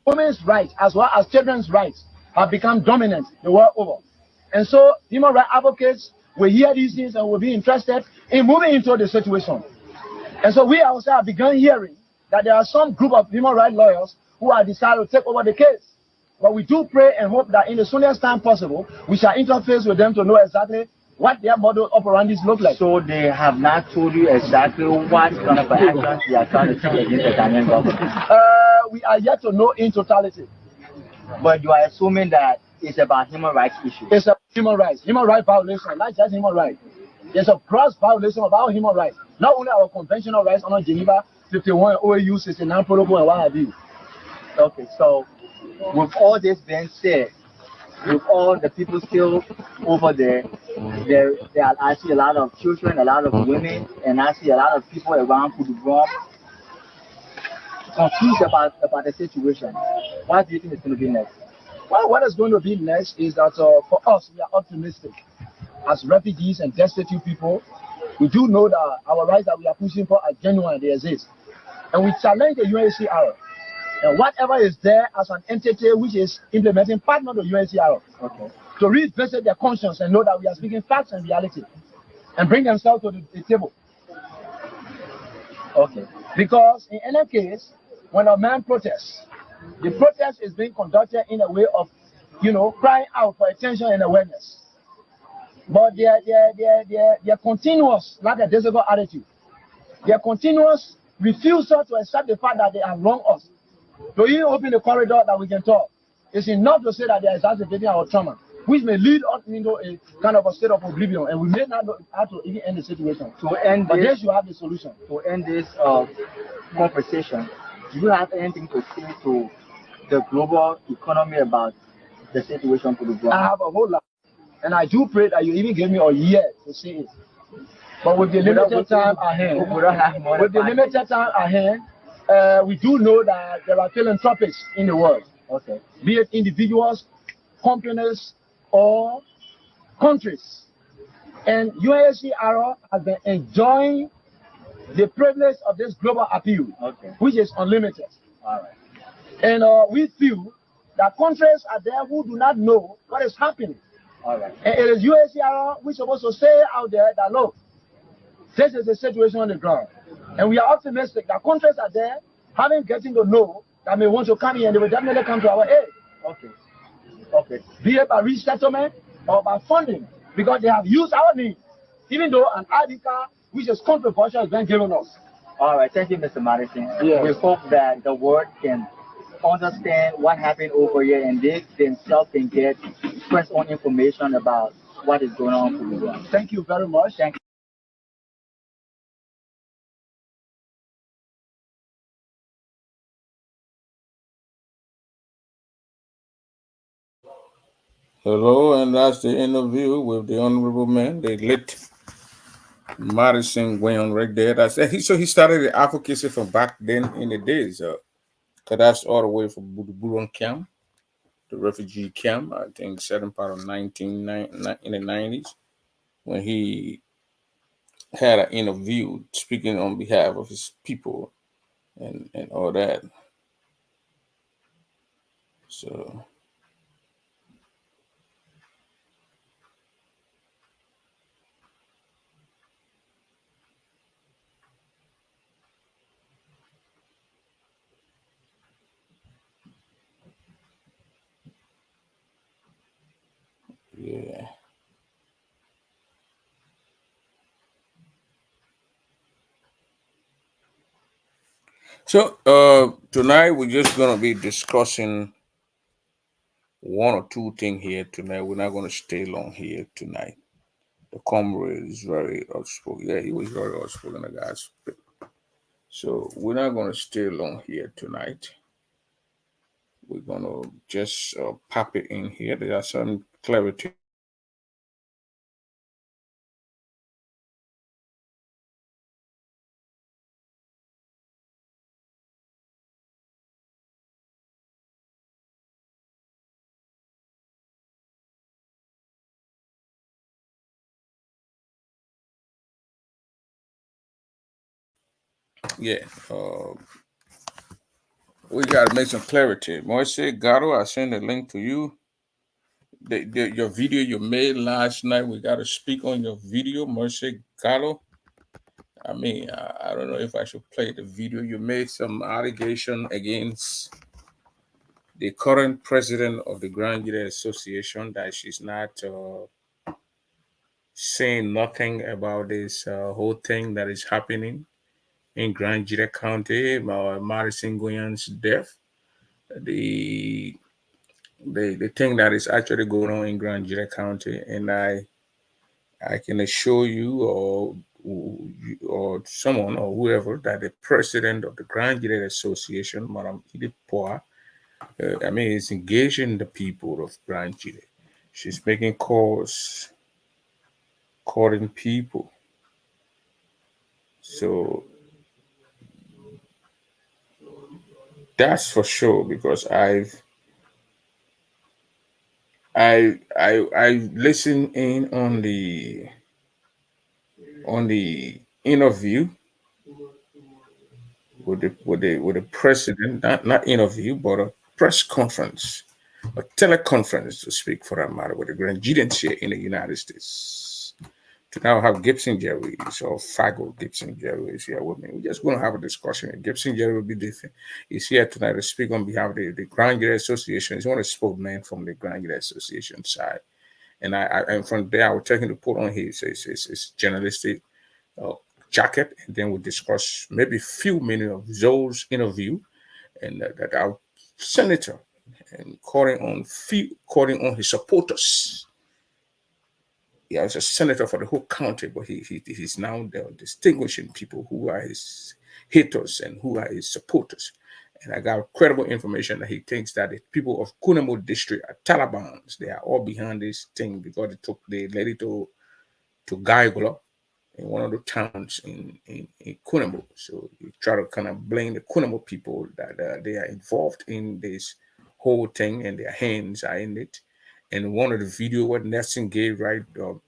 women's rights as well as children's rights have become dominant the world over. And so human rights advocates will hear these things and will be interested in moving into the situation. And so we also have begun hearing that there are some group of human rights lawyers who have decided to take over the case. But we do pray and hope that in the soonest time possible, we shall interface with them to know exactly what their model operandis look like. So they have not told you exactly what kind of actions they are trying to take against the Ghanaian government. We are yet to know in totality. But you are assuming that it's about human rights issues. It's a human rights violation, not just human rights. There's a gross violation of our human rights, not only our conventional rights under Geneva 51, OAU 69 protocol, and what have you. Okay, so with all this being said, with all the people still over there are, I see a lot of children, a lot of women, and I see a lot of people around Kudubron confused about the situation. What do you think is going to be next? Well, what is going to be next is that for us, we are optimistic. As refugees and destitute people, we do know that our rights that we are pushing for are genuine, they exist. And we challenge the UNHCR. And whatever is there as an entity which is implementing partner to UNHCR, Okay. to revisit their conscience and know that we are speaking facts and reality and bring themselves to the table. Okay. Because in any case, when a man protests, the protest is being conducted in a way of, crying out for attention and awareness. But they're continuous, like a disable attitude. Their continuous refusal to accept the fact that they have wronged us. To even open the corridor that we can talk. It's enough to say that they are exacerbating our trauma, which may lead us into a kind of a state of oblivion, and we may not know how to even end the situation. But they should have the solution. To end this conversation, do you have anything to say to the global economy about the situation to the ground? I have a whole lot. And I do pray that you even give me a year to see it. But with the limited time at hand, we do know that there are philanthropists in the world. Okay. Be it individuals, companies, or countries. And UNHCR has been enjoying the privilege of this global appeal, okay, which is unlimited. All right. And we feel that countries are there who do not know what is happening. All right. And it is UNHCR which is supposed to say out there that, look, this is the situation on the ground. And we are optimistic that countries are there, having getting to know that may want to come here and they will definitely come to our aid. Okay. Okay. Be it by resettlement or by funding, because they have used our needs, even though an ID card, which is controversial, has been given us. All right. Thank you, Mr. Madison. Yes. We hope that the world can understand what happened over here and they themselves can get first on information about what is going on for the world. Thank you very much. Thank you. Hello, and that's the interview with the honorable man, the late Madison Wayne right there. So he started the advocacy from back then in the days. Cause that's all the way from Buruan camp, the refugee camp. I think certain part of 1990s when he had an interview speaking on behalf of his people and all that. So yeah. So tonight we're just gonna be discussing one or two things here tonight. We're not gonna stay long here tonight. The comrade is very outspoken. Yeah, he was very outspoken, the guy. So we're not gonna stay long here tonight. We're gonna just pop it in here. There are some clarity. Yeah. We gotta make some clarity. Moise Gato, I sent a link to you. Your video you made last night. We gotta speak on your video, Moise Gato. I mean, I don't know if I should play the video. You made some allegation against the current president of the Grand Jury Association that she's not saying nothing about this whole thing that is happening in Grand Jury County, Madison Guyan's death. The the thing that is actually going on in Grand Jury County, and I can assure you or someone or whoever that the president of the Grand Jury Association, Madam Edith Poa, I mean, is engaging the people of Grand Jury. She's making calls, calling people. So that's for sure because I listened in on the interview with the president, not interview, but a press conference, a teleconference to speak for that matter with the grand judiciary here in the United States. To now have Gibson Jerry or Fago Gibson Jerry is here with me. We're just going to have a discussion. Gibson Jerry will be different. He's here tonight to speak on behalf of the Grand Jury Association. He's one of the spokesmen from the Grand Jury Association side. And and from there, I will tell him to put on his journalistic jacket, and then we'll discuss maybe a few minutes of Zoe's interview, and that our senator and calling on his supporters. Yeah, he's a senator for the whole county, but he's now distinguishing people who are his haters and who are his supporters. And I got credible information that he thinks that the people of Kunamo district are Talibans. They are all behind this thing because they led it to Gaigula in one of the towns in Kunamo. So you try to kind of blame the Kunamo people that they are involved in this whole thing and their hands are in it. And one of the video what Nelson Gay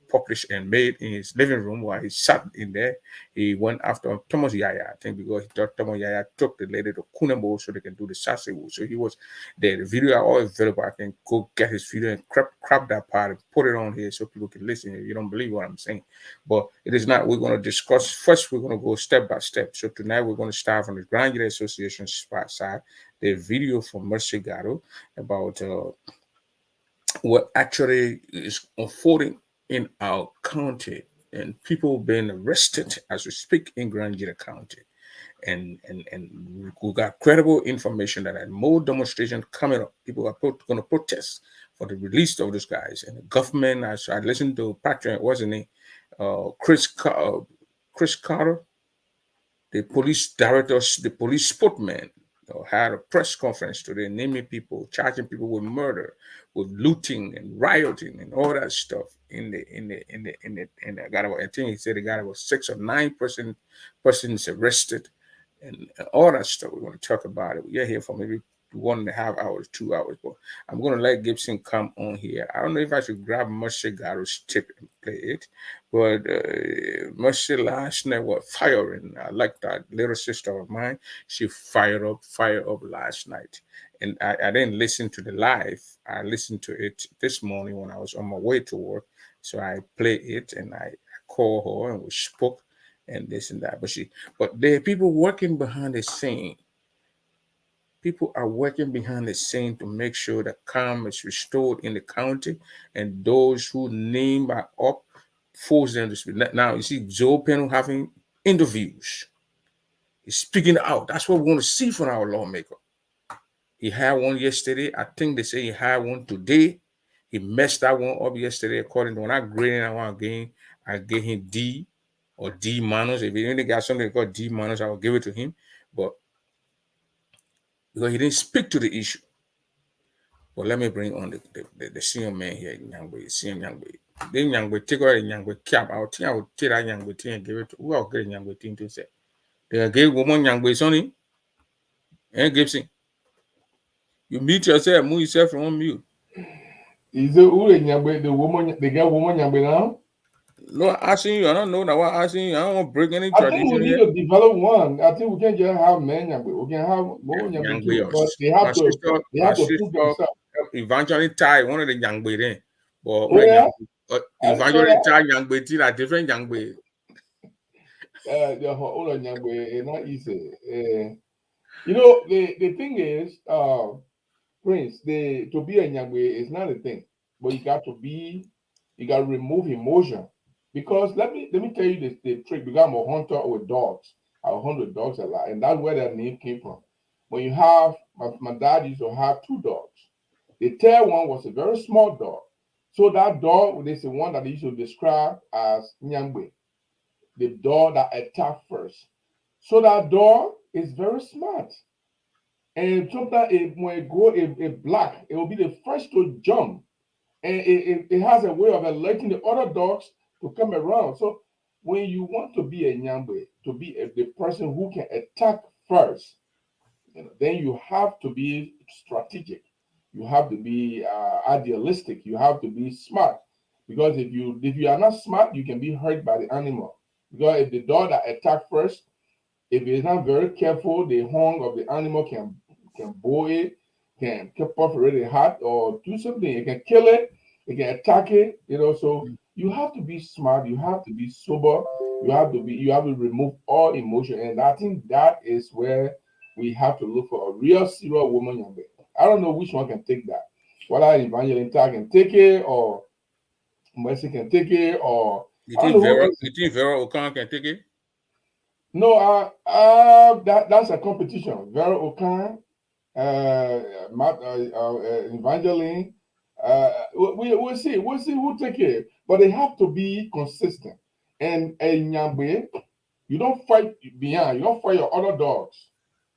published and made in his living room while he sat in there, he went after Thomas Yaya, I think, because he thought Thomas Yaya took the lady to Kunamo so they can do the sasawu. So he was there. The video are all available. I can go get his video and crop that part and put it on here so people can listen if you don't believe what I'm saying. But it is not, we're going to discuss, first we're going to go step by step. So tonight we're going to start from the Grand Jury Association side, the video from Mercy Gato about what actually is unfolding in our county and people being arrested as we speak in Grand Jury County. And we got credible information that more demonstration coming up. People are going to protest for the release of those guys. And the government, as I listened to Patrick, wasn't it? Chris Carter, the police directors, the police spokesman, had a press conference today naming people, charging people with murder, with looting and rioting and all that stuff in I think he said he got about 6 or 9 persons arrested and all that stuff. We're going to talk about it. We're here for maybe 1.5 hours, 2 hours, but I'm going to let Gibson come on here. I don't know if I should grab Mercy Gato's tip and play it, but Mercy last night was firing. I like that little sister of mine. She fired up last night. And I didn't listen to the live. I listened to it this morning when I was on my way to work. So I played it and I called her and we spoke and this and that. But there are people working behind the scene. People are working behind the scene to make sure that calm is restored in the county, and those whose name are up force them to speak. Now you see Joe Penn having interviews. He's speaking out. That's what we want to see from our lawmaker. He had one yesterday. I think they say he had one today. He messed that one up yesterday. According to when I graded that one again, I gave him D or D minus. If he only got something called D minus, I will give it to him. But because he didn't speak to the issue. But let me bring on the senior man here, Nyangwe, senior Nyangwe. Then Nyangwe take out a Nyangwe cap. I will take that Nyangwe thing and give it to who I'll get Nyangwe thing to say. They gave woman Nyangwe Sonny and Gibson. You mute yourself, move yourself from mute. Is the Nyangwe the woman, the girl woman Nyangwe now? No, asking you. I don't know. Now what asking you. I don't want to break any I think we tradition need here. to develop one. I think we can just have men Nyangbe. We can have more Nyangbe too, but Yangbeos. they My have to sister, they my have to prove sister themselves. eventually tied one of the Yangbe then. But Oh when yeah, I didn't know eventually that. tied Yangbe till a different Yangbe. The whole Nyangbe is not easy. You know, the thing is, Prince, to be a Nyangbe is not a thing, but you got to remove emotion. Because let me tell you the trick. Because I'm a hunter with dogs. I hunt with dogs a lot, and that's where that name came from. When you have my dad used to have two dogs. The third one was a very small dog. So that dog is the one that they used to describe as Nyangbe, the dog that attacked first. So that dog is very smart. And sometimes when it go a black, it will be the first to jump. And it has a way of alerting the other dogs to come around. So when you want to be a Nyangbe, to be the person who can attack first, then you have to be strategic. You have to be idealistic. You have to be smart. Because if you are not smart, you can be hurt by the animal. Because if the dog that attack first, if it's not very careful, the horn of the animal can bow it, can puff really hard or do something. It can kill it. It can attack it. So you have to be smart. You have to be sober. You have to remove all emotion. And I think that is where we have to look for a real serious woman. I don't know which one can take that. Whether Evangeline can take it or Mercy can take it or You I don't think know who Vera? else. You think Vera Okan can take it? No, that's a competition. Vera Okan, Matt, Evangeline. We'll see. We'll see who take it. But they have to be consistent. And Nyambe, you don't fight beyond. You don't fight your other dogs.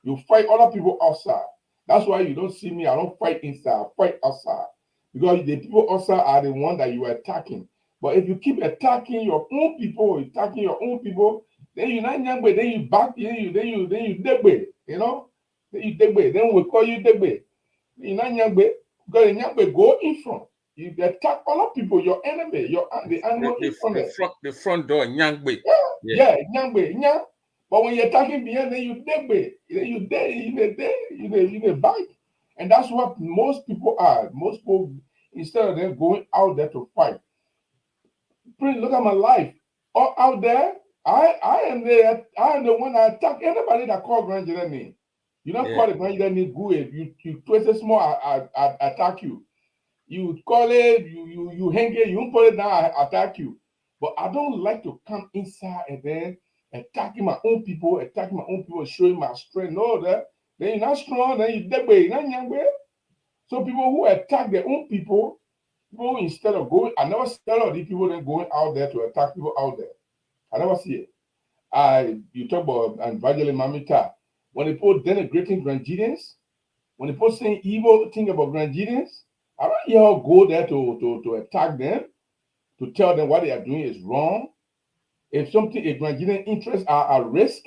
You fight other people outside. That's why you don't see me. I don't fight inside. I fight outside. Because the people outside are the one that you are attacking. But if you keep attacking your own people, then you're not young, then you back, then you degbe, Then you degbe. Then we call you degbe. You're not young, because young go in front. You attack other people, your enemy, the The, animal the, in front the there. front the front door, Nyangbe. Yeah, Yeah. yeah, nyangbe, nyang. But when you're attacking behind, then you degbe, then you de, you bite, and that's what most people are. Most people, instead of them going out there to fight, please look at my life. Out there, I am the one that attack anybody that call grandchildren name. You don't Yeah. call the grandchildren name good. You twist it small, I attack you. You call it, you hang it, you put it down, I attack you. But I don't like to come inside and then attacking my own people, showing my strength. No, then you're not strong, then you dead way, you're not young way. So people who attack their own people instead of going, I never see a lot of these people then going out there to attack people out there. I never see it. You talk about Evangeline Mamita. When people denigrating Grandidians, when people saying evil thing about Grandidians, I don't hear her go there to attack them, to tell them what they are doing is wrong. If Grandidian interests are at risk,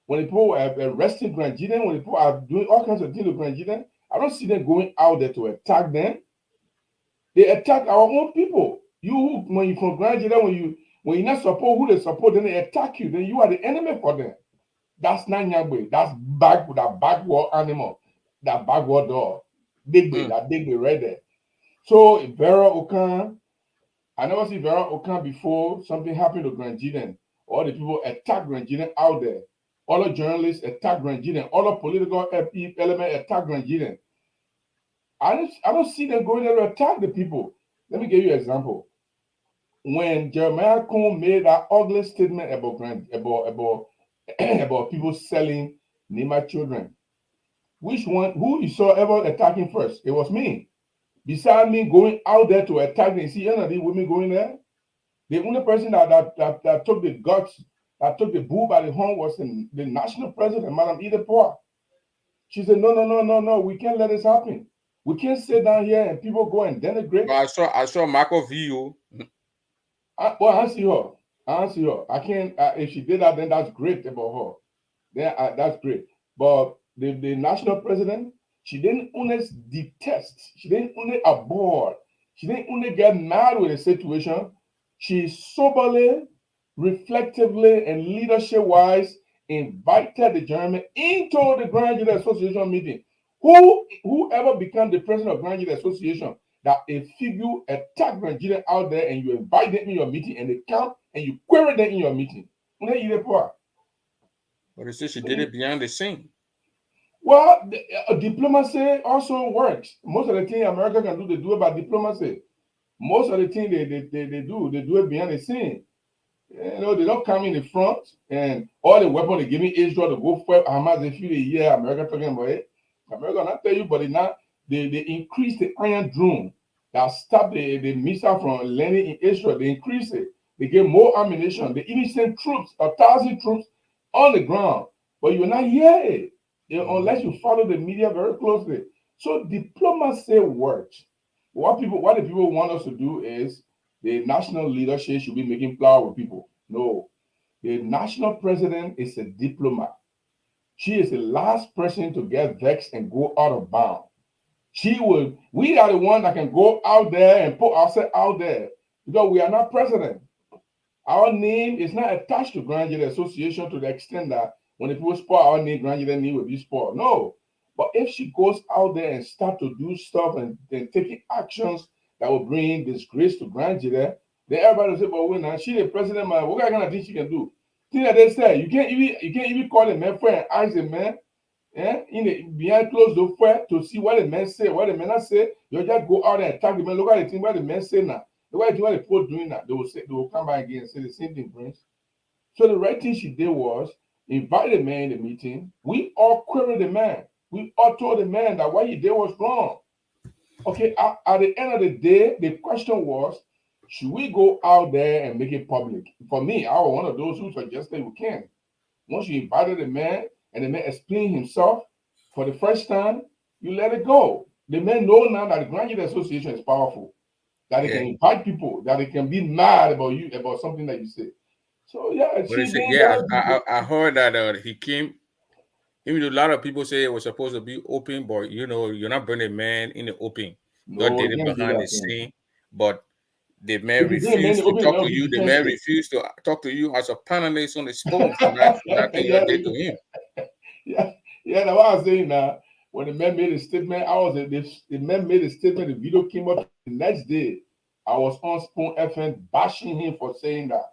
when people are arresting Grandidian, when people are doing all kinds of things with Grandidian, I don't see them going out there to attack them. They attack our own people. When you from Grandidian, when you not support who they support, then they attack you. Then you are the enemy for them. That's not Nyangbe. That's that backward animal, that backward dog. Mm. That big right there. So Vera Okan, I never see Vera Okan before something happened to Grandidian. All the people attack Grandidian out there. All the journalists attack Grandidian. All the political element attack Grandidian. I don't see them going there to attack the people. Let me give you an example. When Jeremiah Cohn made that ugly statement about people selling Nema children, who you saw ever attacking first? It was me. Beside me going out there to attack them. See, any of these women going there? The only person that took the guts, that took the bull by the horn was the national president, Madam Edith Poir. She said, no, we can't let this happen. We can't sit down here and people go and denigrate. But I saw Marco Vio. I see her. I see her. I can't. If she did that, then that's great about her. Then that's great. But the national president, she didn't only detest. She didn't only abhor. She didn't only get mad with the situation. she soberly, reflectively, and leadership-wise invited the gentleman into the Grand Jury Association meeting. Whoever become the president of Grand Jury Association, that a figure attack Nigeria out there and you invite them in your meeting and they come and you query them in your meeting. But they say she did it behind the scene. Well, diplomacy also works. Most of the things America can do, they do it by diplomacy. Most of the things they do it behind the scene. You know, they don't come in the front and all the weapons they giving Israel to go for Hamas. They feel a year America talking about it. America not tell you, but now they increase the Iron Dome that stop the missile from landing in Israel. They increase it. They get more ammunition. They even send troops, 1,000 troops on the ground. But you're not here unless you follow the media very closely. So diplomacy works. What the people want us to do is the national leadership should be making flower with people. No. The national president is a diplomat. She is the last person to get vexed and go out of bounds. We are the one that can go out there and put ourselves out there because we are not president. Our name is not attached to Grand Jury Association to the extent that when the people spoil our name, Grand Jury name will be spoiled. No. But if she goes out there and start to do stuff and taking actions that will bring disgrace to Grand Jury, then everybody will say, but wait now, she the president, man, what kind of thing she can do? Thing that they say, you can't even call a man friend and ask a man, behind closed door to see what the man say, what the man not say. You just go out and attack the man. Look at the thing what the man say now. Look at the thing what the people doing now. They will come back again and say the same thing, Prince. So the right thing she did was invite the man in the meeting. We all queried the man. We all told the man that what he did was wrong. Okay, at the end of the day, the question was, should we go out there and make it public? For me, I was one of those who suggested we can. Once you invited the man and the man explained himself for the first time, you let it go. The man know now that the Grand Jury Association is powerful, that they can invite people, that they can be mad about you, about something that you say. So yeah, I heard that he came. Even though a lot of people say it was supposed to be open, but you know, you're not bringing a man in the open. No, God did it behind the scene, but the man If you bring a man in refused the to open, talk no, to he you. The can't man stay. refused to talk to you as a panelist on his phone for that thing you did to him. Yeah, that's what I was saying now. When the man made a statement, the man made a statement, the video came up the next day. I was on Spoon FM bashing him for saying that.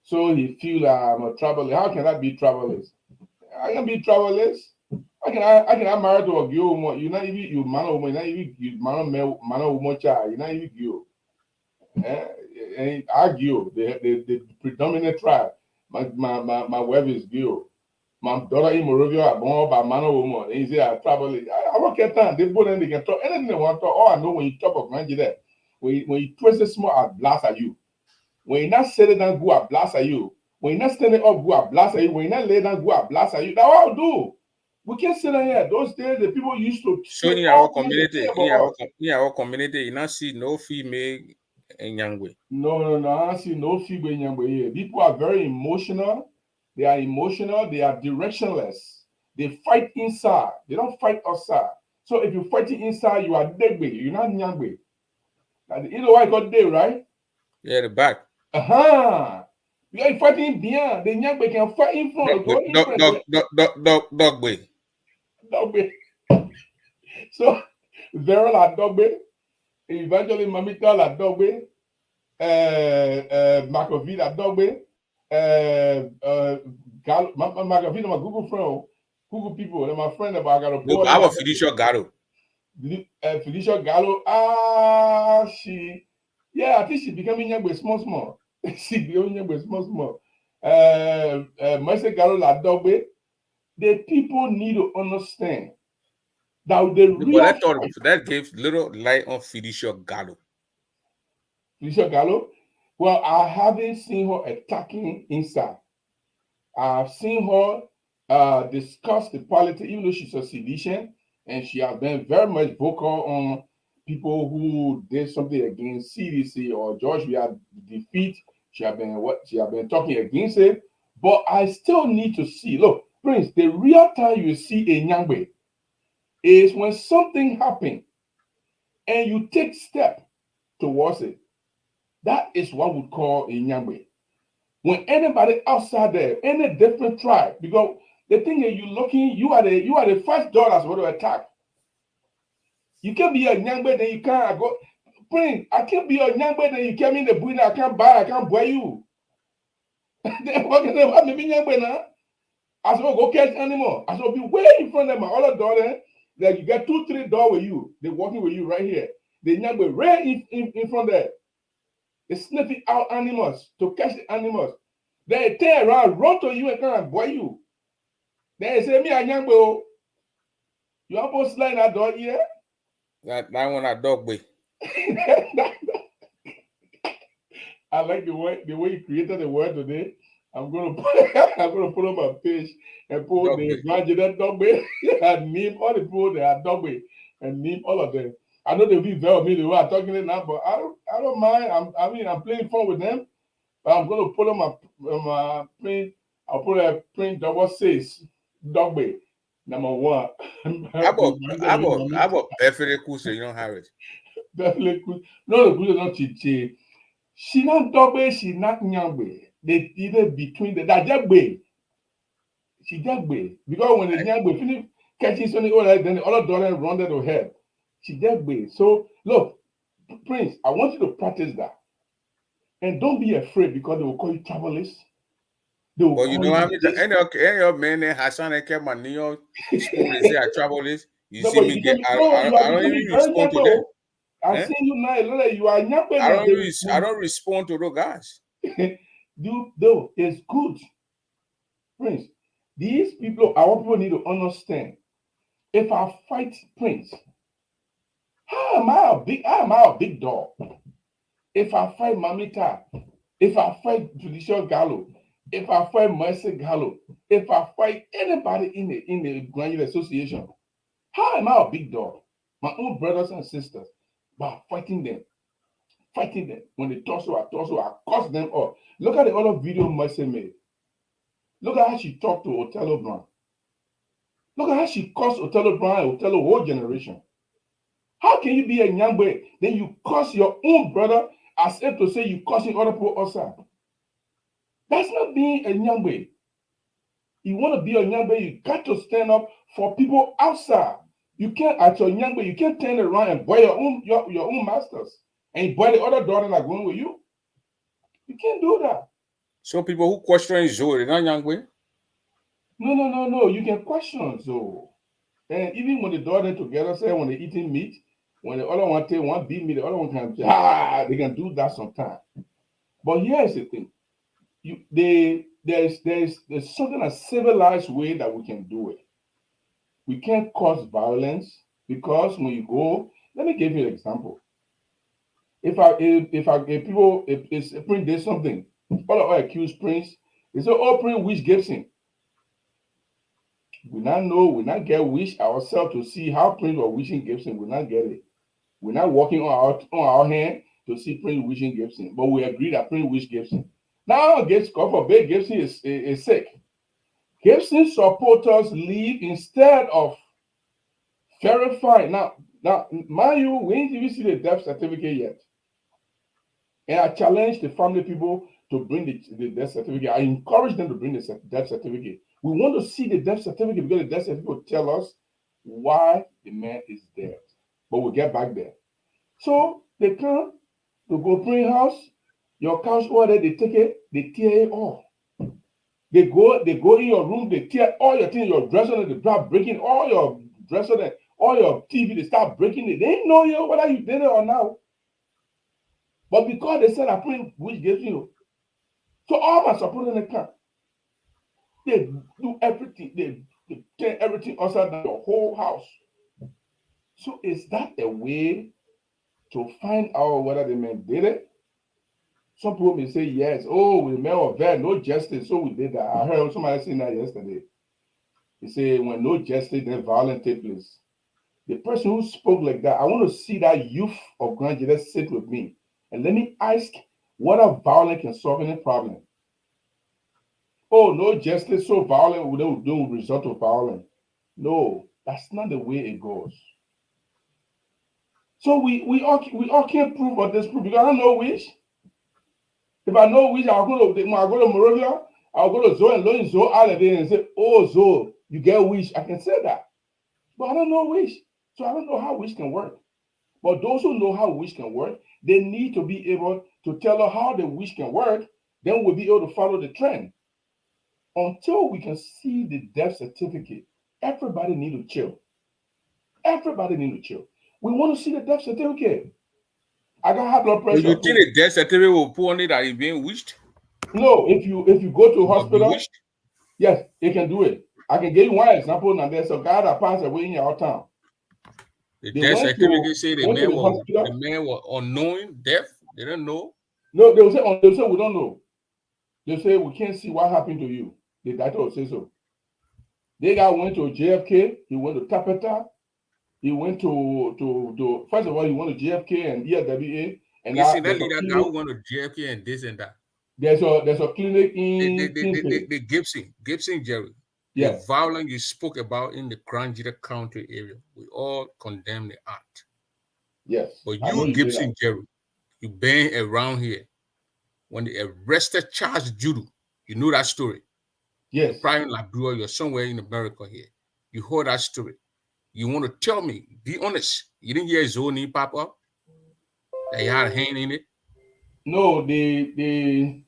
So he feel I'm a traveler. How can I be travelers? I can be travelers. I can marry to a girl. You not even you man or woman. Not even you man or woman child. You not even girl. And I girl. The predominant tribe. My wife is girl. My daughter in Moravia, born by man or woman. And he say I travel. I don't care time. They both they can talk anything they want to talk. All I know when you talk of Grand there, when you twist it small, I blast at you. When you not set it down, go I blast at you. When you not stand it up, go I blast at you. When you not lay down, go I blast at you. That's what I'll do. We can't sit down here. Those days, the people used to. So in our community, you not see no female in Nyangwe. No. I don't see no female in Nyangwe here. People are very emotional. They are emotional. They are directionless. They fight inside. They don't fight outside. So if you're fighting inside, you are Degbe. You're not Nyangwe. You know why I got there, right? Yeah, the back. You are fighting behind. The Nyangbe can fight in front. Dogbe. So Veryl at Dogbe, eventually Mamita at Dogbe, Makovid at Dogbe, Makovid, my Google friend, Google people, and my friend about Gallo. No, I was Felicia Gallo. Felicia Gallo, I think she becoming young with small. She becoming young with small. Mercy Gallo at Dogbe. The people need to understand that the real that gives little light on Felicia Gallo. Felicia Gallo? Well, I haven't seen her attacking inside. I've seen her discuss the politics, even though she's a sedition, and she has been very much vocal on people who did something against CDC or George we had defeat. She have been talking against it, but I still need to see. Look, Prince, the real time you see a Nyangbe is when something happens and you take step towards it. That is what we call a Nyangbe. When anybody outside there, any different tribe, because the thing is, you are the first dollars to attack. You can't be a Nyangbe, then you can't go. Prince, I can't be a Nyangbe, then you came in the building, I can't buy you. Then what can they want me Nyangbe now? I said, go catch animal. I said, be way in front of my other daughter. Like you get 2-3 dogs with you. They're walking with you right here. They Nyangbe right in front there. They sniffing out animals to catch the animals. They turn around, run to you and come and boy you. They say, me a Nyangbe. You almost slide that dog here. That one a dog way. I like the way you created the word today. I'm gonna put on my page and put Dog the way. graduate dogbe and name all the people that are dogbe and name all of them. I know they'll be very with me the way I'm talking it now, but I don't mind. I'm playing fun with them. But I'm gonna put on my print. I'll put a print 6 dogbe number 1. About Beverly Kuse, you don't have it. Definitely cool. No, the good not chichi. She not dogbe, she not Nyangbe. They either between the that jagbe. She jagbe. Because when the Nyangbe finish catching something all right, then the other dollar run that to help. She jagbe. So look, Prince, I want you to practice that. And don't be afraid because they will call you travelers. They will But you call know how you many this. any of men Hassan and Kemanio school is there travel is you No, see but me you get became no, you are I don't becoming even very respond to them. Nyangbe. I've Eh? seen you now, you are Nyangbe I now. don't respond to those guys. Though it's good. Prince, these people, our people need to understand. If I fight Prince, how am I a big dog? If I fight Mamita, if I fight Judicial Gallo, if I fight Mercy Gallo, if I fight anybody in the Granular Association, how am I a big dog? My own brothers and sisters, but fighting them. When they tussle, I cuss them up. Look at the other video Mercy made. Look at how she talked to Othello Brown. Look at how she cursed Othello Brown and Othello whole generation. How can you be a Nyangbe, then you curse your own brother as if to say you cursing other people outside? That's not being a Nyangbe. You want to be a Nyangbe, you got to stand up for people outside. You can't, at your Nyangbe, you can't turn around and boy your own masters and boy the other daughter that are going with you. You can't do that. So people who question Zoe, not young way. No. You can question so. And even when the daughter together say when they're eating meat, when the other one take one beat me, the other one can they can do that sometimes. But here's the thing. There's something a civilized way that we can do it. We can't cause violence because when you go, let me give you an example. If Prince did something, all accuse Prince, they say, oh Prince wish Gibson. We not get wish ourselves to see how Prince was wishing Gibson. We not get it. We're not working on our hand to see Prince wishing Gibson, but we agree that Prince wish Gibson. Now, God forbid Gibson is sick. Gibson supporters leave instead of verifying. Now, mind you, we ain't even see the death certificate yet. And I challenge the family people to bring the death certificate. I encourage them to bring the death certificate. We want to see the death certificate because the death certificate will tell us why the man is dead. But we'll get back there. So they come to go print house, your couch order, they take it, they tear it off. They go in your room, they tear all your things, your dresser, they start breaking all your dresser, all your TV, they start breaking it. They ain't know you whether you did it or not. But because they said I print which gives you. So all my supporters in the camp, they do everything, they turn everything upside down, your whole house. So is that a way to find out whether the man did it? Some people may say yes. Oh, we men were there, no justice, so we did that. I heard somebody saying that yesterday. He said when no justice, then violence take place. The person who spoke like that, I want to see that youth of Grand Jada sit with me and let me ask whether violence can solve any problem. Oh, no justice, so violent will result of violence. No, that's not the way it goes. So we all can't prove or disprove because I don't know which. If I know which, I'll go to Morovia, I'll go to Zoe and learn Zoe out of there and say, oh, Zoe, you get wish. I can say that. But I don't know wish. So I don't know how wish can work. But those who know how wish can work, they need to be able to tell us how the wish can work. Then we'll be able to follow the trend. Until we can see the death certificate, everybody need to chill. Everybody need to chill. We want to see the death certificate. I got high blood pressure. You think the death certificate will put on it that it's being wished? No, if you go to a hospital, Wished? yes, it can do it. I can give you one example. Now there's a guy that passed away in our town. The They death went certificate say the went to man the was hospital. unknowing, deaf. They don't know. No, they will say we don't know. They say we can't see what happened to you. The doctor will say so. The guy went to JFK. He went to Tapeta. He went to first of all, he went to JFK and ERWA. And You now see that there's a leader guy clinic- who went to JFK and this and that. there's a clinic in The Gibson Jerry. Yeah. The violence you spoke about in the Grand Jita County area, we all condemn the act. Yes. But I know you, you did Gibson that. Jerry, you been around here. When they arrested Charles Judo, you know that story. Yes. Probably in Liberia, you're somewhere in America here. You heard that story. You want to tell me, be honest, you didn't hear his own name pop up? That he had a hand in it? No, the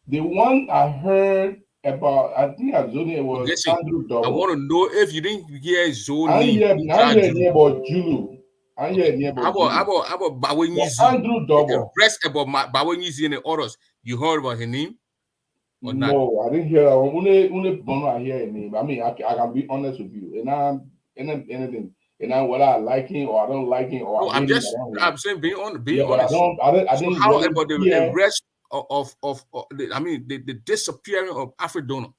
one I heard about, I think Azoni was Listen, Andrew I Double. want to know if you didn't hear his own I name. hear about Julu. I hear How about Julu. about But Bawenyizi? Andrew Double. The rest about Bawenyizi and the others. You heard about his name? Or not? No, I didn't hear that one. Only Bono I hear a name. I mean, I can be honest with you. And I'm anything. And I'm whether I like him or I don't like him or No, I'm saying being honest. but I didn't How really about the hear. arrest of the disappearing of Afridona?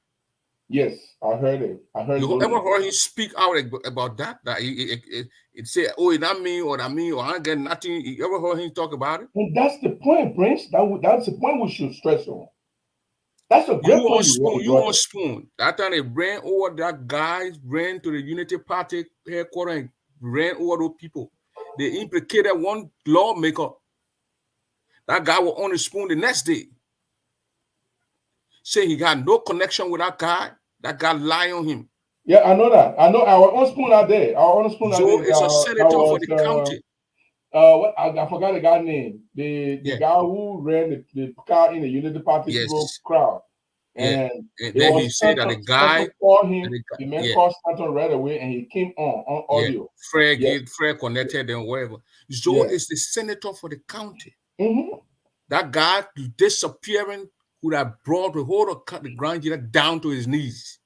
Yes, I heard it. I heard You Zoni. ever heard him speak out about that? That it say, oh, it's not me or I ain't get nothing. You ever heard him talk about it? And that's the point, Prince. That's the point we should stress on. That's a great point. You on spoon. That time they ran over that guy, ran to the Unity Party headquarters and ran over those people. They implicated one lawmaker. That guy was on the spoon the next day. Say he got no connection with that guy. That guy lied on him. Yeah, I know that. I know our own spoon out there. Our own spoon out So there. it's a senator for the county. What I forgot the guy's name. The guy who ran the car in the Unity Party crowd. And then he said that the guy called him. The man called Stanton right away, and he came on audio. Fred connected and whatever. Zoe is the senator for the county. Mm-hmm. That guy disappearing would have brought the whole of the Grand Jita down to his knees.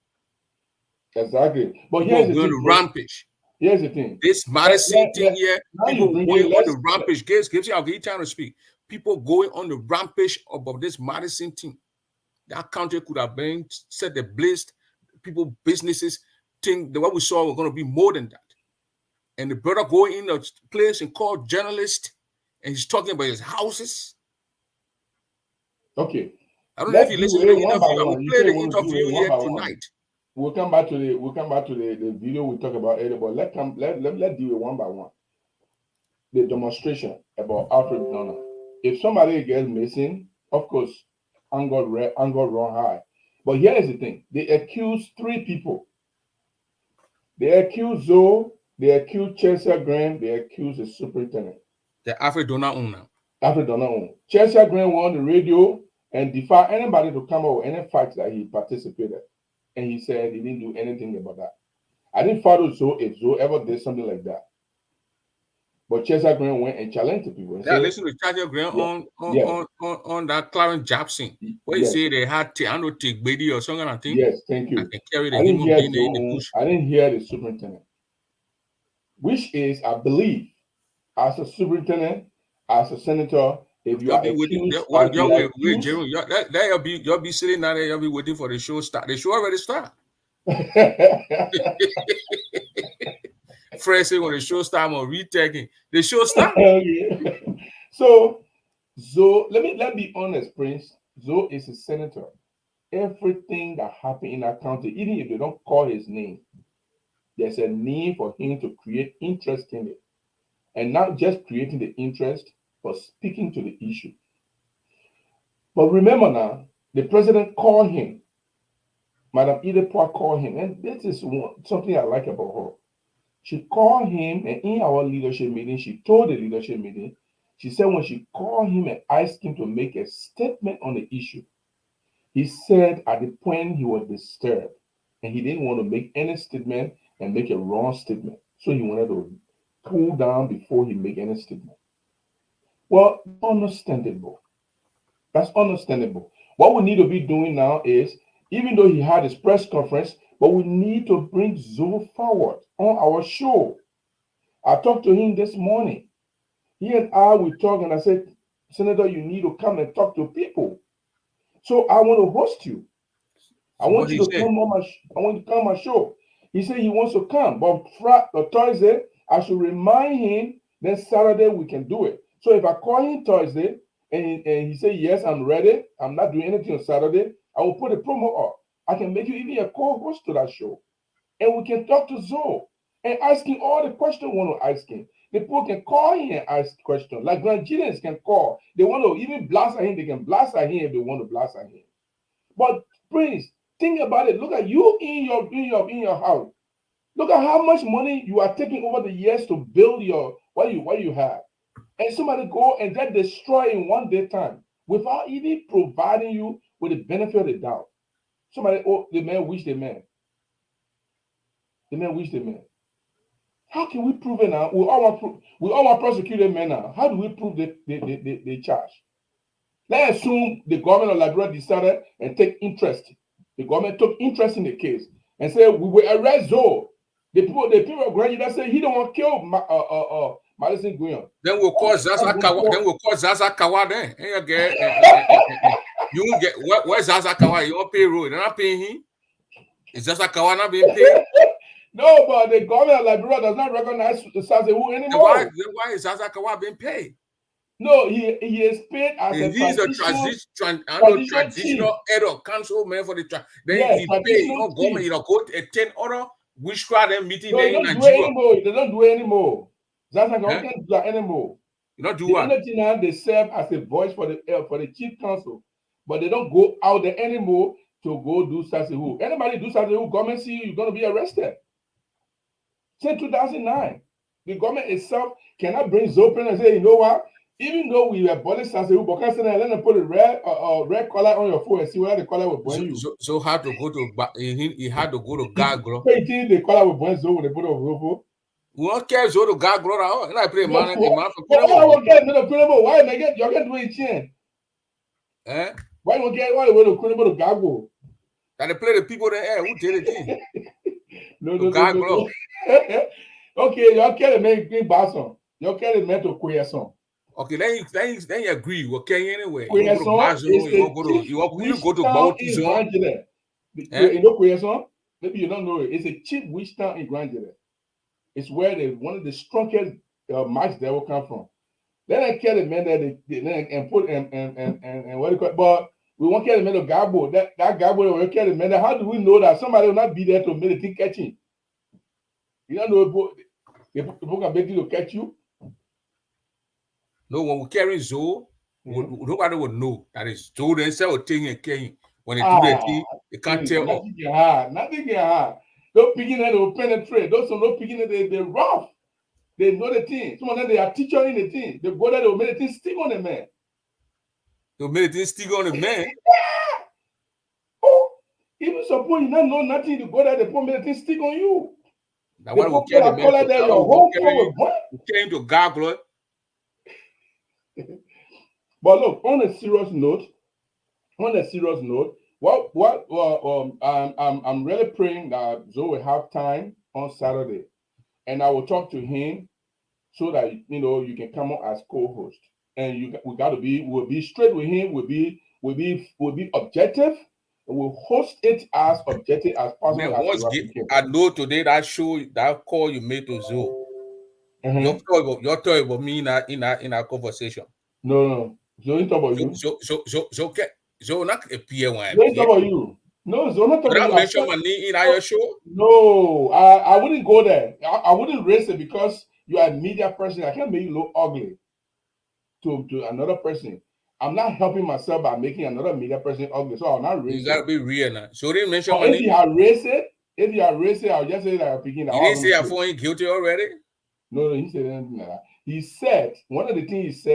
Exactly. But here's the thing. Rampage. Here's the thing. This Madison thing here, people going on the rampage. Gives you, I'll give you time to speak. People going on the rampage about this Madison thing. That county could have been set the blaze. People, businesses think that what we saw was going to be more than that. And the brother going in the place and called journalist, and he's talking about his houses. Okay. I don't know if you listen to the interview. I will play the interview here tonight. We'll come back to the video we talked about earlier, but let's do it one by one. The demonstration about Alfred Donner. If somebody gets missing, of course, anger run high. But here is the thing: they accuse 3 people. They accuse Zoe, they accuse Chelsea Graham, they accuse the superintendent. The Alfred Donner owner. Alfred Donner owner. Chelsea Graham went on the radio and defy anybody to come up with any facts that he participated. And he said he didn't do anything about that. I didn't follow Zoe if Zoe ever did something like that. But Chelsea Graham went and challenged the people. Listen to Chelsea Graham on that Clarence Jackson. Where he said they had take Brady or something, I think. Yes, thank you. And carry the human being in the bush. I didn't hear the superintendent. Which is, I believe, as a superintendent, as a senator, if you are accused, you'll be sitting down there, you'll be waiting for the show start. The show already start. Fred said when the show start, I'm retaking. The show start. So Zoe, let me honest, Prince. Zoe is a senator. Everything that happened in that county, even if they don't call his name, there's a need for him to create interest in it. And not just creating the interest, but speaking to the issue. But remember now, the president called him. Madam Idepoa called him, and this is something I like about her. She called him, and in our leadership meeting, she told the leadership meeting, she said when she called him and asked him to make a statement on the issue, he said at the point he was disturbed, and he didn't want to make any statement and make a wrong statement. So he wanted to cool down before he make any statement. Well, understandable. That's understandable. What we need to be doing now is, even though he had his press conference, but we need to bring Zoe forward on our show. I talked to him this morning. He and I we talked, and I said, Senator, you need to come and talk to people. So I want to host you. I want you to come on my. I want you to come on my show. He said he wants to come, but Thursday I should remind him. Then Saturday we can do it. So if I call him Thursday and he say yes, I'm ready. I'm not doing anything on Saturday. I will put a promo up. I can make you even a co-host to that show, and we can talk to Zoe and ask him all the questions we want to ask him. The people can call him and ask questions. Like Nigerians can call. They want to even blast at him. They can blast at him if they want to blast at him. But Prince, think about it. Look at you in your house. Look at how much money you are taking over the years to build your what you have. And somebody go and just destroy in one day time without even providing you with the benefit of the doubt. Somebody, oh, the man wish the man. The man wish the man. How can we prove it now? We all want prosecuted men now. How do we prove the charge? Let's assume the government of Liberia decided and take interest. The government took interest in the case and said we will arrest Zoe. The people of Grand say he don't want to kill Madison Guyon. Then we'll call Zaza Kawa. Then we'll call Zaza Kawa. Then you get you won't get where's Zaza Kawa? You won't pay road. They're not paying him. Is Zaza Kawa not being paid? No, but the government of Liberia does not recognize Sazewu anymore. Then why is Zaza Kawa being paid? No, he is paid as he's a transitional head of council man for the then he paid government, go to attend other witchcraft meeting there in Nigeria. They don't do it anymore. Zaza Kawa can't do that anymore. You don't do what? They serve as a voice for the chief council, but they don't go out there anymore to go do Sazewu. Anybody do Sazewu, government see you, you're going to be arrested. Since 2009, the government itself cannot bring Zopen and say, you know what? Even though we abolished Sazewu, but can't say let them put a red color on your phone and see whether the color will burn you. So had to go to he had to go to Gagro. The color will burn Zoe when they put on Rovo. We don't care Zoe to Gagro. And I play man for why am I get you're getting doing it? Eh? Why don't get why you want to Gagro? And they play the people there who did it. No. Okay, y'all carry me big basson. Y'all carry me to Kuyason. Okay, then you agree. Okay, anyway. You go to Bautism. You know Kuyason? Maybe you don't know it. It's a cheap witch town in Grandjere. It's where one of the strongest marks that will come from. Then I carry men that and put and what do you call it? But we won't carry men of Gabo. That Gabo will carry men. How do we know that somebody will not be there to make the thing catch him? You don't know the people can make you to catch you. No, when we carry Zoe, nobody would know that it's Zoe. They say a thing and carrying. When they do that thing, they can't tell. Nothing get hard. Those picking it will penetrate. Those who no picking it, they're rough. They know the thing. Some of them they are teaching in the thing. They go there, they will make the thing stick on the man. They will make the thing stick on the man. Oh, even suppose you don't know nothing, you go there, they put the thing stick on you. That's why we carry the man. We carry to gargle. But look, on a serious note, I'm really praying that Zoe will have time on Saturday, and I will talk to him so that you can come on as co-host, and we'll be straight with him. We'll be objective. We'll host it as objective as possible. I know today that call you made to Zoe. Mm-hmm. You're talking about me in our conversation. No. Zoe talk about you. So not a peer one. Zoe talk about you. No, Zoe not talk about you. Mention my name in your show. No, I wouldn't go there. I wouldn't raise it because you are a media person. I can't make you look ugly to another person. I'm not helping myself by making another media person ugly. So I'll not raise You gotta it. be real now. So didn't mention Or my if name. you had raised it, I'll just say that I'm picking. You didn't say I found him guilty already. No, he said anything like that. He said one of the things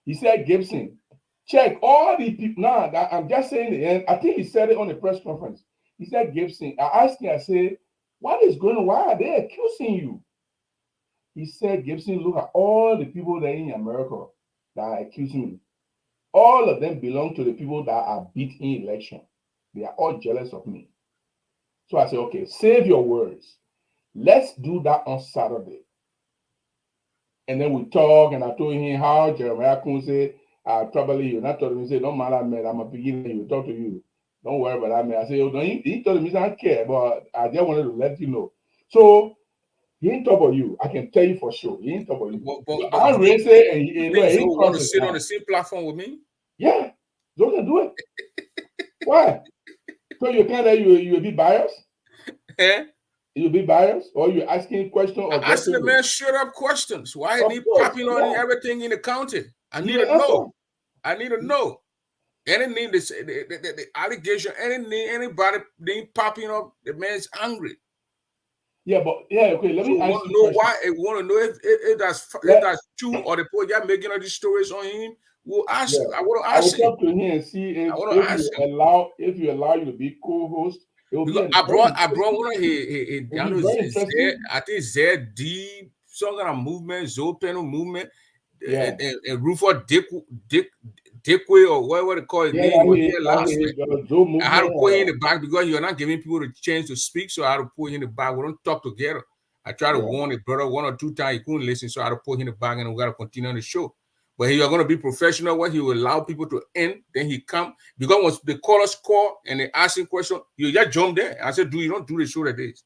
he said, Gibson, check all the people. Now that I'm just saying the end. I think he said it on the press conference. He said, Gibson, I asked him, I said, what is going on? Why are they accusing you? He said, Gibson, look at all the people that in America that are accusing me. All of them belong to the people that are beat in election. They are all jealous of me. So I said, okay, save your words. Let's do that on Saturday. And then we talk, and I told him how Jeremiah Kun said, probably you not told me, say, don't matter, man, I'm a beginner, he will talk to you. Don't worry about that, man. I said, oh, he told me, I don't care, but I just wanted to let you know. So he ain't talk about you. I can tell you for sure. He ain't talk about you. But I raise it, and he want to sit on the same platform with me? Yeah, Zoe can do it. Why? So you can't you will be biased? Eh? You'll be biased, or you're asking questions? Or asking the man straight up questions. Why is he popping on everything in the county? I need to know. I need to know. Anything the allegation, anybody being popping up, the man's angry. Yeah, but yeah, okay. Let me ask you. Want to know if that's true, or the people you're making all these stories on him. We'll ask. Yeah. I want to ask him. I will talk to him and see if you allow you to be co-host. I brought one of his I think ZD, some kind of movement, Zopeno movement, yeah. and Rufus Dickway or whatever they call his name was here last week. I had to put him in the back because you're not giving people the chance to speak, so I had to put him in the back. We don't talk together. I tried to warn his brother 1 or 2 times, he couldn't listen, so I had to put him in the back, and we got to continue on the show. But he are going to be professional when he will allow people to end. Then he come. Because once the callers call and they ask him question, you just jump there. I said, you don't do the show that days.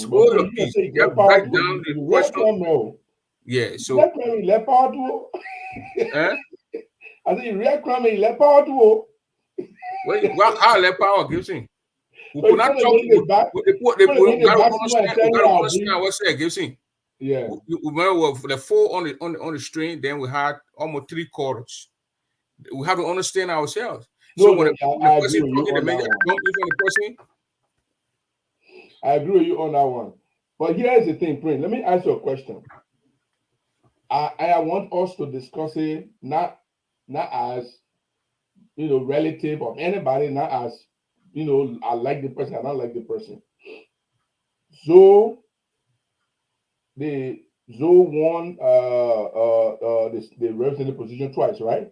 Hold your peace. You break down the question. Yeah, so. I said, you react crime in leopard. Well, how leopard gives him? We could not talk to what's that gives him. Yeah, we remember the 4 on the string. Then we had almost 3 quarters. We have to understand ourselves. So when the person talking, the man jump in from the person. I agree with you on that one. But here's the thing, Prince. Let me ask you a question. I want us to discuss it not as relative of anybody, not as I like the person, I don't like the person. So Zoe won the representative position twice, right?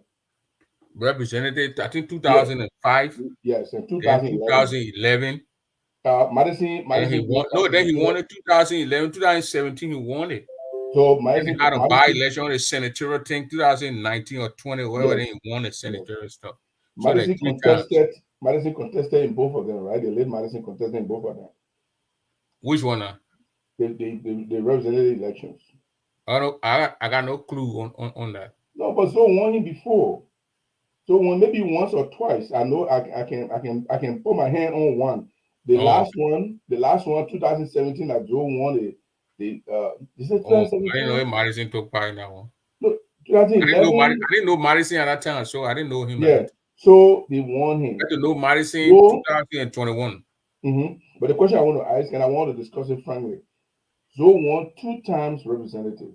Representative, I think 2005. Yes, and 2011. Madison he won. No, then he won it 2011, 2017. He won it. So Madison had a by-election on the senatorial thing, 2019 or 20, whatever. Then he won the senatorial stuff. So Madison contested in both of them, right? They let Madison contest in both of them. Which one now? The representative elections. I got no clue on that. No, but so won him before. So won maybe once or twice. I know I can put my hand on one. The last one, 2017, that Joe won it. Is it 2017? I didn't know Madison took part in that one. No, 2011. I didn't know Madison at that time, so I didn't know him. Yeah. So they won him. I had to know Madison 2021. But the question I want to ask, and I want to discuss it frankly, Zoe won 2 times representative.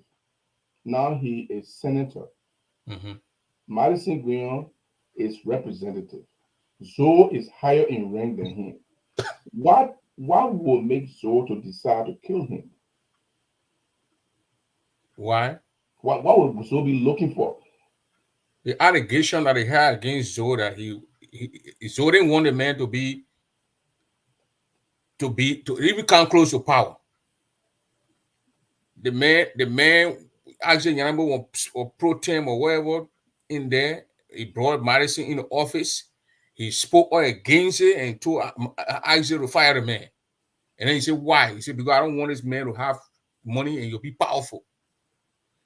Now he is senator. Madison Guion is representative. Zoe is higher in rank than him. What will make Zoe to decide to kill him? Why? What would Zoe be looking for? The allegation that he had against Zoe that Zoe didn't want the man to even come close to power. The man actually Yanabo or pro tem or whatever in there. He brought Madison in the office. He spoke against it and told Isaac to fire the man. And then he said, why? He said, because I don't want this man to have money and you'll be powerful.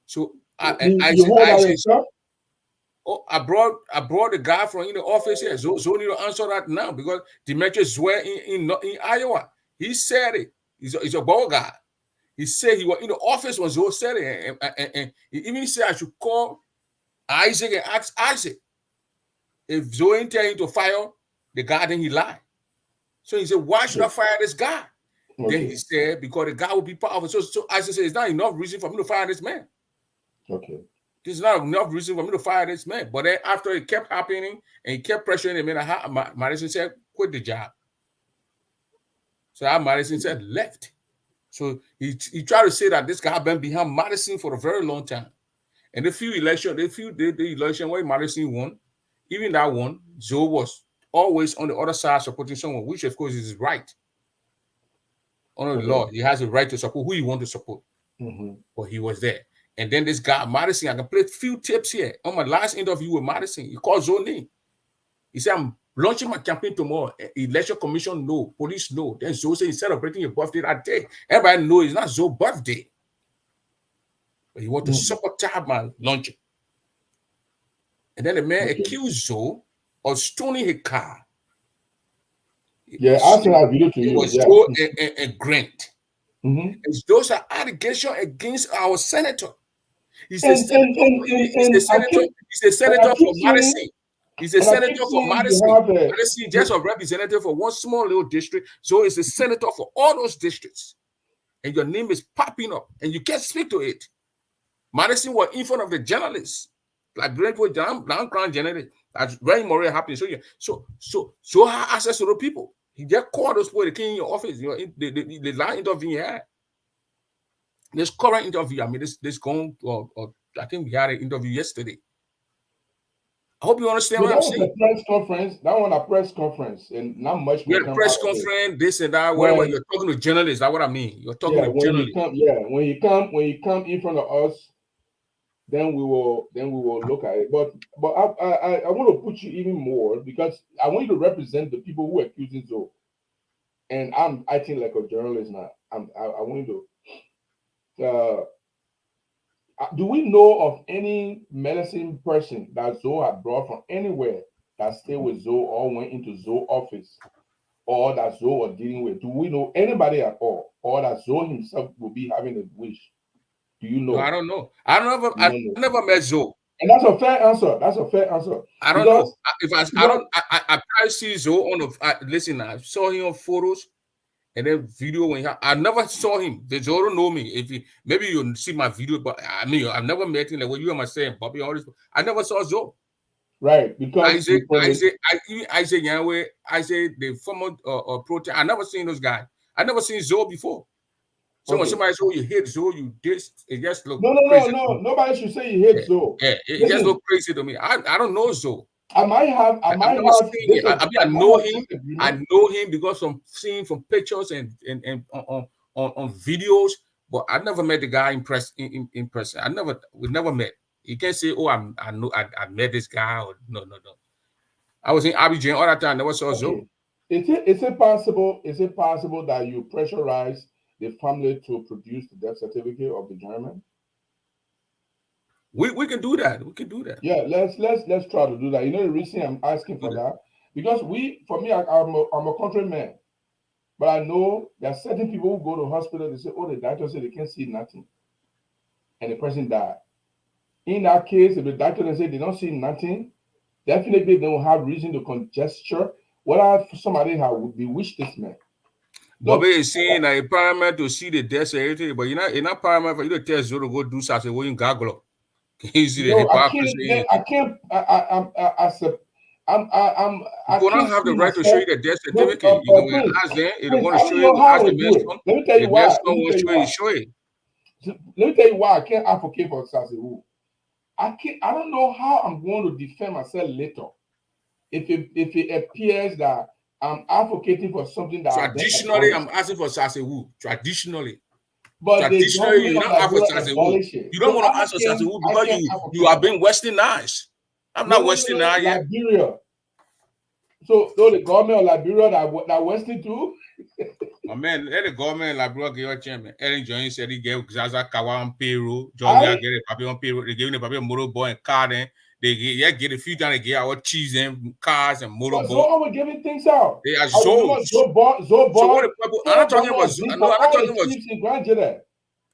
So I brought the guy from in the office here. So need to answer that now because Demetrius Zwer in Iowa. He said it. He's a ball guy. He said he was in the office when Zoe said it, and he even said I should call Isaac and asked Isaac if Zoe tell him to fire the guy, then he lied. So he said, why should I fire this guy? Okay. Then he said, because the guy will be powerful. So Isaac said, it's not enough reason for me to fire this man. Okay. This is not enough reason for me to fire this man. But then after it kept happening and he kept pressuring him, and Madison said, quit the job. So Madison said, left. So he tried to say that this guy had been behind Madison for a very long time. And the election where Madison won, even that one, Zoe was always on the other side supporting someone, which of course is right. Under the law, he has a right to support who he wants to support. But he was there. And then this guy, Madison, I can play a few tips here. On my last interview with Madison, he called Zoe name. He said, I'm launching my campaign tomorrow. Election Commission, no. Police, no. Then Zoe said, he's celebrating your birthday that day. Everybody knows it's not Zoe's birthday. But he want to sabotage my launching. And then the man accused Zoe of stealing his car. Yeah, I sent that video to you. It was Zoe and Grant. Those are allegations against our senator. He's a senator for Madison. He's a senator for Madison. Madison just a representative for one small little district. So he's a senator for all those districts. And your name is popping up and you can't speak to it. Madison was in front of the journalists. Like Brentwood, non-crown journalist. That's very morally happening. So have access to the people. He just called those people, they came in your office. The last interview you had. This current interview, I mean, this going, I think we had an interview yesterday. I hope you understand what I'm saying. That one a press conference, and not much. We had a press conference, this and that. Whatever you're talking to journalists, that's what I mean. You're talking to journalists. When you come in front of us, then we will look at it. But I want to put you even more because I want you to represent the people who are accusing Zoe. And I'm acting like a journalist now. I want you to. Do we know of any medicine person that Zoe had brought from anywhere that stayed with Zoe or went into Zoe office or that Zoe was dealing with? Do we know anybody at all, or that Zoe himself will be having a wish? Do you know? No, I don't know. I never met Zoe. And that's a fair answer. I don't know. I probably see Zoe on the. Listen, I saw him on photos. And then video when I never saw him. They don't know me. Maybe you'll see my video, but I mean I've never met him. Like what you am saying, Bobby, all this. I never saw Zoe. Right, because Isaac Yahweh, the former protest. I never seen those guys. I never seen Zoe before. So when somebody saw you hate Zoe, you this it just look crazy. No. Nobody should say you hate Zoe. Yeah, it just look crazy to me. I don't know Zoe. I know him. I know him because I'm seeing from pictures and on videos, but I never met the guy in person. We never met. You can't say, oh, I met this guy or no. I was in Abidjan all that time. I never saw Zoe. Is it possible that you pressurize the family to produce the death certificate of the gentleman? We can do that. Yeah, let's try to do that. You know the reason I'm asking for that? Because I'm a countryman, but I know there are certain people who go to the hospital, they say, oh, the doctor said they can't see nothing. And the person died. In that case, if the doctor say they don't see nothing, definitely they will have reason to conjecture whether somebody would bewitched this man. Bobby is saying that it's paramount to see the death certificate, but you're not paramount for you to tell Zoe to go do something when you gargle. You see the hypocrisy. I can't. You don't have the right to show you the death certificate. You know, ask them. If they want to show you, ask the man. Let me tell you why. Show it. Let me tell you why I can't advocate for Sasewu. I don't know how I'm going to defend myself later if it appears that I'm advocating for something that traditionally I'm asking for Sasewu. Traditionally. But traditionally, you don't have a Sasewu. You don't want to ask for Sasewu because you have been westernized. I'm not westernized yet. Liberia. So the government of Liberia that western too? My man, let the government of Liberia give your chairman. Ellen Jones said he gave Zaza Kawa on payroll. John get a papi on payroll. They gave him a papi on motor boy and car then. They get a few times they get our cheese and cars and motor boy. So we're giving things out. They are so I'm not talking about Zoe.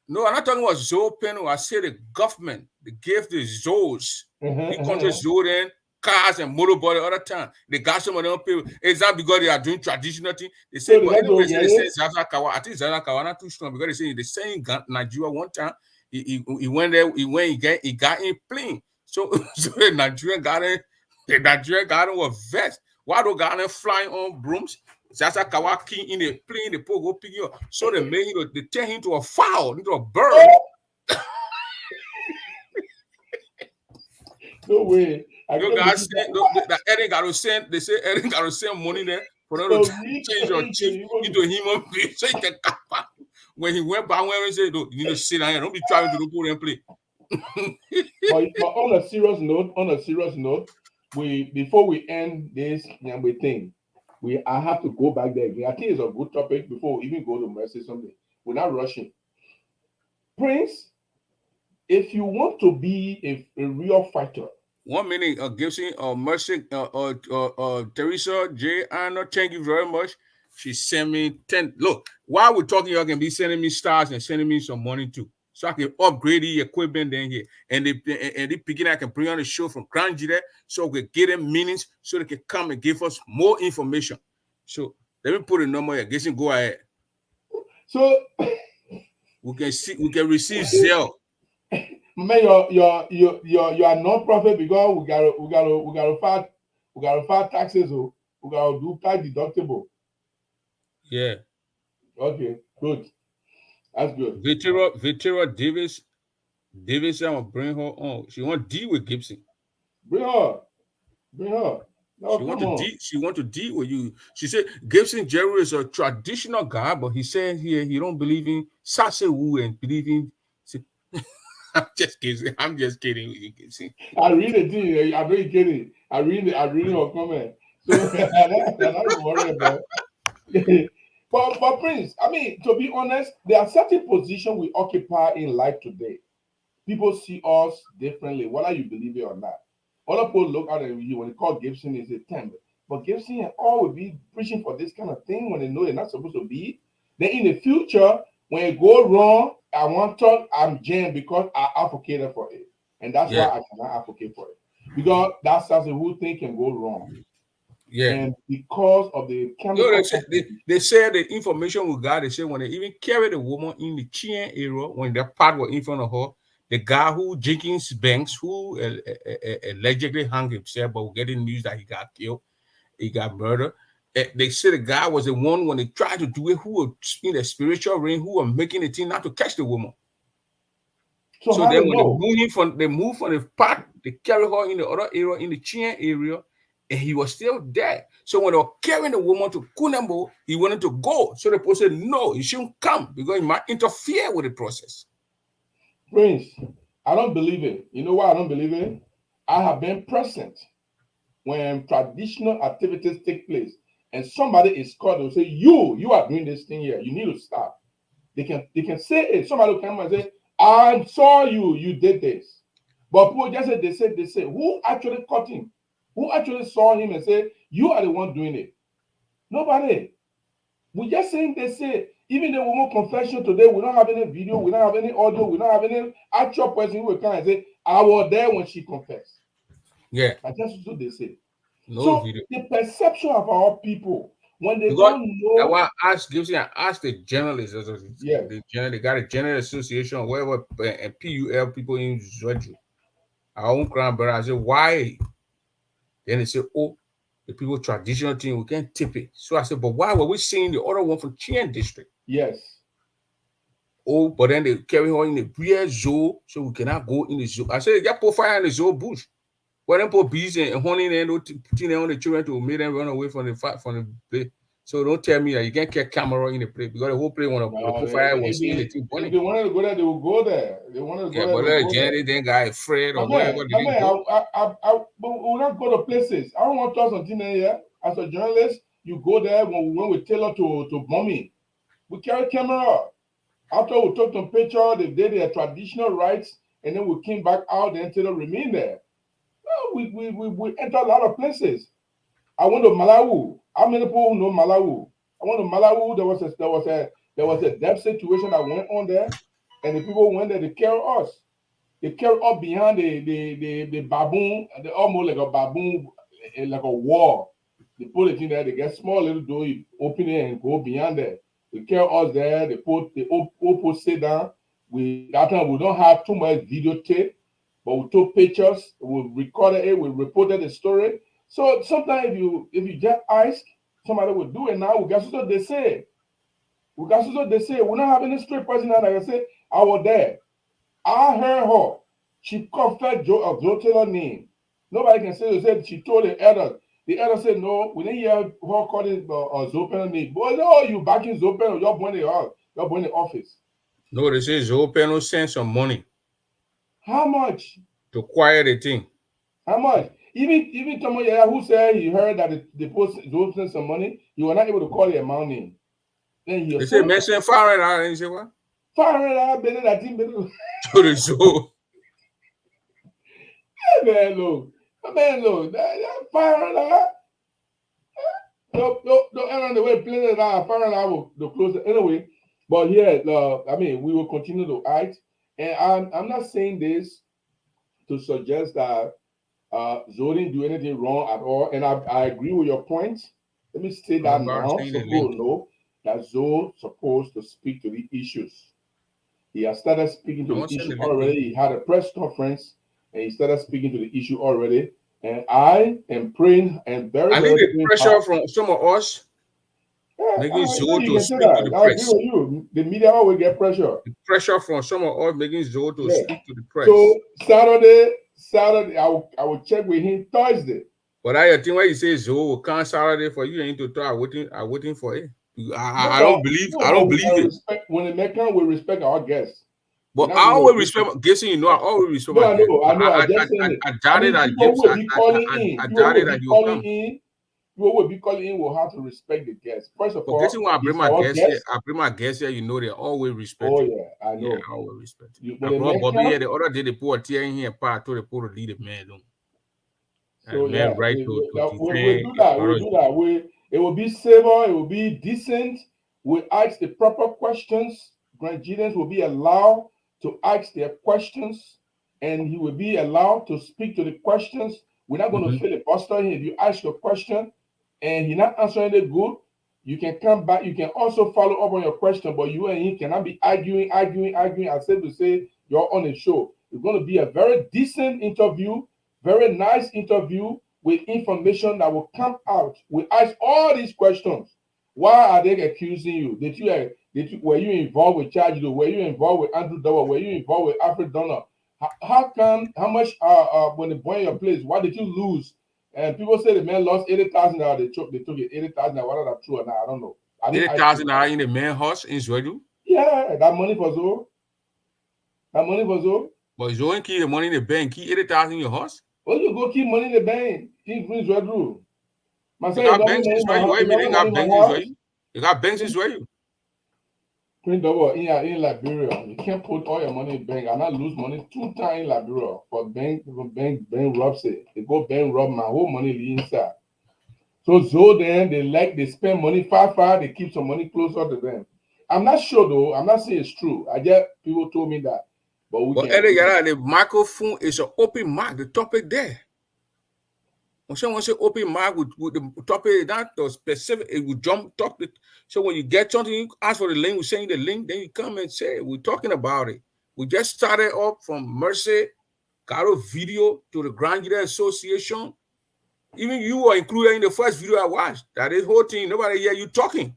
No, I'm not talking about Zoe Penny. I said the government they gave the Zoes You country Jordan, cars and motorbike all the time. They got some of them people. Is that because they are doing traditional thing? They say, So but that's anyway, they say okay. Zaza Kawa. I think Zaza Kawa not too strong because they say the same Nigeria one time. He went there. He got in plane. So the Nigerian garden was vexed. Why do garden flying on brooms? Zaza Kawa key in the plane. The poor go pick you up. So they made him. They turn him to a fowl, into a bird. Oh! No way. I You can't guys believe say that. that Erin got to send. They say Erin got to send money there for them So to change your rechange chip into human being. So he can come back. When he went back, when he said, "No, you need to sit down here. Don't be trying to do put and play." but on a serious note, we before we end this Nyangbe thing, I have to go back there again. I think it's a good topic before we even go to Mercy something. We're not rushing. Prince, if you want to be a real fighter. 1 minute, Gibson, Mercy, Teresa J. Anna, thank you very much. She sent me 10. Look, while we're talking, you can be sending me stars and sending me some money too. So I can upgrade the equipment then here. And they picking, I can bring on the show from Grand G there so we can get them meetings so they can come and give us more information. So let me put a number here. Gibson, go ahead. So we can receive Zelle. Man, you're non-profit because we gotta file taxes. Oh, we gotta do tax deductible. Yeah. Okay, good. That's good. Victoria Davis, I will bring her on. She want to deal with Gibson. Bring her. No, She want to deal with you. She said Gibson Jerry is a traditional guy, but he said here he don't believe in Sasewu and believe in. I'm just kidding. Gibson. I read it, too. I'm very kidding. I read her comment. So I'm not worried about. But Prince, I mean, to be honest, there are certain positions we occupy in life today. People see us differently, whether you believe it or not. Other people look at you when they call Gibson is a temp. But Gibson and all will be preaching for this kind of thing when they know they're not supposed to be. Then in the future, when it go wrong, I want to I'm jammed because I advocated for it. And that's why I cannot advocate for it. Because that's something who think can go wrong. Yeah. And because of the chemical they say the information we got, they say when they even carry the woman in the Chien area, when their part was in front of her, the guy who Jenkins Banks, who allegedly hung himself, but we're getting news that he got killed, he got murdered. They say the guy was the one when they tried to do it, who was in the spiritual realm, who were making the thing not to catch the woman. So then when they move from the part, they carry her in the other area, in the Chien area, and he was still there. So when they were carrying the woman to Kunambo, he wanted to go. So the person said, no, he shouldn't come because he might interfere with the process. Prince, I don't believe it. You know why I don't believe it? I have been present when traditional activities take place and somebody is called, they'll say, you are doing this thing here. You need to stop. They can say it. Somebody will come and say, I saw you did this. But people just say, they say, who actually caught him? Who actually saw him and said, you are the one doing it? Nobody. We just saying they say, even the woman confession today, we don't have any video, we don't have any audio, we don't have any actual person who will come and say, I was there when she confessed. Yeah. That's just what they say. No video. The perception of our people, when they don't know. I want to ask the journalists, they got a general association or whatever, and PUL people in Georgia. Our own crown brother, I said, why? Then they say, oh, the people traditional thing, we can't tip it. So I said, but why were we seeing the other one from Chien district? Yes. Oh, but then they carry on in the real zoo, so we cannot go in the zoo. I said, yeah, put fire in the zoo bush. Why don't put bees and honey and putting on the children to make them run away from the play. So don't tell me that you can't get camera in the play because the whole play want to put fire was seeing the thing burning. If they wanted to go there, they will go there. They wanted to go there. Yeah, but Janet then got afraid or whatever. I will not go to places. I don't want to talk something here. As a journalist, you go there when we tailor to mommy. We carry camera. After we took some picture, they did their traditional rites, and then we came back out and tailor remain there. We enter a lot of places. I went to Malawi. How many people know Malawi? I went to Malawi. There was a death situation that went on there, and the people went there to carry us. They carry up behind the baboon, almost like a baboon, like a wall. They put it in there. They get small little door. You open it and go beyond there. They carry us there. They put the opposite down. That time we don't have too much videotape, but we took pictures. We recorded it. We reported the story. So sometimes if you just ask, somebody will do it. Now we got what they say. We got what they say. We're not having a straight person now that can say, I was there. I heard her. She confessed Joe Taylor's name. Nobody can say that she told the elder. The elder said, no, we didn't hear her calling Joe Taylor's name. But oh, you backing Joe Taylor, you're going to the house. You're going to the office. No, they say Joe Taylor sent some money. How much? To quiet the thing. How much? Even Tomo Yaya, who said he heard that the post Joe sent some money, you were not able to call the amount name. Then they say mention $500 and you say what? $500 better than $10 better. To the show. Man, look. That $500. No, and the way playing that $500 will close it anyway. But yeah, I mean, we will continue to act, and I'm not saying this to suggest that Zoe didn't do anything wrong at all, and I agree with your point. Let me say that now, so people know that Zoe supposed to speak to the issues. He has started speaking to the issue already. He had a press conference, and he started speaking to the issue already. And I am praying and very. I think the pressure from some of us. Making Zoe to speak to the press. I agree with you. The media will get pressure. The pressure from some of us making Zoe to speak to the press. So Saturday, I will check with him Thursday. But I think when you say Zoe will come Saturday for you, need to talk. I'm waiting for it. I don't believe it. When the American will respect our guests. But I always respect guessing. You know, I always respect. I know. I doubt it. I doubt it that you come. People will be calling in will have to respect the guests. First of all, when I bring my guests here, you know they always respect. Oh yeah, I know. Yeah, I always respect. I brought Bobby here the other day. They put a tear in here. I told the poor to lead the man. So yeah, we'll do that. It will be civil. It will be decent. We ask the proper questions. Nigerians will be allowed to ask their questions, and he will be allowed to speak to the questions. We're not going to filibuster him. If you ask your question and he's not answering it good, you can come back. You can also follow up on your question, but you and he cannot be arguing. I said to say you're on a show. It's going to be a very decent interview, very nice interview with information that will come out. We ask all these questions. Why are they accusing you? Were you involved with Charge? Were you involved with Andrew Dower? Were you involved with Alfred Donner? How much when they bought your place, why did you lose? And people say the man lost $80,000. They took it $80,000. Whether that's true or not, I don't know. $80,000 in the main house in Zwedu? Yeah, that money for Zoe. But Zoe keep the money in the bank. Keep $80,000 in your house? Well, you go keep money in the bank. Keep Zwedu. You got banks in Zwedu? Why you got banks in Zwedu? You got banks in Zwedu? Prince Double in Liberia, you can't put all your money in bank and not lose money 2 times in Liberia for bank robs it. They go bank rob my whole money inside. So then they spend money far, they keep some money closer to them. I'm not sure though. I'm not saying it's true. People told me that. But the microphone is an open mic, the topic there. When someone say open mic with the topic, not specific, it will jump talk it. So when you get something, you ask for the link, we send you the link, then you come and say, we're talking about it. We just started up from Mercy, Caro video to the Grand Jury Association. Even you were included in the first video I watched. That is whole thing, nobody hear you talking.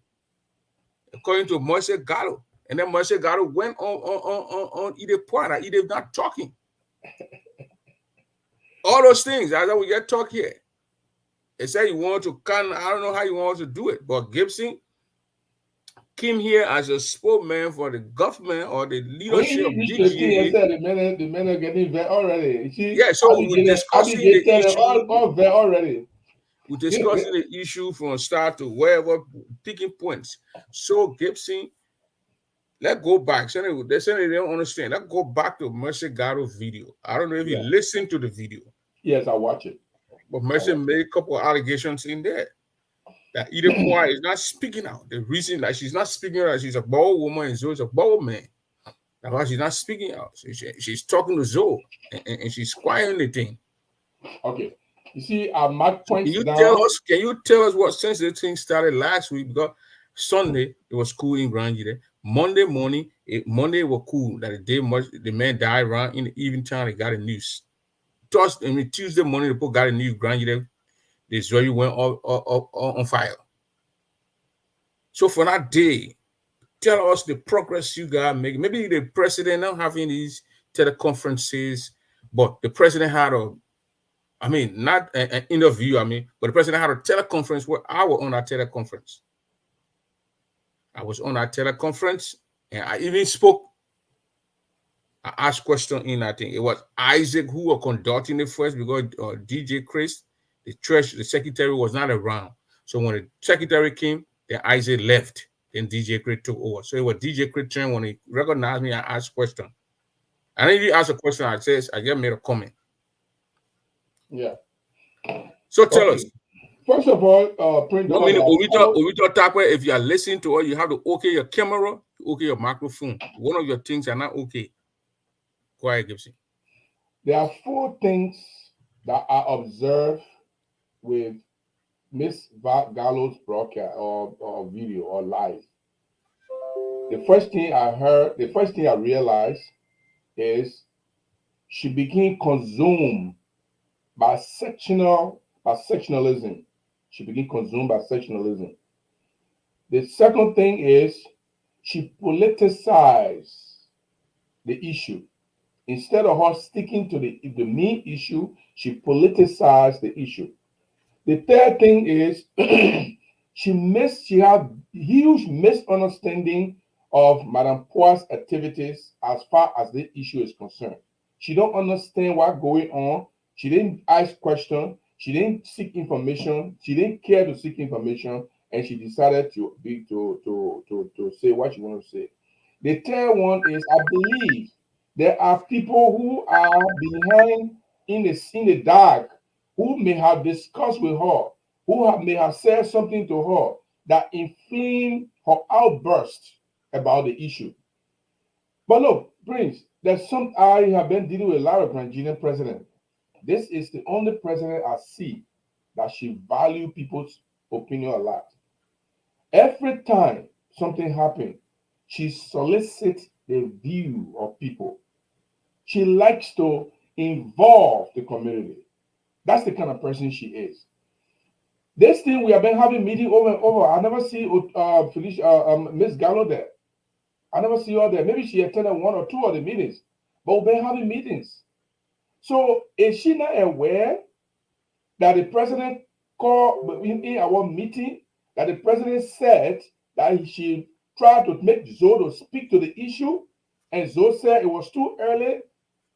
According to Mercy Gallo. And then Mercy Gallo went on either part or either not talking. All those things, that's how we get talk here. They say you want to come, I don't know how you want to do it, but Gibson came here as a spokesman for the government or the leadership of DGA. The men are getting there already. So we're discussing the issue. All there already. We're discussing the issue from start to wherever, picking points. So Gibson, let's go back. They say they don't understand. Let's go back to Mercy Garo's video. I don't know if you listened to the video. Yes, I watch it. But Mercy made a couple of allegations in there that Edith Moore is not speaking out. The reason that she's not speaking out, she's a bold woman and Zoe's a bold man. That's why she's not speaking out. She's talking to Zoe, and she's quiet the thing. Okay. You see, I mark So points can you down. tell us? Can you tell us what since the thing started last week? Because Sunday it was cool in Grand Jide. Monday morning, Monday was cool. That the day much the man died around in the evening time. They got a news. Tuesday morning, the people got a news. Grand Jide, the Zoe went on fire. So for that day, tell us the progress you guys make. Maybe the president not having these teleconferences, but the president had not an interview, but the president had a teleconference where I was on that teleconference. I was on that teleconference and I even spoke. I asked question in, I think it was Isaac who was conducting it first because DJ Chris, the secretary was not around. So when the secretary came, then Isaac left. Then DJ Chris took over. So it was DJ Chris' turn. When he recognized me, I asked question. I didn't even ask a question. I just made a comment. Yeah. So tell us. First of all, print. If you are listening to us, you have to okay your camera, okay your microphone. One of your things are not okay. Quiet, Gibson. There are 4 things that I observed with Miss Gallo's broadcast or video or live. The first thing I realized is she became consumed by sectionalism. She became consumed by sectionalism. The second thing is she politicized the issue. Instead of her sticking to the main issue, she politicized the issue. The third thing is she had huge misunderstanding of Madame Poir's activities as far as the issue is concerned. She don't understand what's going on. She didn't ask questions. She didn't seek information. She didn't care to seek information, and she decided to say what she wanted to say. The third one is, I believe there are people who are behind in the dark who may have discussed with her, may have said something to her that inflamed her outburst about the issue. But look, Prince, I have been dealing with a lot of Nigerian presidents. This is the only president I see that she values people's opinion a lot. Every time something happens, she solicits the view of people. She likes to involve the community. That's the kind of person she is. This thing we have been having meeting over and over. I never see Miss Gallo there. I never see her there. Maybe she attended 1 or 2 of the meetings, but we've been having meetings. So is she not aware that the president called in our meeting, that the president said that she tried to make Zoe to speak to the issue, and Zoe said it was too early.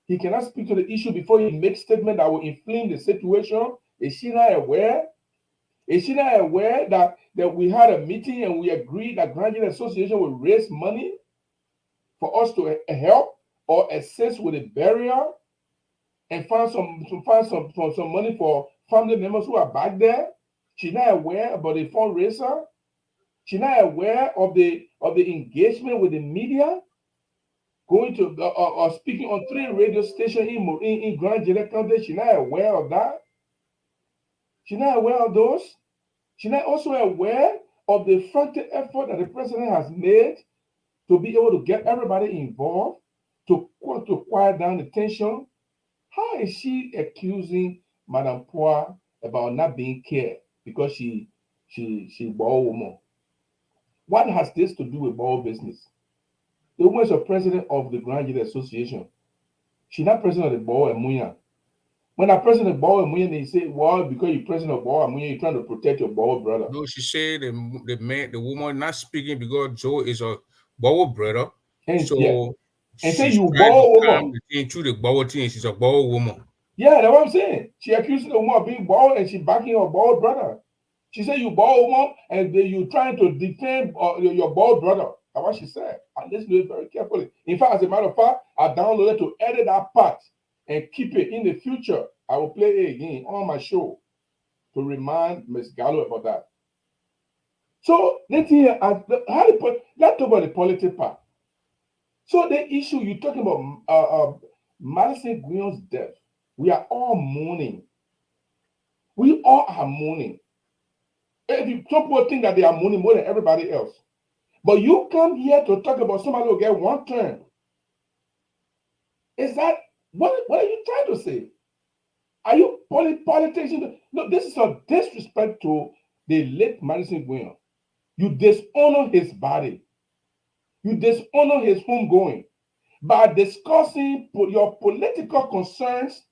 He cannot speak to the issue before he makes statement that will inflame the situation. Is she not aware? Is she not aware that we had a meeting and we agreed that Grand Jide Association will raise money for us to help or assist with the burial and find some money for family members who are back there? She's not aware about the fundraiser. She's not aware of the engagement with the media. Going to or speaking on 3 radio stations in Grand Jide County. She's not aware of that. She's not aware of those. She's not also aware of the frantic effort that the president has made to be able to get everybody involved, to quiet down the tension. How is she accusing Madame Poir about not being cared because she bought woman? What has this to do with ball business? The woman is a president of the Grand Jide Association. She's not president of the Ball and Munya. When I president of Ball and Munya, they say, well, because you're president of Ball and Munya, you're trying to protect your Ball brother. No, she said the woman not speaking because Joe is a Ball brother. And, so yeah. And say you trying Ball to woman. Into the Ball thing, she's a Ball woman. Yeah, that's what I'm saying. She accused the woman of being Ball and she backing her Ball brother. She said you Ball woman and you trying to defend your Ball brother. That's what she said. I listened to it very carefully. In fact, as a matter of fact, I downloaded to edit that part and keep it in the future. I will play it again on my show to remind Ms. Gallo about that. So let's talk about the politics part. So the issue you're talking about, Madison Guion's death, we are all mourning. We all are mourning. Some people think that they are mourning more than everybody else. But you come here to talk about somebody who get one term. Is that what are you trying to say? Are you politicians? No, this is a disrespect to the late Madison Guion. You dishonor his body. You dishonor his homegoing by discussing your political concerns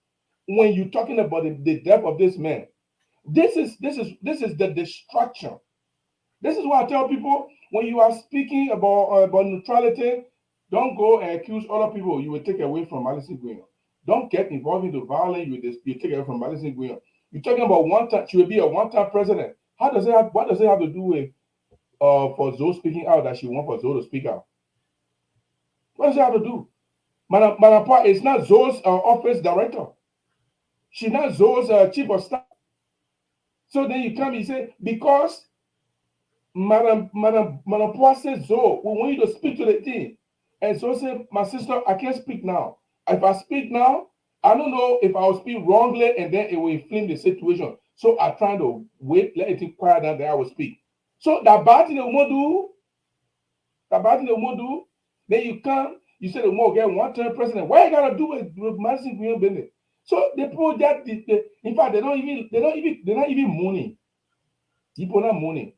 when you're talking about the death of this man. This is the destruction. This is why I tell people, when you are speaking about neutrality, don't go and accuse other people. You will take away from Madison Guion. Don't get involved into violence. You take away from Madison Guion. You're talking about one time. She will be a one-time president. What does it have to do with for Zoe speaking out, that she wants for Zoe to speak out? What does it have to do? Madam Pa is not Zoe's office director. She's not Zoe's chief of staff. So then you come and say, because Madam Pa says Zoe, we want you to speak to the thing. And Zoe said, my sister, I can't speak now. If I speak now, I don't know if I will speak wrongly and then it will inflame the situation. So I try to wait, let it quiet down, then I will speak. So that bad thing they won't do, then you come, you say they won't get one-term president. What you gotta do with Madison Guion business? So the people that in fact they're not even mourning. People are not mourning.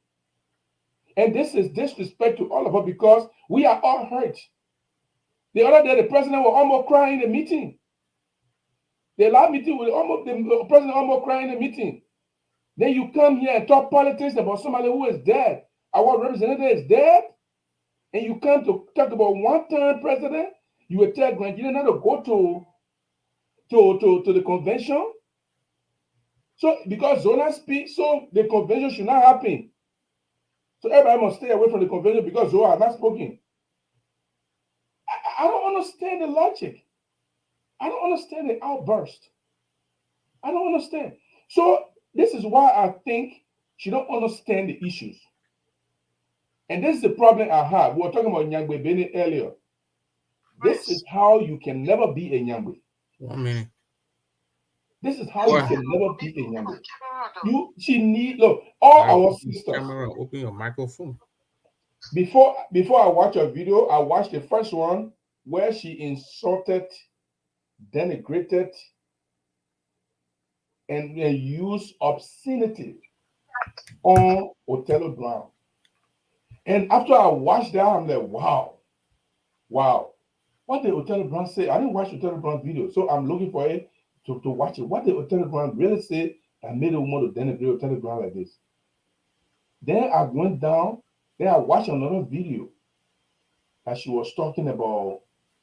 And this is disrespect to all of us because we are all hurt. The other day, the president was almost crying in the meeting. The last meeting, the president almost crying in the meeting. Then you come here and talk politics about somebody who is dead. Our representative is dead. And you come to talk about one-term president. You will tell Grant, you didn't have to go to the convention. So because Zona speaks, so the convention should not happen. So everybody must stay away from the convention because Zoe has not spoken. I don't understand the logic. I don't understand the outburst. I don't understand. So this is why I think she don't understand the issues. And this is the problem I have. We were talking about Nyangwe Bene earlier. This is how you can never be a Nyangwe. 1 minute. This is how you can never be a Nyangwe. She need look all our sisters. Camera, open your microphone. Before I watch a video, I watched the first one where she insulted, denigrated, and used obscenity on Othello Brown. And after I watched that, I'm like, wow. What did Othello Brown say? I didn't watch Othello Brown's video, so I'm looking for it to watch it. What did Othello Brown really say that made a woman to denigrate Othello Brown like this? Then I went down, then I watched another video that she was talking about,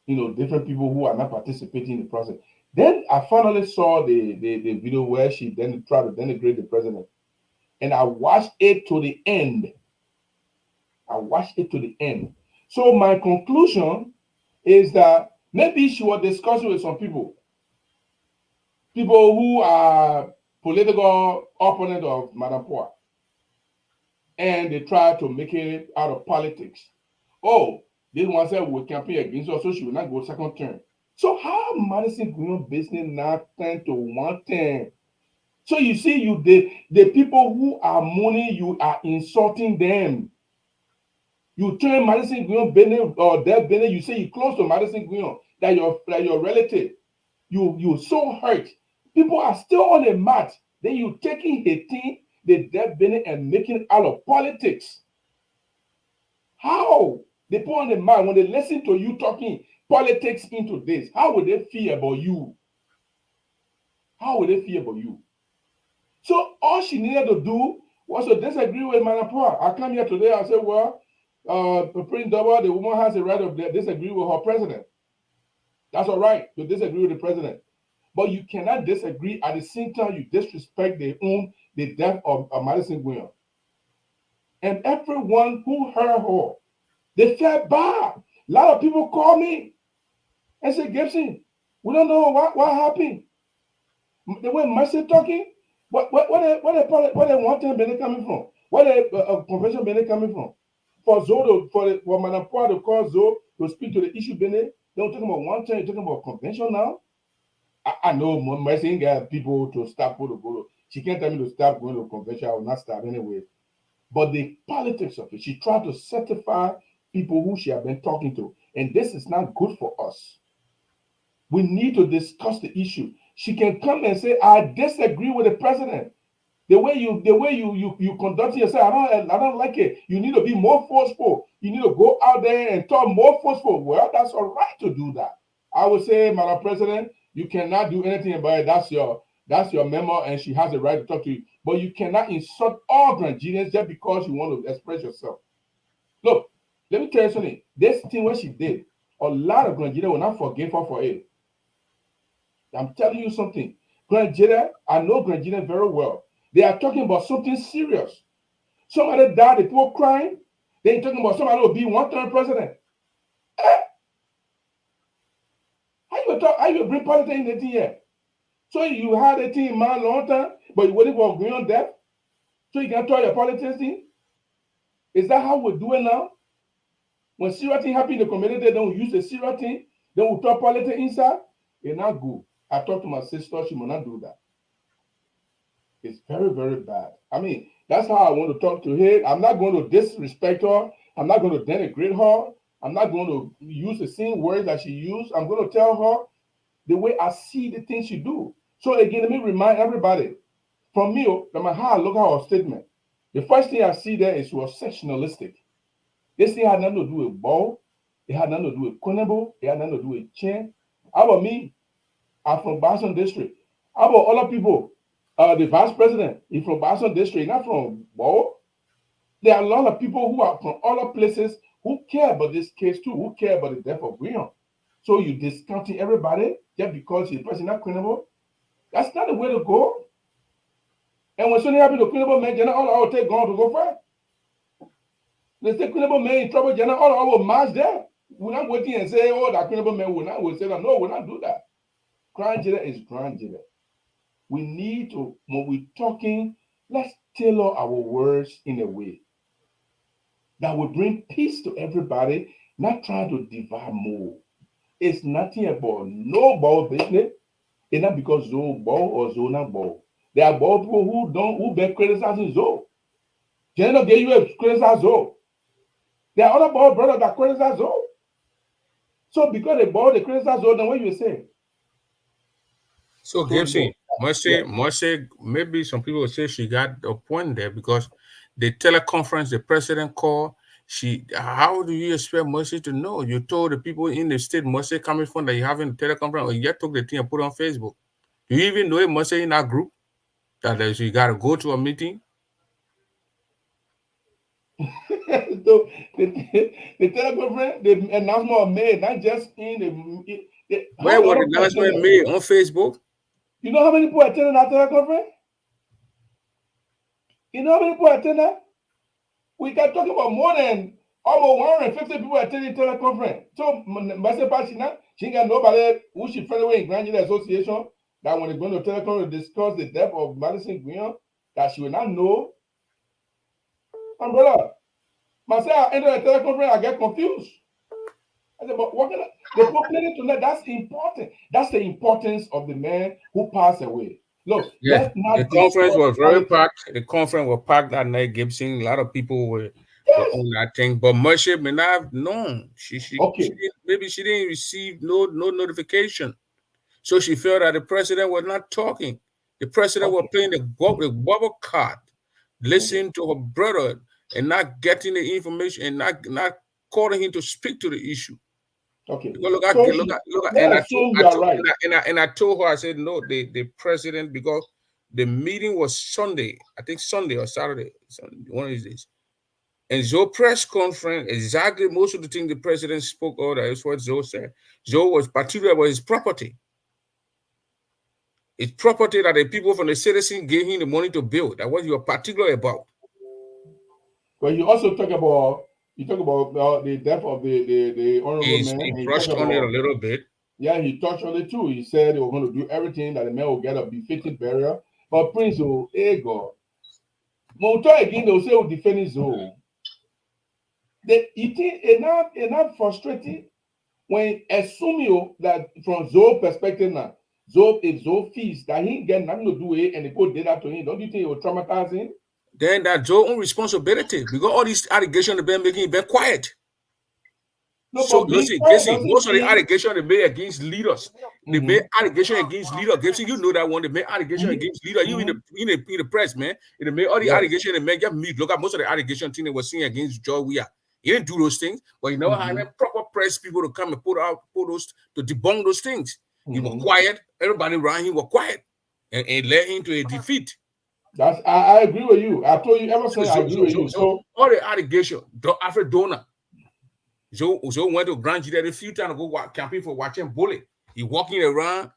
different people who are not participating in the process. Then I finally saw the video where she then tried to denigrate the president. And I watched it to the end. So my conclusion is that maybe she was discussing with some people who are political opponent of Madam Pa. And they try to make it out of politics. Oh, this one said we campaign against her, so she will not go second term. So how Madison Guion business now turn to one term? So you see, the people who are mourning, you are insulting them. You turn Madison Guion business or their business, you say you close to Madison Guion, that your relative. You so hurt. People are still on the mat. Then you taking the thing, the death business, and making it out of politics. How? They put on the mind when they listen to you talking politics into this. How would they feel about you? So all she needed to do was to disagree with Madam Pa. I come here today, I say, well, Prince Double, the woman has a right to disagree with her president. That's all right to disagree with the president. But you cannot disagree at the same time you disrespect the death of Madison Guion. And everyone who heard her, they felt bad. A lot of people call me and say, Gibson, we don't know what happened. The way Mercy talking, where the one time been coming from? Where the convention been coming from? for Zoe for Madam Poir to call Zoe to speak to the issue, Bene, they were talking about one time, you're talking about convention now. I know Mercy got people to stop to go. She can't tell me to stop going to convention. I will not stop anyway. But the politics of it, she tried to certify people who she had been talking to. And this is not good for us. We need to discuss the issue. She can come and say, I disagree with the president. The way you conduct yourself, I don't like it. You need to be more forceful. You need to go out there and talk more forceful. Well, that's all right to do that. I would say, Madam President, you cannot do anything about it. That's your memo, and she has the right to talk to you. But you cannot insult all Granadians just because you want to express yourself. Look, let me tell you something. This thing what she did, a lot of Granadians will not forgive her for it. I'm telling you something. Granadians, I know Granadians very well. They are talking about something serious. Somebody died, the people crying. They're talking about somebody will be one-term president. How you bring politics in the thing here? So you had a thing in mind long time, but you waiting for agreeing on death? So you can talk your politics thing? Is that how we do it now? When serious thing happen in the community, they don't use the serious thing, then we talk politics inside. It's not good. I talked to my sister, she will not do that. It's very, very bad. I mean, that's how I want to talk to her. I'm not going to disrespect her. I'm not going to denigrate her. I'm not going to use the same words that she used. I'm going to tell her the way I see the things she do. So again, let me remind everybody, from me, no matter how I look at her statement, the first thing I see there is she was sectionalistic. This thing had nothing to do with Ball. It had nothing to do with Konebo. It had nothing to do with Chen. How about me? I'm from Boston District. How about other people? The vice president is from Boston District, not from Ball. There are a lot of people who are from other places who care about this case too, who care about the death of William. So you discounting everybody just because the person not criminal? That's not the way to go. And when something happens to criminal man, all I will take gone to go fight. They say criminal man in trouble, all I will march there. We're not waiting and say, oh, that criminal man will say that. No, we'll not do that. Grand jury is grand jury. We need to, when we're talking, let's tailor our words in a way that will bring peace to everybody, not trying to divide more. It's nothing about no Ball business. It's not because Zoe Ball or Zoe not Ball. There are Ball people who been criticizing Zoe. General gave you a criticize Zoe. There are other Ball brothers that criticize Zoe. So because they Ball, they criticize Zoe, then what you say? So Gibson, Mercy, maybe some people will say she got a point there because the teleconference the president called, how do you expect Mercy to know? You told the people in the state, Mercy coming from that you having a teleconference, or you just took the thing and put it on Facebook. Do you even know Mercy in that group that you got to go to a meeting? So the teleconference, the announcement was made, not just in the where was the announcement made? On Facebook? You know how many people attended that teleconference? You know how many people attended? We can talk about more than almost 150 people attending teleconference. So Mercy Pachina, she got nobody who she friendly with in Grand Jury Association that when they go to teleconference to discuss the death of Madison Green, that she will not know. And brother, myself, I entered the teleconference, I get confused. I said, but what can the people tonight? That's important. That's the importance of the man who passed away. Look, yeah, the conference was very packed. The conference was packed that night, Gibson. A lot of people were on that thing. But Mercy may not have known. She maybe she didn't receive no notification. So she felt that the president was not talking. The president was playing the bubble card, listening to her brother and not getting the information and not calling him to speak to the issue. Okay. Look at, and I told her, I said, no, the president, because the meeting was Sunday, I think Sunday or Saturday, one of these days. And Zoe press conference, exactly most of the things the president spoke of, that is what Zoe said. Zoe was particular about his property. It's property that the people from the citizen gave him the money to build. That what you are particular about. But you also talk about the death of the honorable man. He brushed on it a little bit. Yeah, he touched on it too. He said they were going to do everything that the man will get a befitting burial. But Prince, God. When we talk again, they'll say we'll defend his own. It enough frustrating when assume you that from Zoe perspective now, Zoe is Zoe fees that he ain't get nothing to do with it and they go did that to him. Don't you think it will traumatize him? Then that's your own responsibility because all these allegations they've been making, you've been quiet. No, So but being listen, quiet Gibson, doesn't most of the mean allegations they made against leaders, they Mhm. made allegations against leaders. Gibson, you know that one. They made allegations Mhm. against leaders. You in the press, man. They made all the Yes. allegations they made. Get me. Look at most of the allegations thing they were seeing against Joe Weah. He didn't do those things, but you know how proper press people to come and put those to debunk those things. He was quiet. Everybody around him was quiet, and led him to a defeat. That's I agree with you. I told you ever since I agree with you. So all the allegations, Alfred Donor. Joe went to Grand Jury a few times to go campaign for watching Bully. He walking around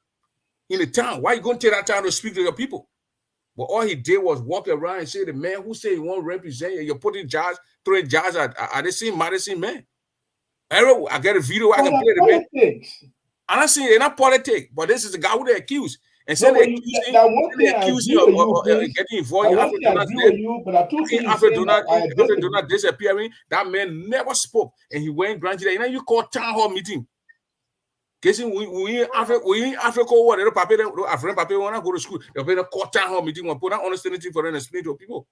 in the town. Why you going to take that time to speak to your people? But all he did was walk around and say, the man who say he won't represent you, you're putting jars, throwing jars at the same Madison man. I get a video I can play the man. I'm not saying they're not politics, but this is the guy who they accused. And say they accuse him of getting involved in Alfred Donald's death. But I told you After Donald disappearing, that man never spoke. And he went Grand Jury. You know, you call town hall meeting. Guessing we in Africa, whatever African people want to go to school. They'll be in a court town hall meeting, put that understanding for them and explain to people.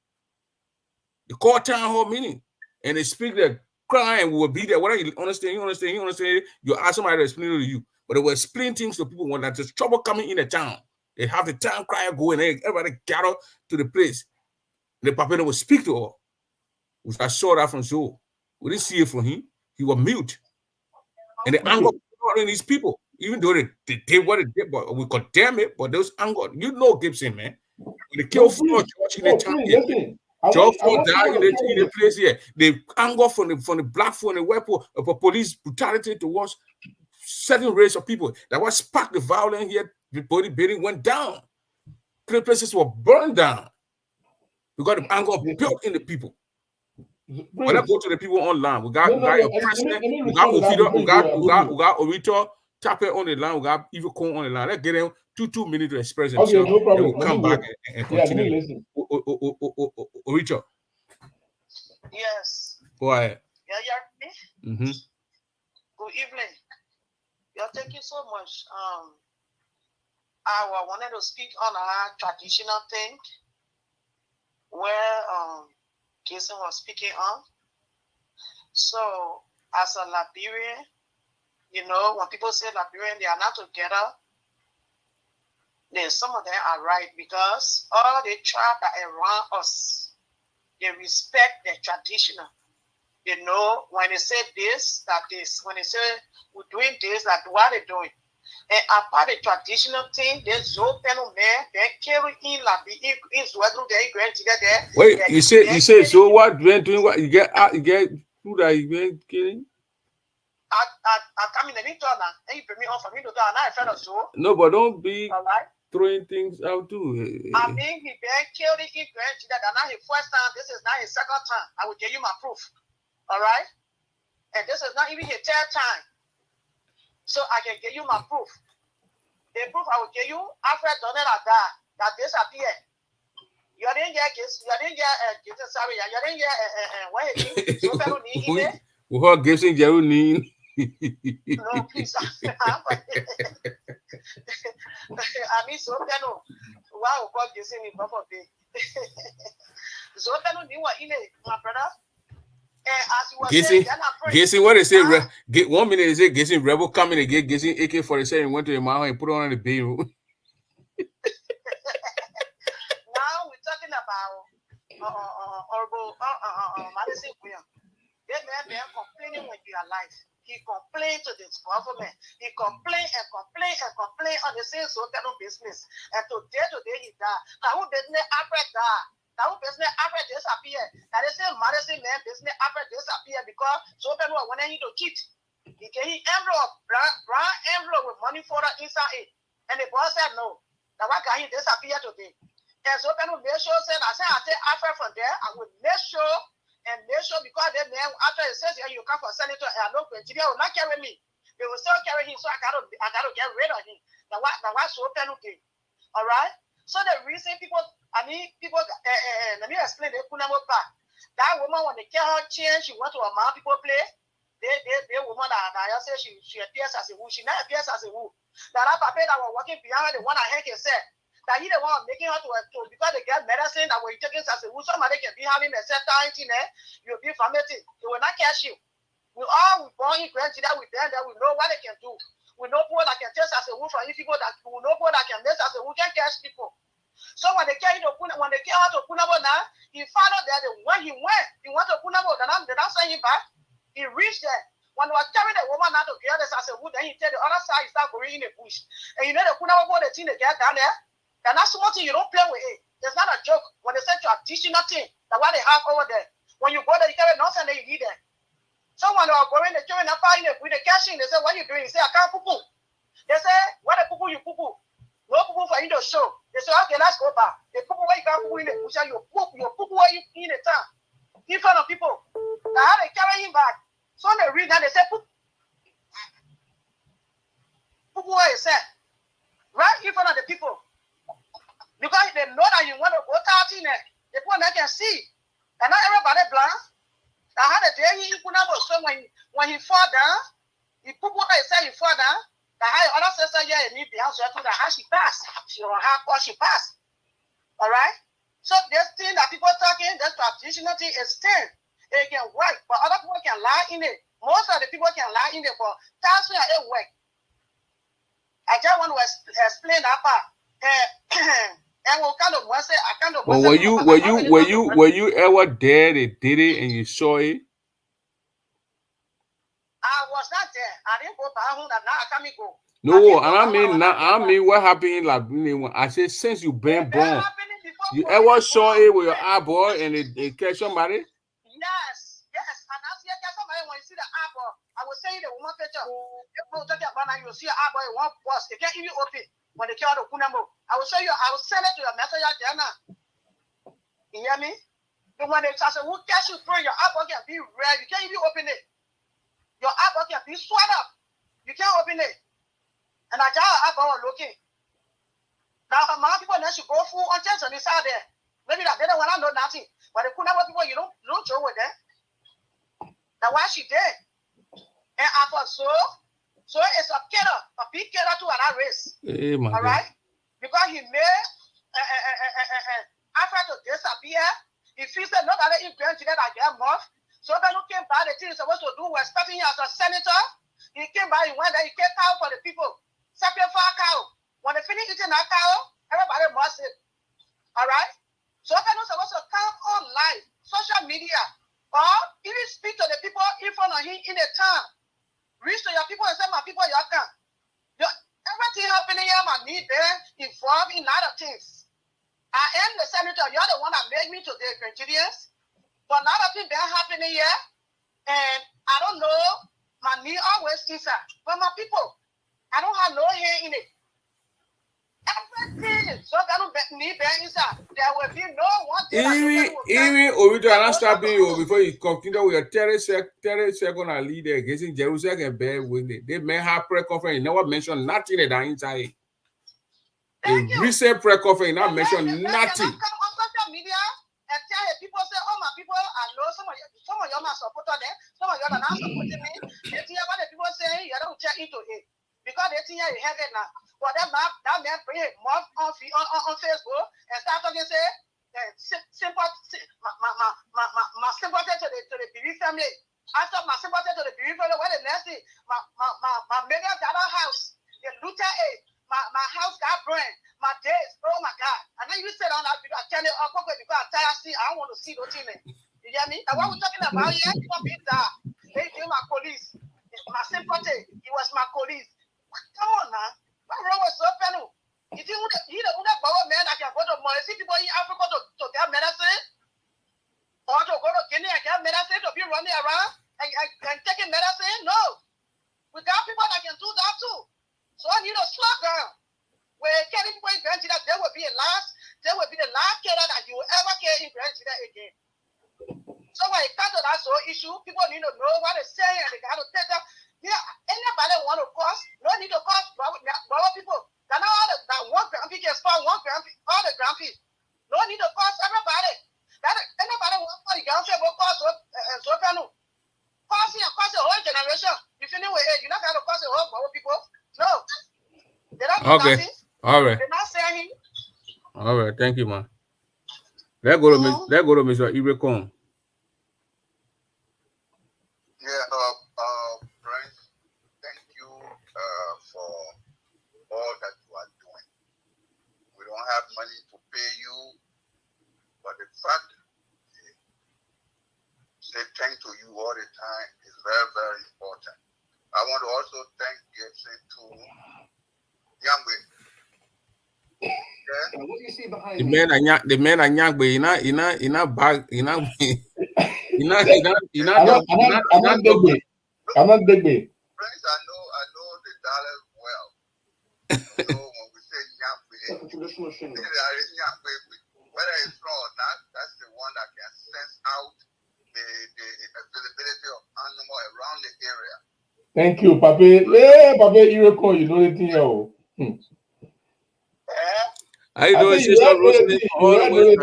The court town hall meeting. And they speak their crying will be there. Whether you understand, you ask somebody to explain it to you. But they will explain things to people when there's trouble coming in the town. They have the town crier going, everybody gather to the place. The Papena will speak to her. I saw that from Zoe. We didn't see it from him. He was mute. And the anger in these people, even though they did what they did, but we condemn it, but those anger, you know Gibson, man. When they killed George in the town. George died in the place here. The anger from the black from the weapon of police brutality towards certain race of people. That was sparked the violence here. The body building went down. Three places were burned down. Because the anger built in the people. When I go to the people online, we got your president, we got Orito, Tape on the line, we got Evil Cone on the line. Let's get them 2 minutes to express themselves. Okay, no problem. We'll come back and continue. Orito. Yes. Go ahead. Yeah, me? Good evening. Thank you so much. I wanted to speak on our traditional thing where Jason was speaking on. So, as a Liberian, when people say Liberian, they are not together. Then some of them are right because all the tribes that are around us, they respect the traditional. When they say this, that this. When they say we're doing this, that what they're doing. And apart the traditional thing, there's no panel man, they carry in there. Wait, you say so what? When doing what? You get food that you been killing? I come in the return and you bring me on for me to do, and I felt so. No, but don't be throwing things out too. I mean, he been killed in that, and now his first time. This is not his second time. I will give you my proof. All right, and this is not even his third time. So I can give you my proof. The proof I will give you after Donald died, that disappeared. You didn't get this. You didn't get sorry. You didn't get what he did. So fellow need it. We heard Gibson Jeruni. No, please. I mean, so fellow. Wow, God Gibson in both of them. So fellow knew what in it, my brother. Gibson, what they say? 1 minute they say Gibson rebel coming again. Gibson AK-47 went to the mountain and put on the bay. Now we're talking about Honorable Madison William. That man been complaining when you are alive. He complained to this government. He complained on the same social business. And today he died. Now who business after that? Now business after disappear. Now they say Madison man business after disappear because so people are wanting to cheat. He gave him envelope, brown envelope with money for the inside it. And the boss said no. Now why can he disappear today? And so people make sure said I say after from there, I will make sure because that man after he says you come for senator and I know Nigeria will not carry me. They will still carry him, so I gotta get rid of him. Now why so penalty? All right. So the reason people, let me explain the Kunamo part. That woman, when they tell her change, she went to a man people play. They woman that I say she appears as a who. She never appears as a who. That papa that was working behind her, the one I heard said that he the one making her to because they get medicine that when you take it as a who, somebody can be having a certain thing there, you'll be familiar. They will not catch you. We all born in grandchildren with them that we know what they can do. We know people that can test as a who from people that we know people that can test as a who can catch people. So when they carry when they came out to Punabo now, he followed there. When he went to Punabo. They don't send him back. He reached there. When they were carrying the woman out to get this as a wood, then he tell the other side he start going in the bush. And you know the Punabo, the thing they get down there, they're not small thing. You don't play with it. It's not a joke. When they say traditional thing, that's what they have over there. When you go there, you carry nonsense that you need there. So when they are going, they're carrying up in with the cashing. They say, what are you doing? You say, I can't poo-poo. They say, what the poo-poo you poo-poo? No poo-poo for you to show. They say, okay, let's go back. The poo-poo where you can't poo-poo in the bush, you poo-poo where you in the town. In front of people. Now how they carry him back. So they read that they say, poo-poo where you said. Right in front of the people. Because they know that you want to go out in there. The people that can see. And not everybody blind. Now how the day he put up so when he fall down, he put what I say he fall down. The high other sister yeah, he need the answer to the how she passed. She or how she passed. All right. So this thing that people talking, this traditional thing is still it can work, but other people can lie in it. Most of the people can lie in it, but that's where it work. I just want to explain that part. And we'll kind of say, I kind of. Well, were you ever there? They did it and you saw it. I was not there. I didn't go back home. Now I can't go. No, and I mean, what happened? Like, I said, since you been born, you ever saw it with your eyeball and it catch somebody? Yes. And I see somebody when you see the eyeball. I will say the woman picture. If you talk about now, you see an eyeball in one bus. They can't even open when they carry the Kunamo. I will show you. I will send it to your messenger there now. You hear me? But when they say, who catch you through your eyeball can be red, you can't even open it. Your eyeball can be swelled up. You can't open it. And I tell eyeball looking. Now, my people then should go full on chance on this side there. Maybe that they don't want to know nothing. But the Kunamo people, you don't show with them. That's why she did. And I thought so it's a killer, a big killer to another race. Hey, all right? Because he made effort to disappear. He feels that nobody is going to get moth. So when he came by, the thing he's supposed to do was starting as a senator. He came by, he went there, he came out for the people. Sacrifice cow. When they finish eating that cow, everybody must it. All right? So when he's supposed to come on live, social media, or even speak to the people in front of him in the town. Reach to your people and say, my people, you can. Everything happening here, I need them involved in a lot of things. I am the senator. You're the one that made me to the Nigerians. But a lot of things been happening here. And I don't know. My knee always inside. But my people, I don't have no hand in it. Everything. So that don't need bear inside. There will be no one thing. Even original stopping you before you continue with your 30 second and lead against Jerusalem and bear with it. They may have press conference. You never mentioned nothing that inside. A recent press conference, not mention nothing. Come on social media and tell the people, say, oh, my people, I know some of you are not supporting them. Some of you are not supporting me. They think what the people say, you don't check into it. Because they think you have it now. But that man bring it on Facebook and start talking, say, my sympathy to the Bereaved family. After my sympathy to the Bereaved family, what the next thing? My million dollar house, the looter aid, my house got burned, my days, oh my God. And then you sit on that video, I tell you, because I'm tired, I don't want to see those things. You hear me? And what we're talking about here, you want me to they do my police. My sympathy, he was my police. Come on now. What's wrong with so penal? You think he the man that can go to Morrissey people in Africa to get medicine? Or to go to Kenya and get medicine to be running around and taking medicine? No. We got people that can do that too. So I need to slow down. Where carry people in Grand Chile, there will be the last killer that you will ever carry in Grand Chile again. So when it comes to that sort of issue, people need to know what they're saying and they got to take that. Yeah, anybody want to cause, no need to cause our people. That one grumpy can spot one grumpy, all the grumpy. No need to cause everybody. That anybody want to go Okay. All right. Did not say him. All right. Thank you, man. Let's go to Mr. Irekon. Yeah, Prince, thank you for all that you are doing. We don't have money to pay you, but the fact say thank to you all the time is very, very important. I want to also thank Gibson to Yangwe. Yeah. What do you see behind The me? man are young, but in a bag, I'm not big. Prince, I know the dollar well. So when we say Yangwe, Traditional Shingle. whether it's wrong or not, that's the one that can sense out the availability of animal around the area. Thank you, Papa. Yeah, Papa, you record, you know the thing, yo. How you doing, Sister Rosemary? All the way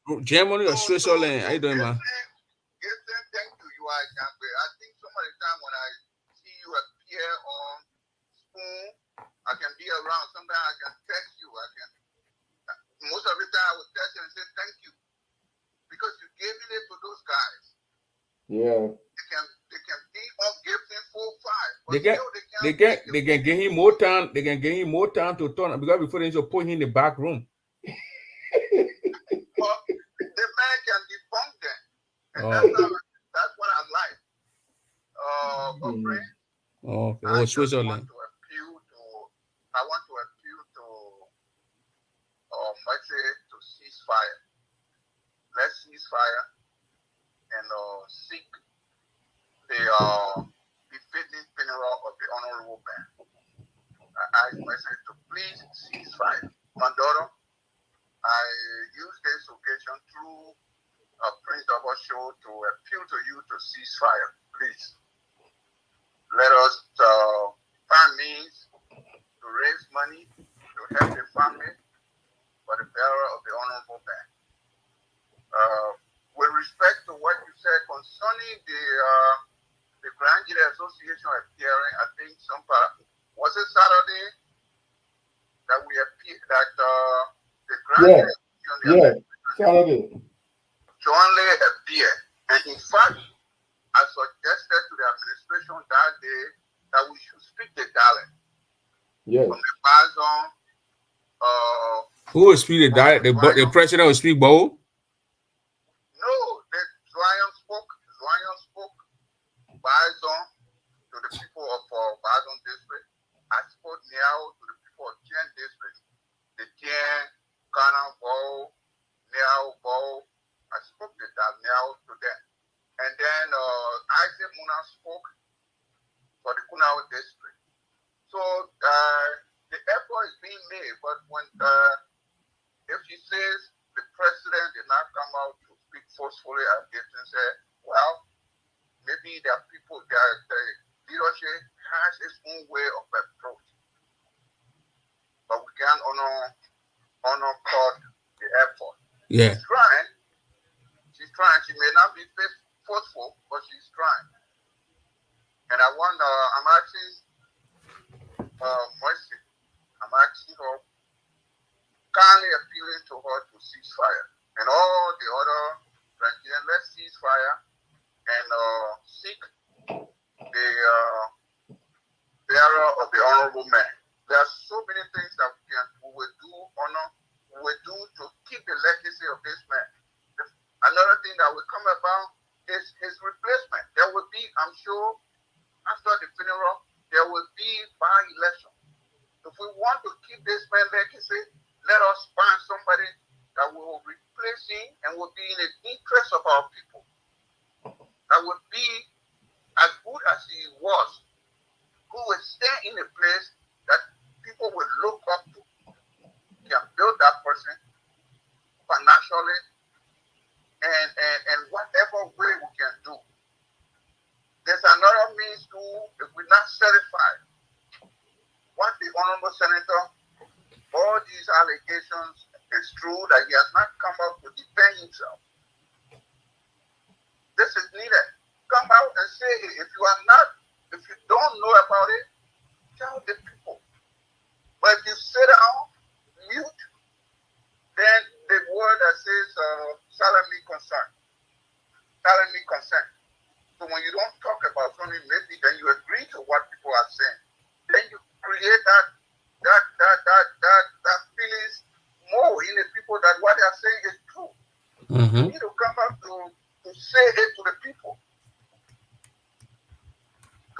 from Germany or Switzerland. How you doing, man? Gibson, thank you. You are Yangwe. I think some of the time when I see you appear on Spoon, I can be around. Sometimes I can text you. Most of the time I will text you and say thank you because you gave it to those guys. Yeah. They can be on Gibson 4-5. They can give him more time. They can give him more time to turn because before they just put him in the back room. Well, the man can debunk them, and that's what I like. Okay. Switzerland. I want to appeal to Machi to cease fire. Let's cease fire and seek the befitting funeral of the honorable man. I ask Machi to please cease fire. My daughter, I use this occasion through Prince Double Show to appeal to you to cease fire. Please. Let us find means to raise money to help the family for the bearer of the honorable man. With respect to what you said concerning the Grand Jury Association appearing, I think was it Saturday that we appeared that the Grand Jury Saturday jointly appeared, and in fact, I suggested to the administration that day that we should speak the dialect. Yes. From the Bazon. Who will speak the dialect? The president will speak both? No, the Zion spoke Bazon to the people of Bazon district. I spoke Niao to the people of Tien district. The Tien, Kana, Bo, Niao, Bo. I spoke the Niao to them. And then Isaac Muna spoke for the Kunao district. So the effort is being made, but when if she says the president did not come out to speak forcefully, as Gibson said, well, maybe the leadership has its own way of approach. But we can't honor court the effort. Yeah. She's trying. She may not be forceful, but she's trying. And I'm asking Mercy. I'm asking her, kindly appealing to her to cease fire. And all the other Nigerians, let's cease fire and seek the bearer of the honorable man. There are so many things that we will do to keep the legacy of this man. Another thing that will come about is his replacement. There will be, I'm sure, after the funeral, there will be by-election. If we want to keep this man legacy, let us find somebody that will replace him and will be in the interest of our people. That would be as good as he was, who will stand in a place that people will look up to. Can build that person financially and whatever way we can do. There's another means to, if we're not satisfied, what the Honorable Senator, all these allegations, it's true that he has not come out to defend himself. This is needed. Come out and say it. If you don't know about it, tell the people. But if you say that feelings more in the people that what they are saying is true. Mm-hmm. You need to come out to say it to the people.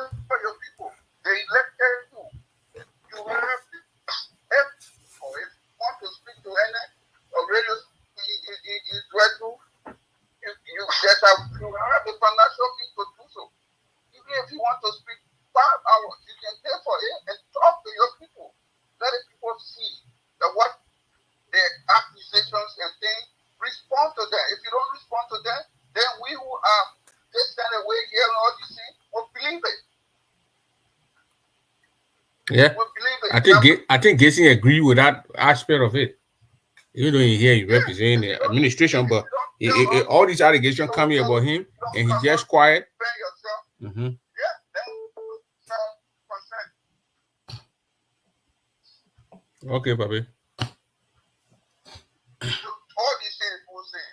For your people, they elected you. You have if you want to speak to any radio is where to you have the financial means to do so. Even if you want to speak 5 hours, you can pay for it and talk to your people. Let the people see that what their accusations and things, respond to them. If you don't respond to them, then we who are just stand away here and all these things will believe it. Yeah, We'll believe it. I think Gacy agree with that aspect of it. Even though he represent the administration, but all these allegations coming about him, and he's just quiet. Mm-hmm. Yeah, then consent. Okay, Papi. All these things people say,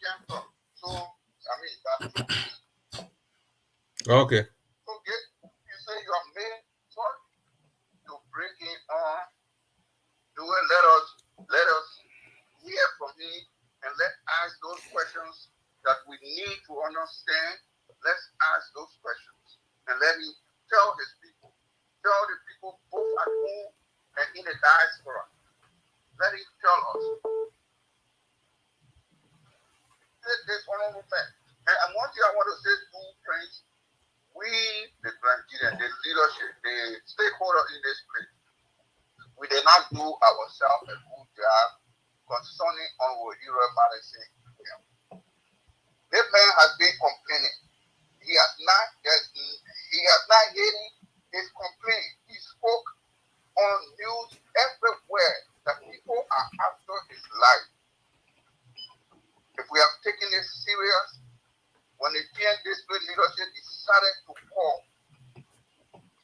can't talk. So, I mean, that's Okay. so you say you are made for to bring it on. Do it. Let us hear from him and let's ask those questions that we need to understand. Let's ask those questions and let him tell his people, tell the people both at home and in the diaspora. Let him tell us. This honorable man. And one thing I want to say to Prince, we, the Nigerian, the leadership, the stakeholders in this place, we did not do ourselves a good job concerning Honorable Hero Madison. This man has been complaining. He has not hearing his complaint. He spoke on news everywhere that people are after his life. If we have taken it serious, when the GN district leadership decided to call.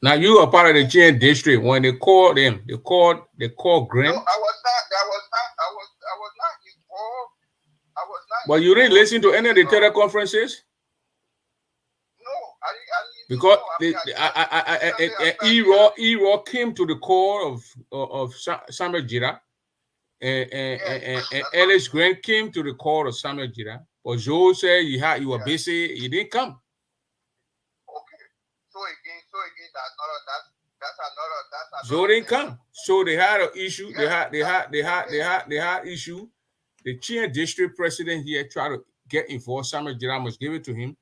Now you are part of the GN district. When they called him, they called Graham. No, I was not involved. But you didn't listen to any of the teleconferences? No, I didn't. Because E-Raw came to the call of Samuel Jira, and Ellis Grant came to the call of Samuel Jira. But Joe said you were busy, you didn't come. Okay. So again, that's another. Joe didn't come. So they had an issue. They had issue. The Chian district president here tried to get involved. Samuel Jira must give it to him.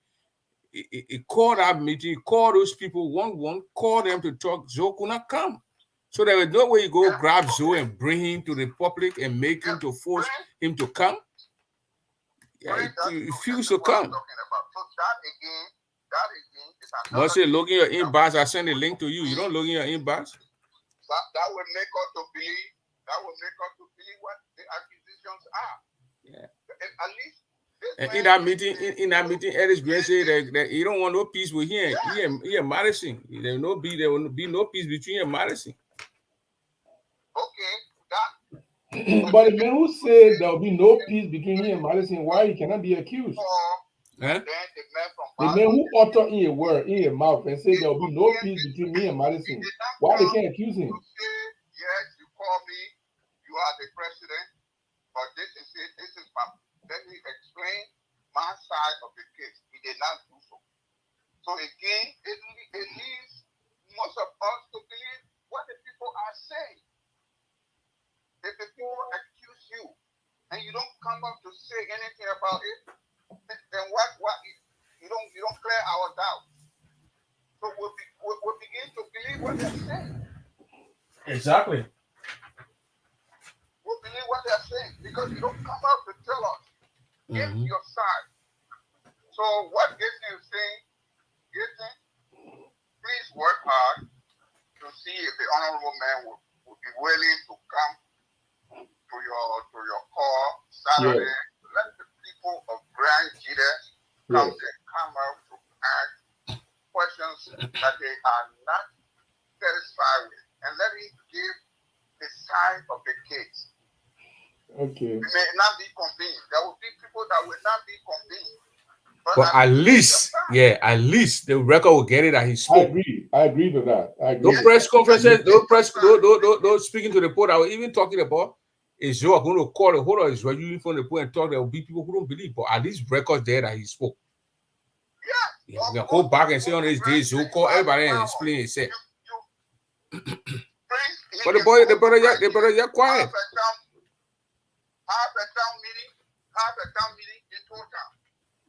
He called that meeting, called those people one, called them to talk. Zoe could not come. So there was no way you go grab Zoe and bring him to the public and make him to force him to come. Yeah, he refused to come. So that again is another. Once you look in your inbox, I send a link to you. You don't look in your inbox. That will make us to believe. That will make us to believe what the accusations are. Yeah. At least. And in that meeting, Ellis Grant said that he don't want no peace with him. He and Madison. There will be no peace between him and Madison. Okay, but the man who said there will be no peace between him and Madison, why he cannot be accused? Huh? The man who uttered in a word, in a mouth, and said there will be no peace between me and Madison, why they can't accuse him? Yes, you call me, you are the president, but this is it. This is my. Let me explain my side of the case. He did not do so. So again, it leaves most of us to believe what the people are saying. If the people accuse you and you don't come up to say anything about it, then what you don't clear our doubt. So we'll begin to believe what they're saying. Exactly. We'll believe what they're saying because you don't come out to tell us. Give your side. So what Gacy is saying, Gacy, please work hard to see if the honorable man will be willing to come to your call Saturday. Yeah. Let the people of Grand Jida come out to ask questions that they are not satisfied with, and let me give the side of the case. Okay. We may not be convinced. There will be people that will not be convinced. But at least the record will get it that he I spoke. agree to that. I agree. Those press conferences, those speaking to the report, I was even talking about is you are going to call the whole of Israel from the report and talk. There will be people who don't believe, but at least records there that he spoke. Yeah. We can go back and say on his days, he'll call everybody and explain himself. But the brother, you're quiet. Have a town meeting in total.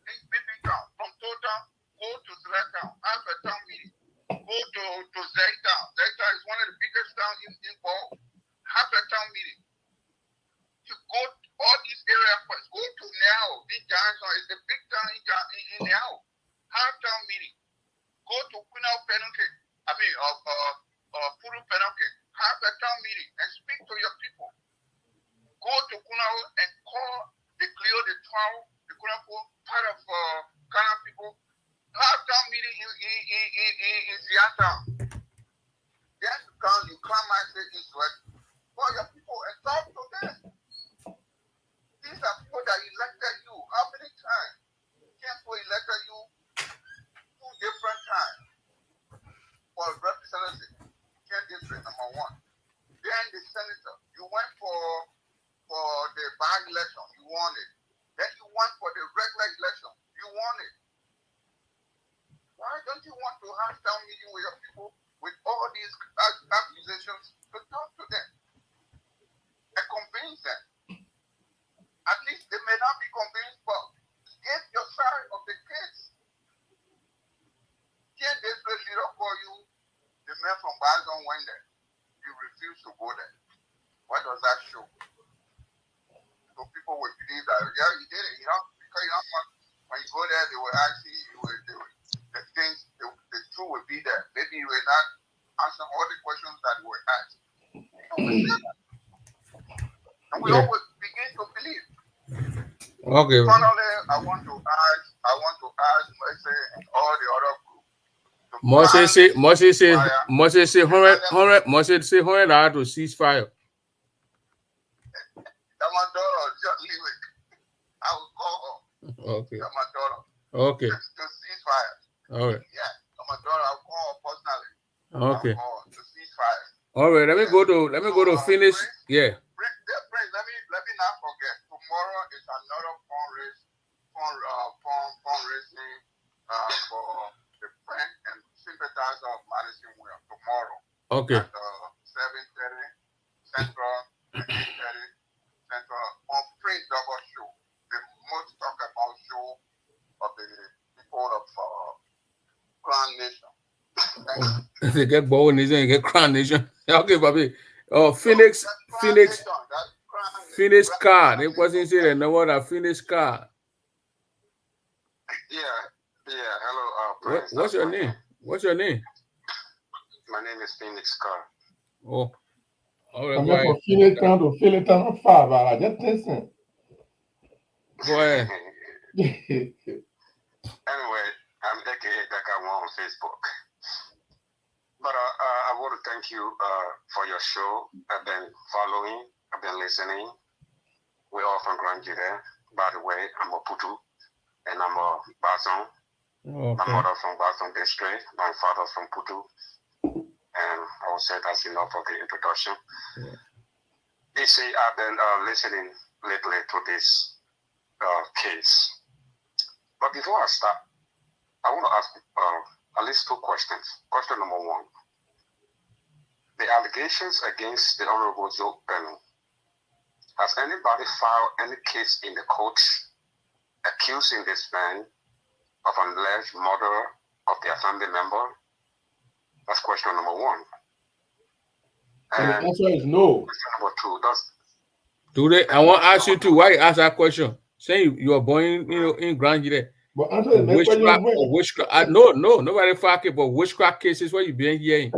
In BP town. From total, go to Select town. Have a town meeting. Go to Zay town. Zay town is one of the biggest towns in Paul. Have a town meeting. You go to all these areas first. Go to Now. In Johnson is a big town in Now. Have town meeting. Go to Kunal Penunke. Puru Penunke. Have a town meeting and speak to your people. Go to Kunal and call the Clio, the Twelve, the Kunal part of Ghana people. Have town meeting in Seattle. Then you come and say East-West for your people and talk to them. These are people that elected you. How many times? People elected you 2 different times for representative. District number 1. Then the senator. You went for the by-election. You won it. Then you went for the regular election. You won it. Why don't you want to have town meeting with your people with all these accusations to talk to them and convince them? At least they may not be convinced, but get your side of the case. Can't this leader call you? The man from Bazon went there. You refused to go there. What does that show? So people will believe that, yeah, you did it. Because when you go there, they will actually, the truth will be there. Maybe you will not answer all the questions that were asked. And we always begin to believe. Okay. Finally, I want to ask Mercy and all the other groups. Moses say, $100 to cease fire. Just leave it. I will call her. Okay. Okay. To cease fire. All right. Yeah. I'll call her personally. Okay. I'll call her to cease fire. All right. Let me go to finish. Yeah. Prince, let me not forget. Tomorrow is another fundraising for the friend and sympathizer of Madison Williams tomorrow. Okay. At 7:30 Central, 8:30 Central on Print Double Show, the most talked about show of the people of Crown Nation. They get Bowen Nation, they get Crown Nation. Okay, Bobby. Oh, Phoenix car. They wasn't saying the word of Phoenix car. Yeah. Hello. What's your name? My name is Phoenix Carr. Oh. All right. I'm going to feel it down to 5. I just listen. Go ahead. Anyway, I'm aka Dakawa on Facebook. But I want to thank you for your show. I've been following, I've been listening. We're all from Grand Jide. By the way, I'm a Putu and I'm a Bazon. Okay. My mother from Bazon District, my father from Putu. And I will say that's enough of the introduction. Yeah. You see, I've been listening lately to this case. But before I start, I want to ask at least 2 questions. Question number 1. The allegations against the Honorable Joe Benu. Has anybody filed any case in the court accusing this man of an alleged murder of their family member? That's question number 1. And the answer is no. Question number 2. Today, I want to ask you too. Why you ask that question? Saying you are born, in Grand Jide. But answer the witchcraft. No, nobody fuck it. But witchcraft cases, what you been hearing?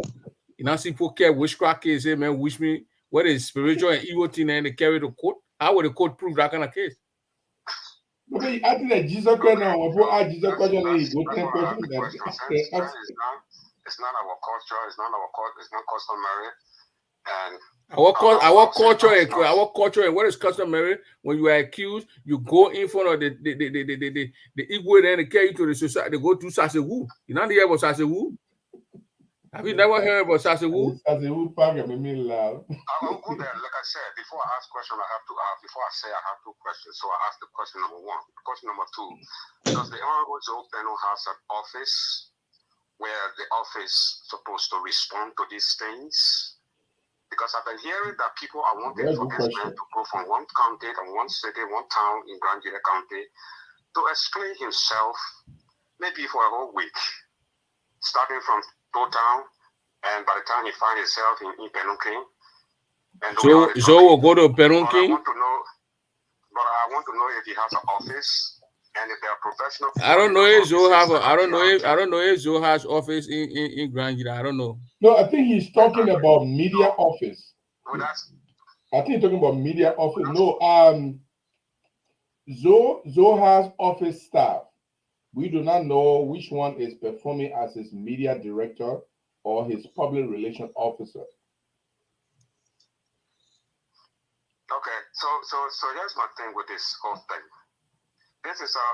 You know, see people care witchcraft cases, man. Wish me what is spiritual and evil thing, and they carry the court. How would the court prove that kind of case? Okay, I think that Jesus Christ now. Jesus Christ It's not our culture. It's not our culture. It's not customary. And Our culture, and what is customary when you are accused, you go in front of the Igwe, then they carry you to the society. They go to Sasewu. You know hear about Sasewu? Have you never heard about Sasewu? Sasewu Park, I mean, loud. I will go there. Like I said, before I ask question, before I say I have two questions. So I ask the question number one. Question number two: does the Honorable Joe Penno has an office where the office supposed to respond to these things? Because I've been hearing that people are wanting for this man to go from one county and one city, one town in Grand Jira County to explain himself maybe for a whole week, starting from Town, and by the time he finds himself in Penunking. So we'll go to Penunking? But I want to know if he has an office and if they are professional. I don't know if Zoe have I don't know if Zoe has office in Grand Jira. I don't know. No, I think he's talking about media office. I think he's talking about media office. No, Zoe has office staff. We do not know which one is performing as his media director or his public relation officer. Okay, so here's my thing with this whole thing. This is a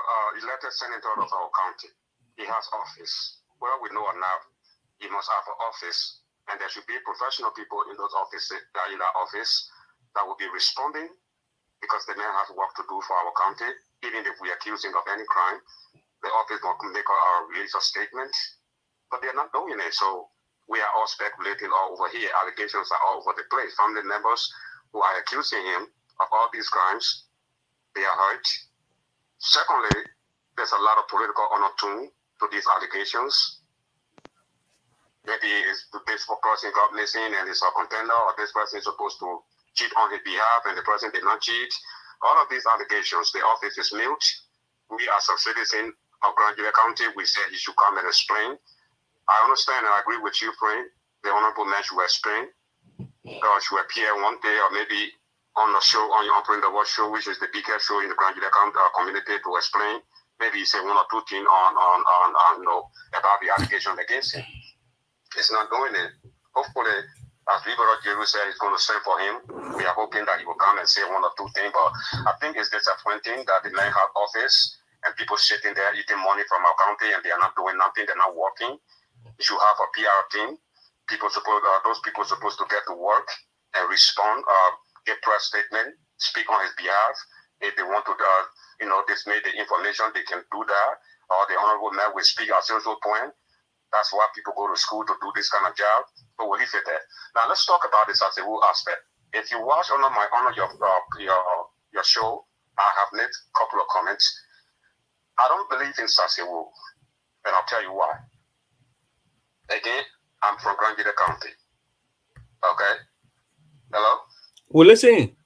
elected senator of our county. He has office. Whether we know or not, he must have an office, and there should be professional people in those offices, in that office, that will be responding, because the man has work to do for our county. Even if we accuse him of any crime, the office will make a release a statement, but they're not doing it. So we are all speculating all over here. Allegations are all over the place. Family members who are accusing him of all these crimes, they are hurt. Secondly, there's a lot of political undertone to these allegations. Maybe it's this person got missing and is a contender, or this person is supposed to cheat on his behalf and the person did not cheat. All of these allegations, the office is mute. We as a citizen of Grand Jira County, we said he should come and explain. I understand and I agree with you, friend. The honorable man should explain. Should appear one day, or maybe on the show, on your Open the World show, which is the biggest show in the Grand Jira community, to explain. Maybe he say one or two things on about the allegation against him. He's not doing it. Hopefully, as Liberal Jeru said, he's going to send for him. We are hoping that he will come and say one or two things. But I think it's disappointing that the man has office and people sitting there eating money from our county and they are not doing nothing. They're not working. You should have a PR team. Those people supposed to get to work and respond, get press statement, speak on his behalf. If they want to, display the information, they can do that. Or the honorable man will speak at social point. That's why people go to school to do this kind of job. But we'll leave it there. Now let's talk about this as a whole aspect. If you watch your show, I have made a couple of comments. I don't believe in Sasewu, and I'll tell you why. Again, I'm from Grand Jira County. Okay? Hello? Well, listen.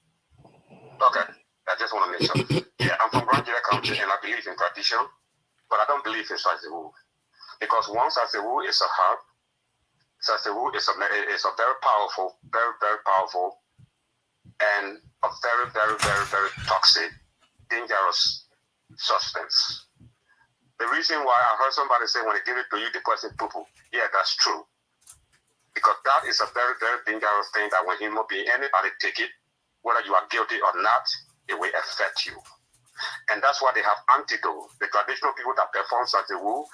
Okay. I just want to make sure. Yeah, I'm from Grand Jira County, and I believe in tradition, but I don't believe in Sasewu. Because once Sasewu is a herb, Sasewu is a very powerful, very, very powerful, and a very, very, very, very toxic, dangerous substance. The reason why I heard somebody say when they give it to you, the person poo-poo. Yeah, that's true. Because that is a very, very dangerous thing that when human being, anybody take it, whether you are guilty or not, it will affect you. And that's why they have antidote. The traditional people that perform Sasewu,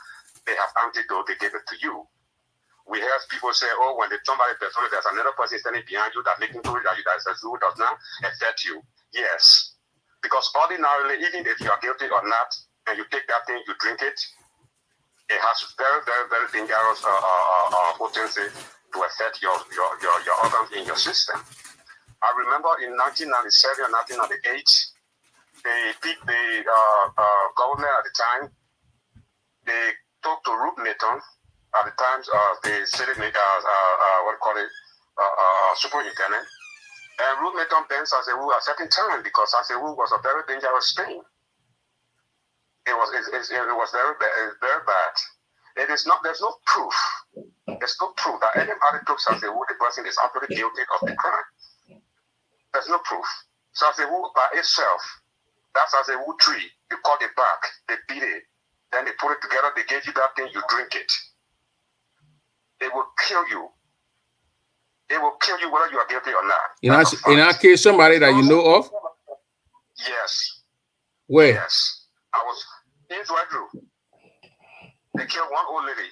they have antidote, they give it to you. We hear people say, oh, when somebody performs, there's another person standing behind you that making sure that you that Sasewu does not affect you. Yes. Because ordinarily, even if you are guilty or not, and you take that thing, you drink it, it has very, very, very dangerous potency to affect your organs in your system. I remember in 1997 or 1998, the government at the time, they talked to Ruth Nathan, at the times the city superintendent, and Ruth Nathan banned Sasewu at a certain time because Sasewu was a very dangerous thing. It was very bad. It is not. There's no proof. There's no proof that anybody took Sasewu, the person is absolutely guilty of the crime. There's no proof. Sasewu by itself, that Sasewu tree, you cut it back, they beat it, then they put it together, they gave you that thing, you drink it. It will kill you. It will kill you whether you are guilty or not. In our case, somebody that you know of? Yes. Where? Yes. I was in Drew. They killed one old lady.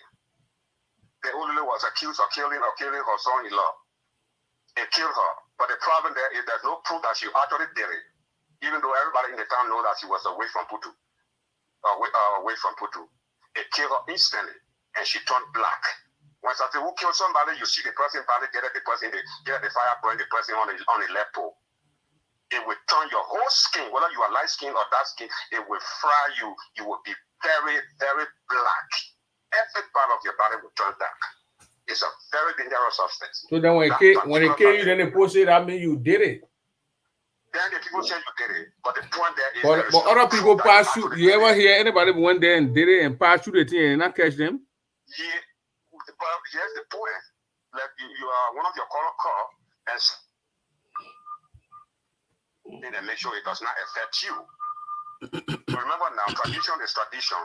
The old lady was accused of killing her son-in-law. They killed her. But the problem there is there's no proof that she actually did it. Even though everybody in the town knows that she was away from Putu. They killed her instantly. And she turned black. When something who killed somebody, you see the person probably get at the fire burn the person on the left pole. It will turn your whole skin, whether you are light skin or dark skin, it will fry you. You will be very, very black. Every part of your body will turn dark. It's a very dangerous substance. So then when it kill you, then they post it, I mean you did it. Then the people say you did it. But the point there is but other people pass you. You ever hear anybody went there and did it and pass you the thing and not catch them? Yeah. But here's the point. Like you are one of your color car and make sure it does not affect you. Remember now, tradition is tradition.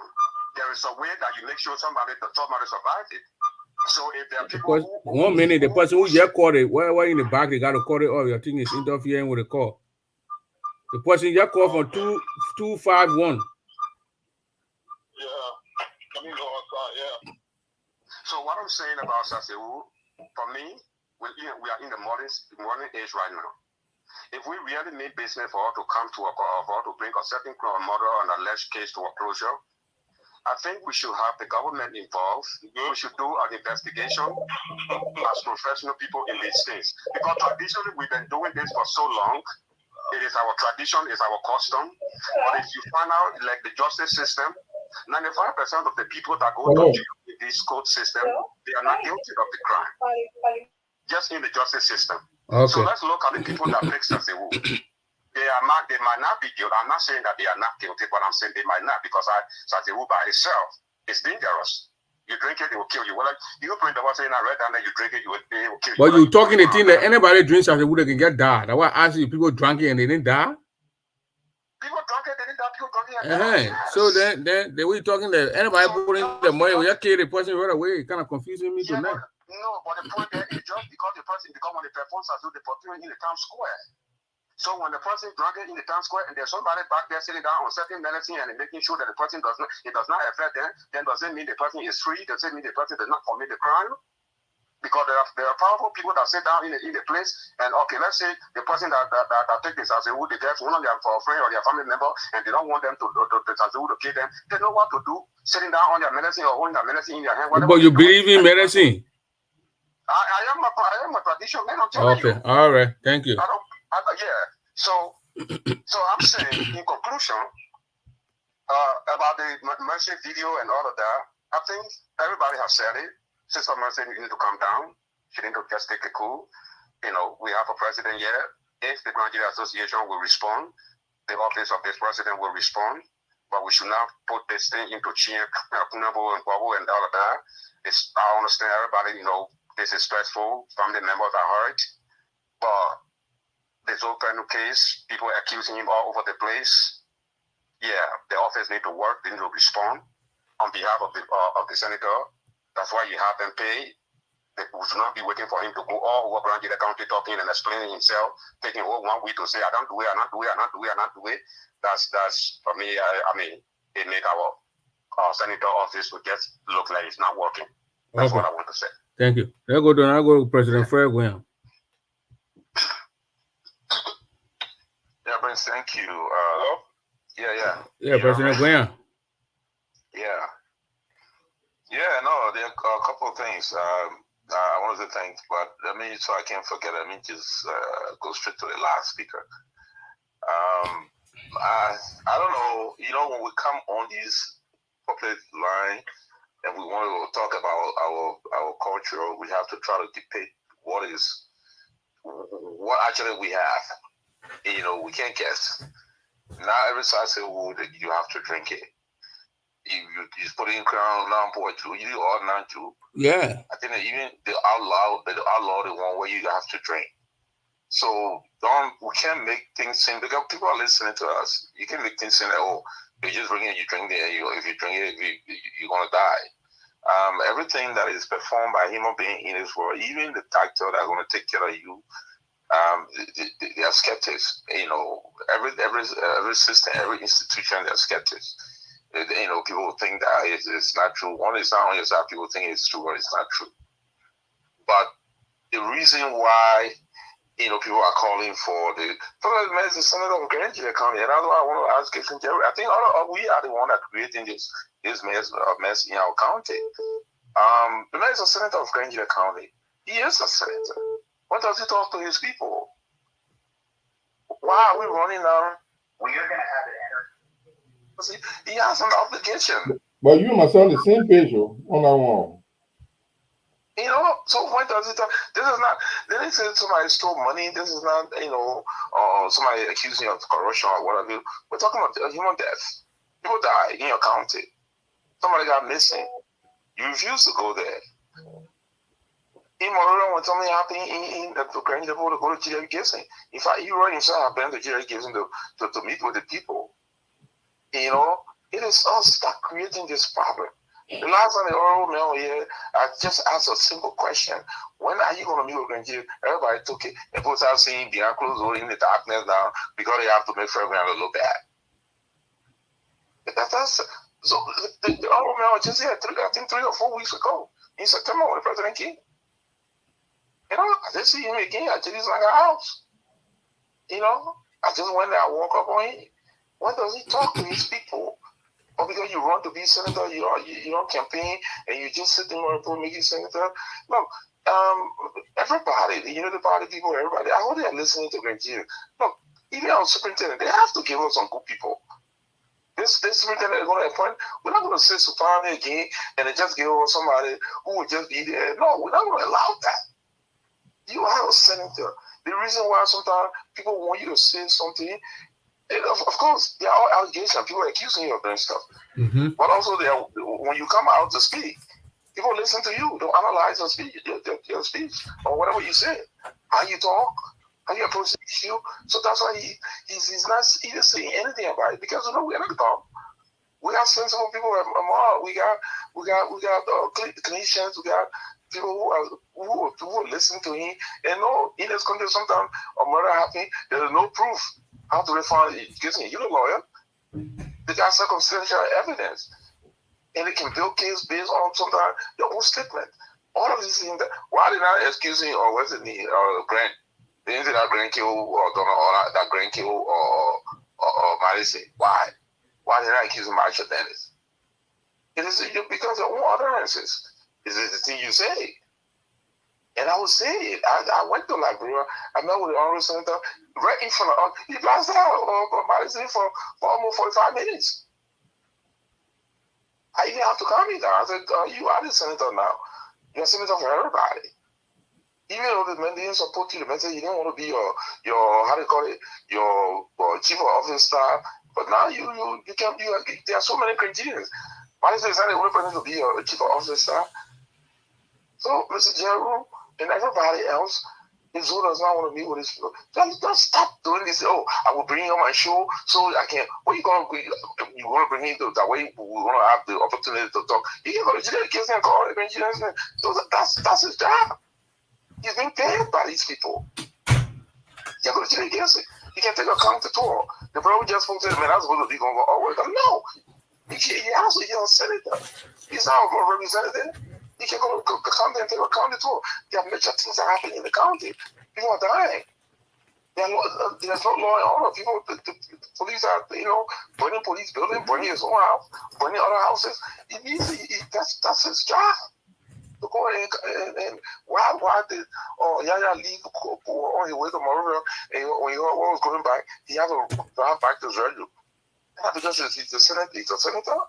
There is a way that you make sure somebody survives it. So if there are people the person who just called it, where in the back they got to call it off, your thing is interfering with the call. The person just called from 251. Yeah. Let me go outside, yeah. So what I'm saying about Sasewu, for me, we are in the modern age right now. If we really need business for her to come to to bring a certain murder and alleged case to a closure, I think we should have the government involved. We should do an investigation as professional people in these things. Because traditionally, we've been doing this for so long. It is our tradition, it's our custom. But if you find out, like the justice system, 95% of the people that go to jail in this court system, they are not guilty of the crime. Just in the justice system. Okay. So let's look at the people that make Sasewu. They might not be guilty. I'm not saying that they are not guilty, but I'm saying they might not because Sasewu by itself is dangerous. You drink it, it will kill you. Well, like, you bring the water in a red and then you drink it, it will kill you. But you're talking the thing that anybody drinks Sasewu, they can get died. That's why I ask you, people drank it and they didn't die? People drunk it, they didn't die. People drunk it and they died. So then they were talking that anybody put in the money, we just kill the person right away. It's kind of confusing me tonight. No, but the point there is just because the person, when they perform Sasewu, they perform in the town square. So when the person drunk it in the town square and there's somebody back there sitting down on certain medicine and making sure that the person does not affect them, then does it mean the person is free? Does it mean the person does not commit the crime? Because there are powerful people that sit down in the place and okay, let's say the person that take this Sasewu, they get one of their friend or their family member and they don't want them to Sasewu to kill them. They know what to do, sitting down on their medicine or holding their medicine in their hand. But you believe in medicine? I am a tradition man. I'm telling you. Okay, all right, thank you. So I'm saying in conclusion about the Mercy video and all of that, I think everybody has said it. Sister Mercy, you need to calm down. She need to just take it cool. You know, we have a president here. If the Grand Jury Association will respond, the office of this president will respond. But we should not put this thing into Kunabo and Bubble and all of that. I understand everybody, this is stressful. Family members are hurt. But this whole kind of case, people accusing him all over the place. Yeah, the office need to work. They need to respond on behalf of the senator. That's why you have them pay. They should not be waiting for him to go all over Grand Jury County talking and explaining himself, taking 1 week to say, I don't do it, I not do it, I not do it, I not do it. That's for me. I mean, it make our senator office to just look like it's not working. That's what I want to say. Thank you. I'll go to President Fred William. Yeah, Prince, thank you. Yeah, President William. No, there are a couple of things I wanted to thank, but so I can't forget, let me just go straight to the last speaker. I don't know, when we come on this public line and we want to talk about our culture, we have to try to depict what actually we have. We can't guess. Now every Sasewu that you have to drink it. You just put in crown boy too. You ought not to. Yeah. I think that even they outlaw the one where you have to drink. So we can't make things seem, because people are listening to us. You can make things seem like, you're just drinking it, you drink it, if you drink it, you're gonna die. Everything that is performed by human being in this world, even the doctor that are going to take care of you, they are skeptics. You know, every system, every institution, they're skeptics. You know, people think that it's not true. One is not on your side, people think it's true, but it's not true. But the reason why, you know, people are calling for the Senator of Grand County, and that's why I want to ask Gibson Jerry. I think we are the one that creating this mess in our county. The man is a senator of Grand County. He is a senator. What does he talk to his people? Why are we running now? Well, you're gonna have it. He has an obligation. But you must on the same page, on that one. You know, so when does it talk? This is not, they didn't say somebody stole money. This is not, you know, somebody accusing you of corruption or whatever. We're talking about human death. People die in your county. Somebody got missing. You refuse to go there. In Mororo, when something happened in the Grand Level to go to Jerry Gibson. In fact, he wrote himself been to Jerry Gibson to meet with the people. You know, it is us that creating this problem. The last time the oral mail here, I just asked a simple question. When are you going to meet with Grand Jerry? Everybody took it and both are seeing behind closed doors in the darkness now because they have to make Fairground look bad. That's so the oral mail just here, I think 3 or 4 weeks ago in September when the president came. You know, I just see him again. I just like a house. You know, I just went there, I walk up on him. When does he talk to his people? Or because you run to be senator, you don't campaign and you just sit there and make you senator. Look, everybody, you know, the party people, everybody, I hope they are listening to Nigeria. Look, even our superintendent, they have to give us some good people. This superintendent is going to appoint, we're not going to sit Supani again and then just give us somebody who will just be there. No, we're not going to allow that. You have a senator. The reason why sometimes people want you to say something, and of course, there are allegations. People are accusing you of doing stuff. Mm-hmm. But also, when you come out to speak, people listen to you. Don't analyze your speech, your speech or whatever you say. How you talk, how you approach the issue. So that's why he's not even saying anything about it because, you know, we're not dumb. We got sensible people. We got clinicians. We got people who listen to him. And no, in this country, sometimes a murder happened. There is no proof. How do they find it? You're a lawyer. They got circumstantial evidence. And they can build case based on sometimes your own statement. All of these things. Why did I excuse him or was it Grant? They didn't say that Grant killed or Donald or that Grant killed or Madison. Why? Why did I accuse him of Marsha Dennis? It is because of own utterances. Is it the thing you say? And I would say it. I went to Liberia. I met with the honorable senator right in front of he blasted out Madison for almost 45 minutes. I even have to calm me down. I said, you are the senator now. You're a senator for everybody. Even though the men didn't support you, the men said you didn't want to be your how do you call it, your chief of officer. But now you can there are so many criterions. Madison is not the only person to be a chief of officer. So Mr. Jerome and everybody else, his who does not want to meet with his people. Just stop doing this. Oh, I will bring you on my show so I can. What are you going to bring? You want to bring me to that way? We're going to have the opportunity to talk. You can go to Judea Kids and call him engineers. That's his job. He's being paid by these people. You can go to Judea Kids. He can take a counter tour. The brother just spoke to him, and I was supposed to be going to go. Oh, no. He's a senator. He's not a representative. You can go to the county and take a county tour. There are major things that are happening in the county. People are dying. There's no law and order. People, the police are, burning police building, burning his own house, burning other houses. That's his job. To go and why did Yaya leave on his way to Monrovia and when he was going back, he had to drive back to Zerdu. Because he's a senator.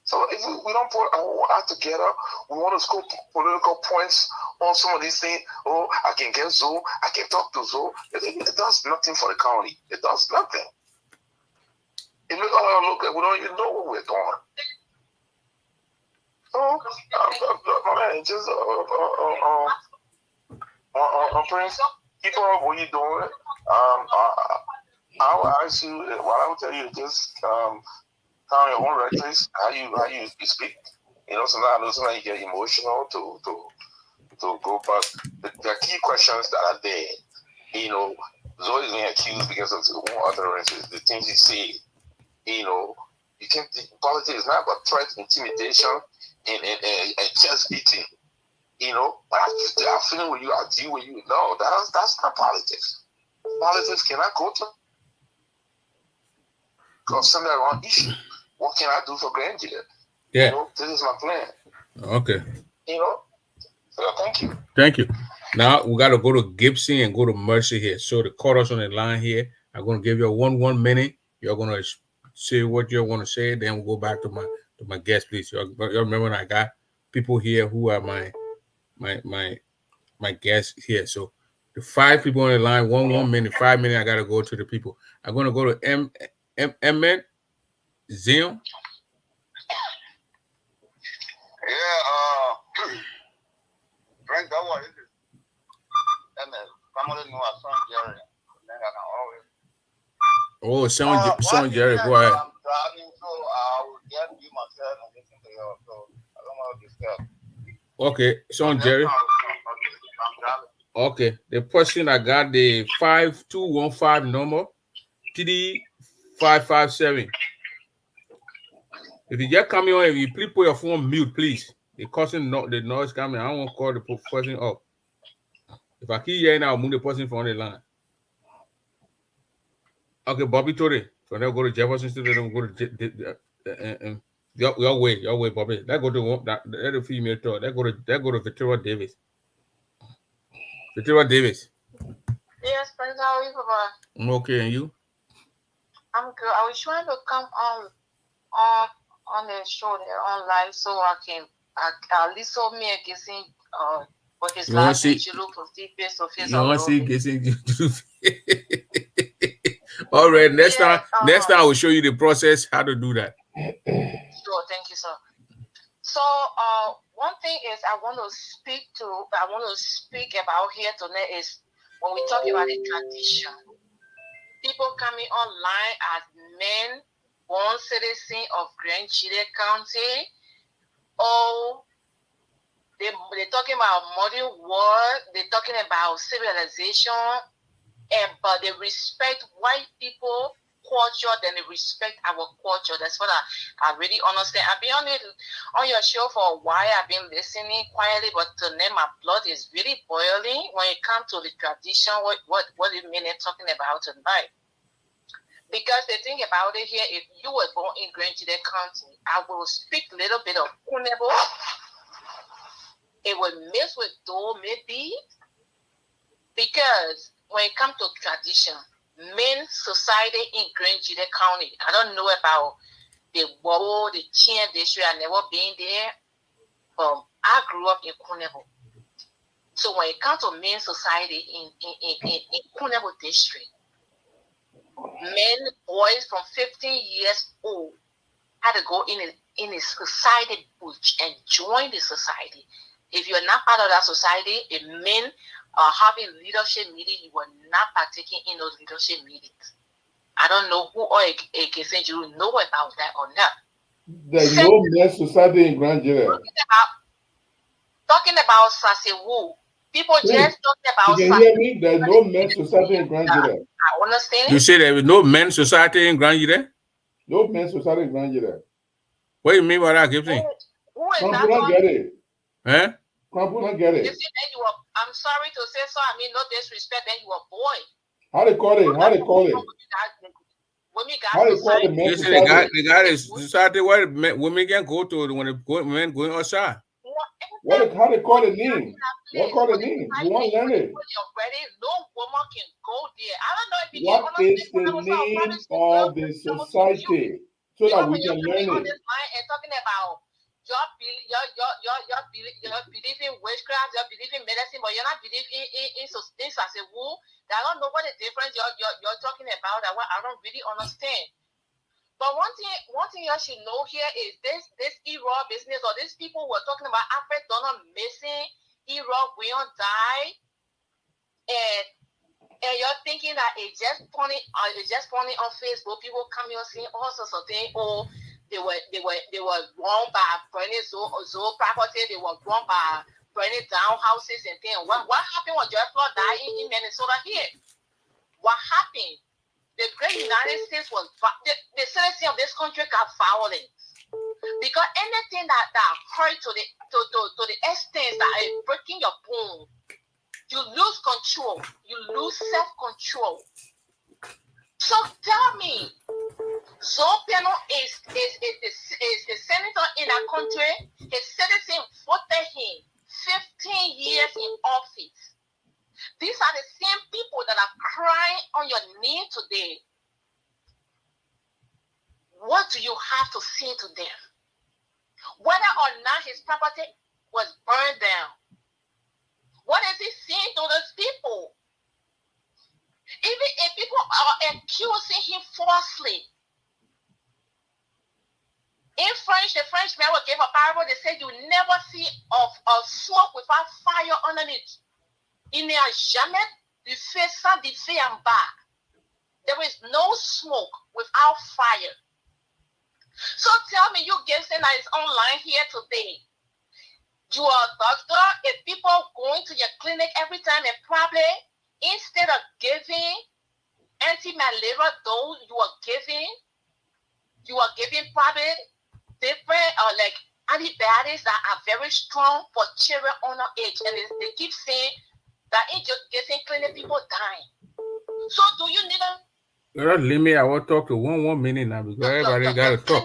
So if we don't put our act together, we want to score political points on some of these things. Oh, I can get Zoe, I can talk to Zoe. It does nothing for the county. It does nothing. It makes us look like we don't even know what we're doing. So, my man, just Prince, keep on what you're doing. I will ask you, what I will tell you, just count your own records, how you speak, You know, sometimes you get emotional to go, but the key questions that are there, you know, he's always being accused because of his own utterances, the things he say. You know, you can't. Politics is not about threat, intimidation, and chest beating. You know, but I'm feeling with you, I'll deal with you. No, that's not politics. Politics cannot go to concern the wrong issue. What can I do for grandchildren? Yeah. You know, this is my plan. Okay. You know, so thank you. Thank you. Now we got to go to Gibson and go to Mercy here. So the callers on the line here, I'm going to give you one minute. You're going to say what you want to say. Then we'll go back to my guest, please. You remember I got people here who are my guests here. So the 5 people on the line, 1 minute, 5 minutes. I got to go to the people. I'm going to go to Emmett Zion. Yeah, Frank, that was it. Family knew our son Jerry. Then I can always. Oh, son Jerry, go ahead. I'm driving, so I will just be myself and listen to you. So I don't want to disturb. Okay, son Jerry. Okay, the person I got the 5215 number 3557. If you just come on, if you please put your phone mute, please. It's causing the noise coming. I don't want to call the person up. If I keep hearing, I'll move the person from the line. Okay, Bobby Torre. So now go to Jefferson Street. Then go to your way, Bobby. That go to that the female tour. That go to Victoria Davis. Victoria Davis. Yes, Prince, how are you, Papa? I'm okay, and you? I'm good. I was trying to come on the show there on live so I can at least so me guessing what his last name you look for see face to face. You want to see guessing? All right, next time I will show you the process how to do that. Sure, thank you, sir. So one thing is I want to speak about here tonight is when we talk about the tradition. People coming online as men, born citizen of Grand Chile County, or they're talking about modern world, they're talking about civilization, but they respect white people culture, then they respect our culture. That's what I really understand. I've been on your show for a while. I've been listening quietly, but tonight my blood is really boiling when it comes to the tradition, what it means talking about tonight. Because the thing about it here, if you were born in Grand Chile County, I will speak a little bit of Kunebo. It will mix with Do maybe. Because when it comes to tradition, men society in Grand Chile County, I don't know about the Bobo, the Chien district, I've never been there. But I grew up in Kunebo. So when it comes to men society in Kunebo district, men, boys from 15 years old had to go in a society bush and join the society. If you're not part of that society, if men are having leadership meetings, you were not partaking in those leadership meetings. I don't know who or you know about that or not. There's no men's society in Grand Chile. Talking about Sasewu. People just talking about you can hear me? There's no men's society in Grand Chile. I understand. You say there is no men's society in Grand Chile? No men's society in Grand Chile. What do you mean by that, Gibson? Who is that? Don't get it. Huh? Don't get it. I'm sorry to say so. I mean, no disrespect. Then you were boy. How they call it? How they call it? How they call it men's society? The guy is society where women can go to when men going outside. How they call the name? What call the name? You want to learn it? No woman can go there. I don't know if you what is the name of the society so that we can learn it? And talking about your belief in witchcraft, your belief in medicine, but you're not believing in Sasewu. I don't know what the difference you're talking about. I don't really understand. But one thing you should know here is this E-Raw business, or these people who are talking about Alfred Donald missing, E-Raw will die, and you're thinking that it's just funny on Facebook. People come here saying all sorts of things. Or They were wrong by burning zoo property. They were wrong by burning down houses and things. What happened when George Floyd died in Minnesota here? What happened? The great United States was the citizens of this country got violent because anything that hurt to the extent that is breaking your bone, you lose control. You lose self-control. So tell me, Zoe Penno is the senator in that country. His citizens voted him 15 years in office. These are the same people that are crying on your knee today. What do you have to say to them? Whether or not his property was burned down, what is he saying to those people? Even if people are accusing him falsely. In French, the Frenchman will give a parable. They said you never see of smoke without fire underneath. Il n'y a jamais du feu sans du feu en bas. There is no smoke without fire. So tell me, you Gibson that is online here today. You are a doctor. If people going to your clinic every time, and probably instead of giving anti-malaria dose, you are giving probably different like antibiotics that are very strong for children under age, and they keep saying that it just getting clinic people dying. So do you need a limit? I will talk to one minute now because everybody got to talk.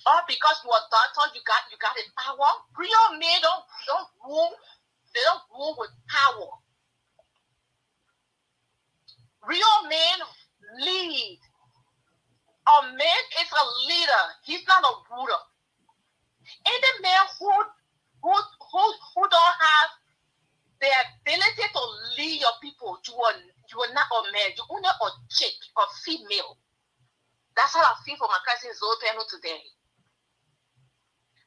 Or because you are doctor, you got the power. Real men don't rule. They don't rule with power. Real men lead. A man is a leader. He's not a ruler. Any man who don't have the ability to lead your people, you are not a man. You are not a chick or female. That's how I feel for my cousin Zoe Penno today.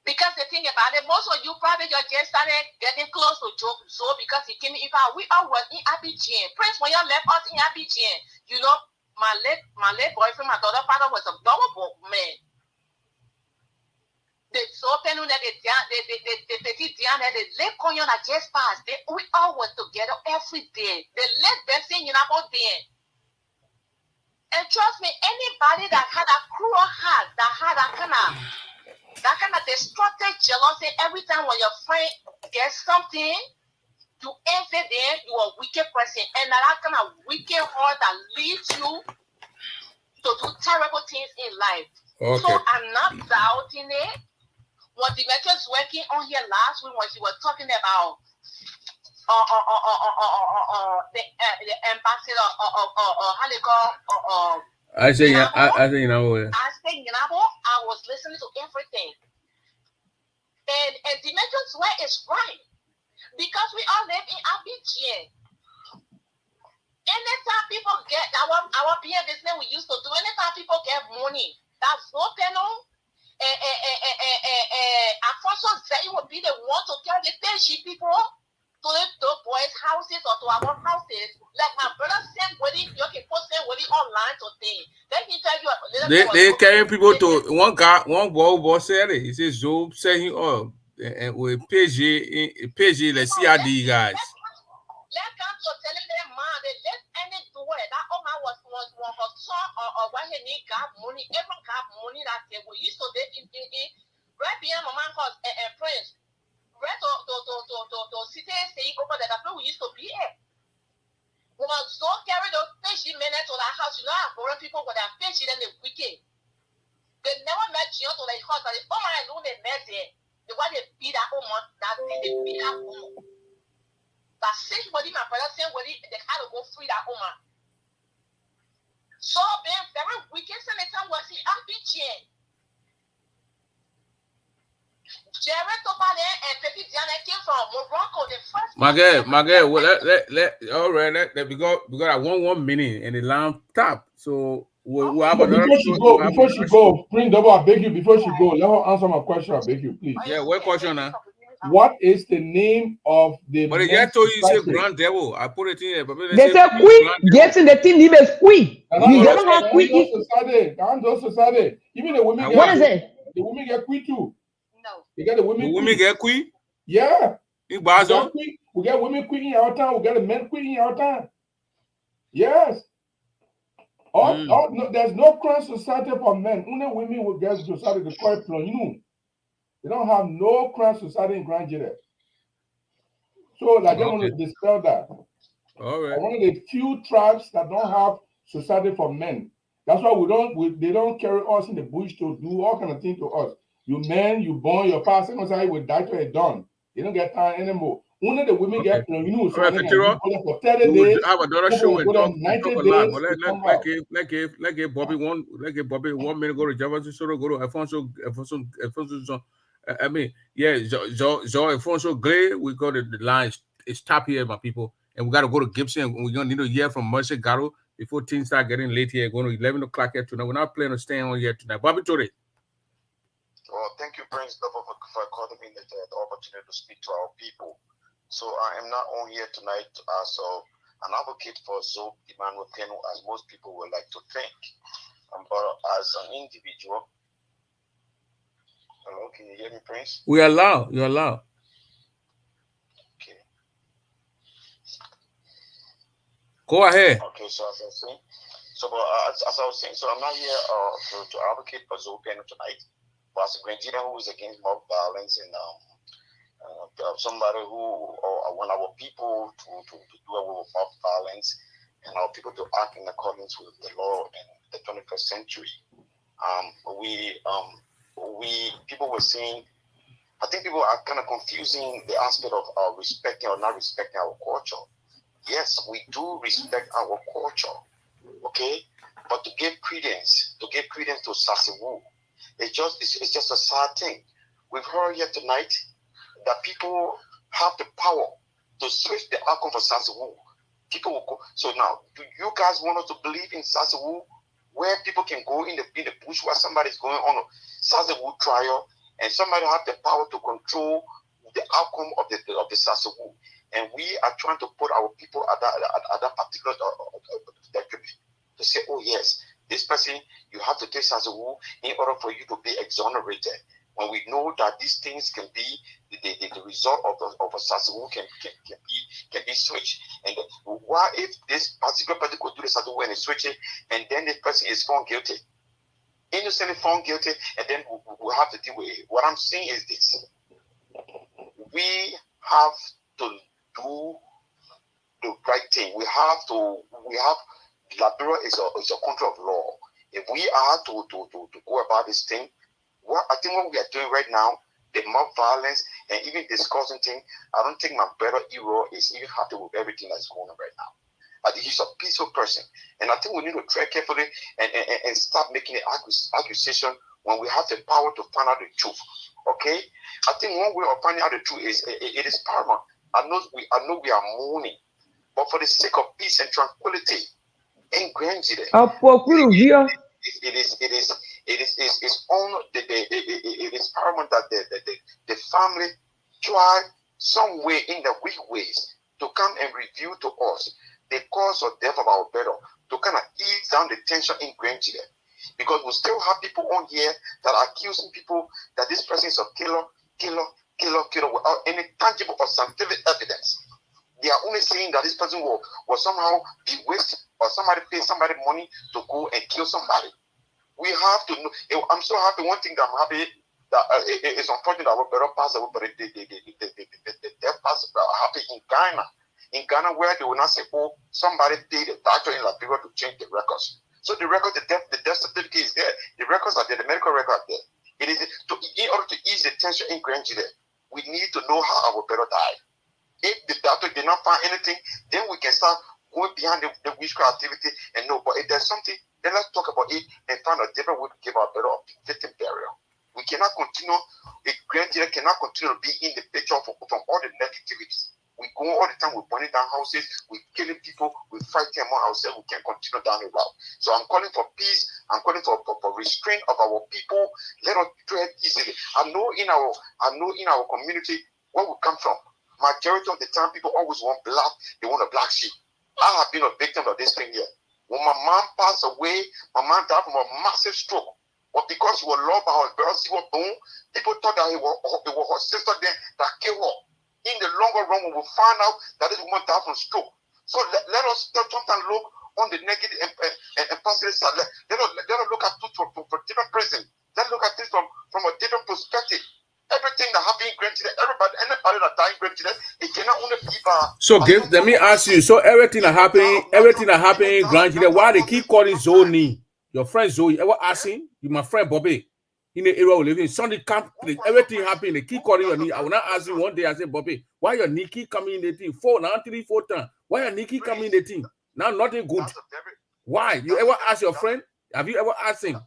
Because the thing about it, most of you probably just started getting close to Zoe because he came in. We all were in Abidjan. Prince, when you left us in Abidjan, you know, my late boyfriend, my daughter's father was a double man. The Zoe Penno, the petit Diana, the late Konyon that just passed, we all were together every day. The late Benson, you know, about there. And trust me, anybody that had a cruel heart, that had that kind of destructive jealousy, every time when your friend gets something, you envy them, you are a wicked person. And that kind of wicked heart that leads you to do terrible things in life. Okay. So I'm not doubting it. When Demetrius was working on here last week, when she was talking about the ambassador, how they call, I say, I was listening to everything. And Demetrius way is right. Because we all live in Abidjan. Anytime people get our peer business we used to do, anytime people get money, that's Zoe Penno. Alfonso said it would be the one to carry the Teshi people to the boys' houses or to our houses. Like my brother sent with it, you can post them with it online today. Then he tell you a little bit. They carry people to one boy said it. He says Zoe said he and with PG the CRD guys. Let come to telling them man, they let any do it. That Oma was her son or when he need got money, everyone got money that day. We used to date in right behind my man called Prince. Right to city say over there, that's where we used to be at. We must so carry those fishy men to the house, you know, foreign people with their fishy and the wicked. They never met you to their house, but oh my know they met there. The one they beat that woman, that they beat that woman. But since my brother said they had to go free that woman. So being very wicked, sometimes was in Abidjan. Jared over there and Petit Diana came from Morocco. The first. My girl, well, all right, we got 1 minute and the lamp tap. So we'll have another. Before she go, Prince Double, I beg you. Before she go, let her answer my question. I beg you, please. Yeah, what question now? What is the name of the But I men's told you say society? Grand Devil. I put it in here. But They say Queen. Getting the team name is Queen. They don't have Queen. Society. Even the women What get is it? the women get Queen too. No. They get the women. The women get Queen. Yeah. In Bazo. We get women Queen in our town. We get the men Queen in our town. Yes. No, there's no crown society for men. Only women will get society the quite plan. You know, they don't have no crown society in Grand Jide. So like I want to dispel that. All right. One of the few tribes that don't have society for men. That's why they don't carry us in the bush to do all kind of things to us. You men, you born, your past second side will die to a dawn. They don't get time anymore. Only the women get plan. You know, so for 30 days. Have another show and talk, 90 a days. lot, but let Bobby 1 minute go to Java Soro, go to Alfonso. I mean, yeah, Alfonso Gray. We got the line. It's top here, my people, and we got to go to Gibson. We're gonna need to hear from Mercy Garo before things start getting late here. Going to 11 o'clock here tonight. We're not planning on staying on here tonight. Bobby Torre. Well, thank you, Prince, for calling me the opportunity to speak to our people. So I am not on here tonight as an advocate for Zoe Emmanuel Kenu, as most people would like to think. But as an individual, hello, can you hear me, Prince? We allow. You allow. Okay. Go ahead. Okay, so as I was saying, so I'm not here to advocate for Zoe Kenu tonight. But as a Grandian who is against mob violence and somebody who want our people to do away with mob violence and our people to act in accordance with the law in the 21st century. People were saying, I think people are kind of confusing the aspect of respecting or not respecting our culture. Yes, we do respect our culture, okay? But to give credence to Sasewu, it's just a sad thing. We've heard here tonight that people have the power to switch the outcome for Sasewu. People will go. So now, do you guys want us to believe in Sasewu, where people can go in the bush where somebody's going on a Sasewu trial, and somebody have the power to control the outcome of the Sasewu, and we are trying to put our people at that particular trajectory to say, oh yes, this person, you have to take Sasewu in order for you to be exonerated. When we know that these things can be the result of a Sasewu can be switched. And why if this particular person could do the Sasewu and switch it, and then this person is found guilty, innocently found guilty, and then we have to deal with it. What I'm saying is this: we have to do the right thing. We have Liberia is a country of law. If we are to go about this thing, I think what we are doing right now, the mob violence and even discussing thing, I don't think my brother Ero is even happy with everything that's going on right now. I think he's a peaceful person, and I think we need to tread carefully and stop making an accusation when we have the power to find out the truth. Okay, I think one way of finding out the truth is it is paramount. I know we are mourning, but for the sake of peace and tranquility in Grand Jide, it is paramount that the family try some way in the weak ways to come and review to us the cause of death of our brother, to kind of ease down the tension in Grand Jide. Because we still have people on here that are accusing people that this person is a killer without any tangible or scientific evidence. They are only saying that this person will somehow be wasted or somebody pay somebody money to go and kill somebody. We have to know. I'm so happy. One thing that I'm happy that it's unfortunate that our brother passed away, but the death passed happy in Ghana. In Ghana, where they will not say, oh, somebody paid a doctor in Liberia to change the records. So the record, the death certificate is there. The records are there. The medical record there. It is in order to ease the tension in Grand Jide, we need to know how our brother died. If the doctor did not find anything, then we can start going behind the witchcraft activity and know. But if there's something, then let's talk about it and find a different way to give our brother a fitting burial. We cannot continue. A Grand Jide cannot continue to be in the picture from all the negativities. We go all the time, we're burning down houses, we're killing people, we're fighting among ourselves, we can't continue down the route. So I'm calling for peace, I'm calling for restraint of our people. Let us tread easily. I know in our community, where we come from. Majority of the time, people always want black. They want a black sheep. I have been a victim of this thing here. When my mom passed away, my mom died from a massive stroke. But because she was loved by her parents, she was born, people thought that it was her sister then that killed her. In the longer run, we will find out that this woman died from stroke. So let us sometimes look on the negative and positive side. Let us look at things from different prisons. Let's look at this from a different perspective. Everything that happened in Grand Chile, anybody that died in Grand Chile, it cannot only be So let me ask you. So everything that happening in Grand Chile, why they keep calling Zoe? Your friend Zoe, ever asking you, my friend Bobby, in the area we live in, Sunday camp, everything happening. They keep calling your knee. I will not ask you one day. I said, Bobby, why your knee keep coming in the team? 4 times. Why your knee keep coming in the team? Now nothing good. Why? You ever ask your friend? Have you ever asked him?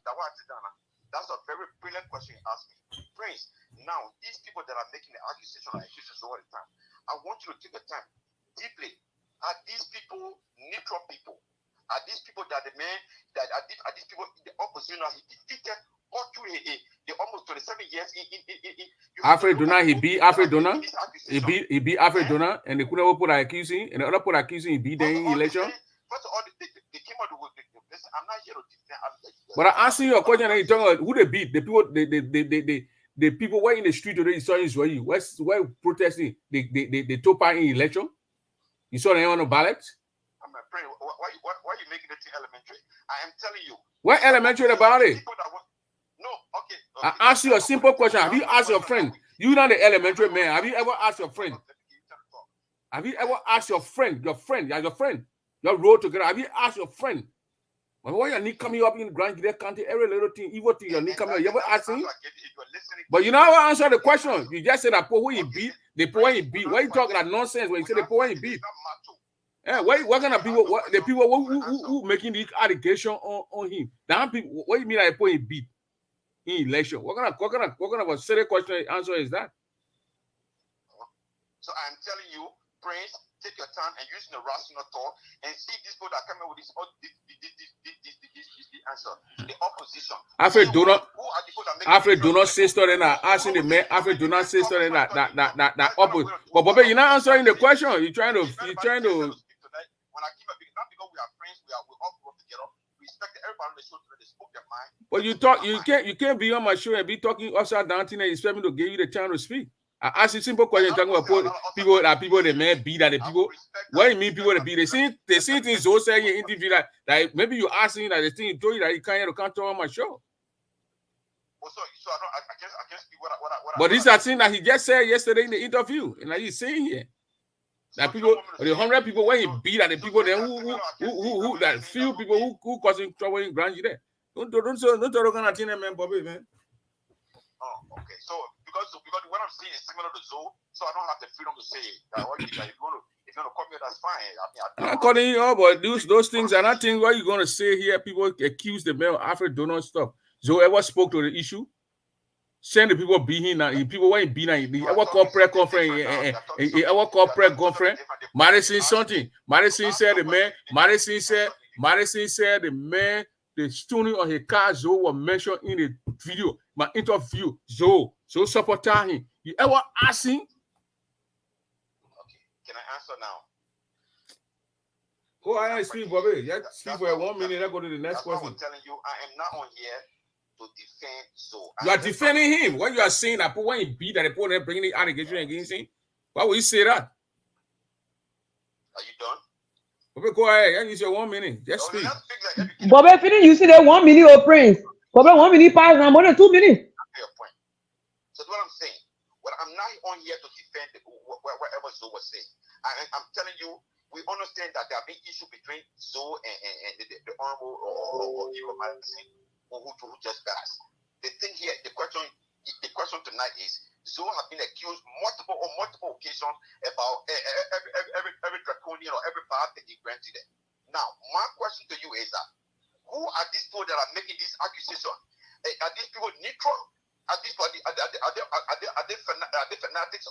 That's a very brilliant question you asked me. Prince, now these people that are making the accusation and accusations all the time, I want you to take the time deeply. Are these people neutral people? Are these people that the man that are these people in the opposition that he defeated all through the almost 27 years in Alfred Dona, he beat Alfred Dona. He beat Alfred Dona, and they couldn't put accusing, and the other put accusing he beat the election. First of all, they came out with listen, I'm not here to defend. But I asked you a question, and you talking about who they beat. The people, the people were in the street today. You saw Israel. Where protesting? They took part in election. You saw them on the ballot. I'm afraid. Why are you making it elementary? I am telling you. What elementary about it? No, okay. I asked you a simple question. Have you asked your friend? You're not the elementary man. Have you ever asked your friend? Have you ever asked your friend? Your friend, your road together. Have you asked your friend? Why your knee coming up in Grand Chile County? Every little thing, evil thing, your knee coming up. You ever asked him? But you never answer the question. You just said that poor he beat. The poor he beat. Why you talking that nonsense when you say the poor he beat? Yeah, what kind of people? The people who making the allegation on him? That people. What do you mean that poor he beat in election? What kind of a silly question answer is that? So I'm telling you, Prince, take your time and use the rational thought and see these people that come up with this answer. The opposition. Alfred Dona sister and asking the man. Alfred Dona sister and that opposite. But Bobby, you're not answering the question. You're trying to. When I keep a big, not because we are friends, we all grow together. We respect everybody on the show today. They spoke their mind. But you can't be on my show and be talking upside down thing and expect me to give you the chance to speak. I ask you simple question talking about people the man beat that the people. What do you mean people that beat? They see things so say in interview that maybe you asking that the thing you told you that you can't talk on my show. So I can't speak what but these are things that he just said yesterday in the interview, and like he's saying here. That people, the 100 people when he beat at the people then who that few people who causing trouble in Grand Chile. Don't talk on that man, Bobby, man. Oh, okay. So because what I'm saying is similar to Zoe, so I don't have the freedom to say it. If you want to call me, that's fine. I'm not calling you out, but those things are not things what you're gonna say here. People accuse the man of Alfred Dona stuff. Zoe ever spoke to the issue? Send the people beating and people when beating ever call press conference, ever call press conference. Madison something. Madison said the man. Madison said the man. The stoning on his car, Zoe was mentioned in the video. My interview, Zoe support him. You ever ask him? Okay, can I answer now? Go ahead and speak, Bobby. Just speak for 1 minute. Let's go to the next question. I'm telling you, I am not on here to defend Zoe. You are defending him. When you are saying that when he beat that the opponent bringing the allegation against him, why would you say that? Are you done? Bobby, go ahead. Use your 1 minute. Just speak. Bobby, finish. You see that 1 minute, oh Prince. Bobby, 1 minute pass now, more than 2 minutes. Your point. So what I'm saying, I'm not on here to defend whatever Zoe was saying. I'm telling you, we understand that there have been issues between Zoe and the honorable or Eagle Madison who just passed. The thing here, the question tonight is, Zoe have been accused multiple occasions about every draconian or every bad thing he granted them. Now, my question to you is that who are these people that are making these accusations? Are these people neutral? Are they fanatics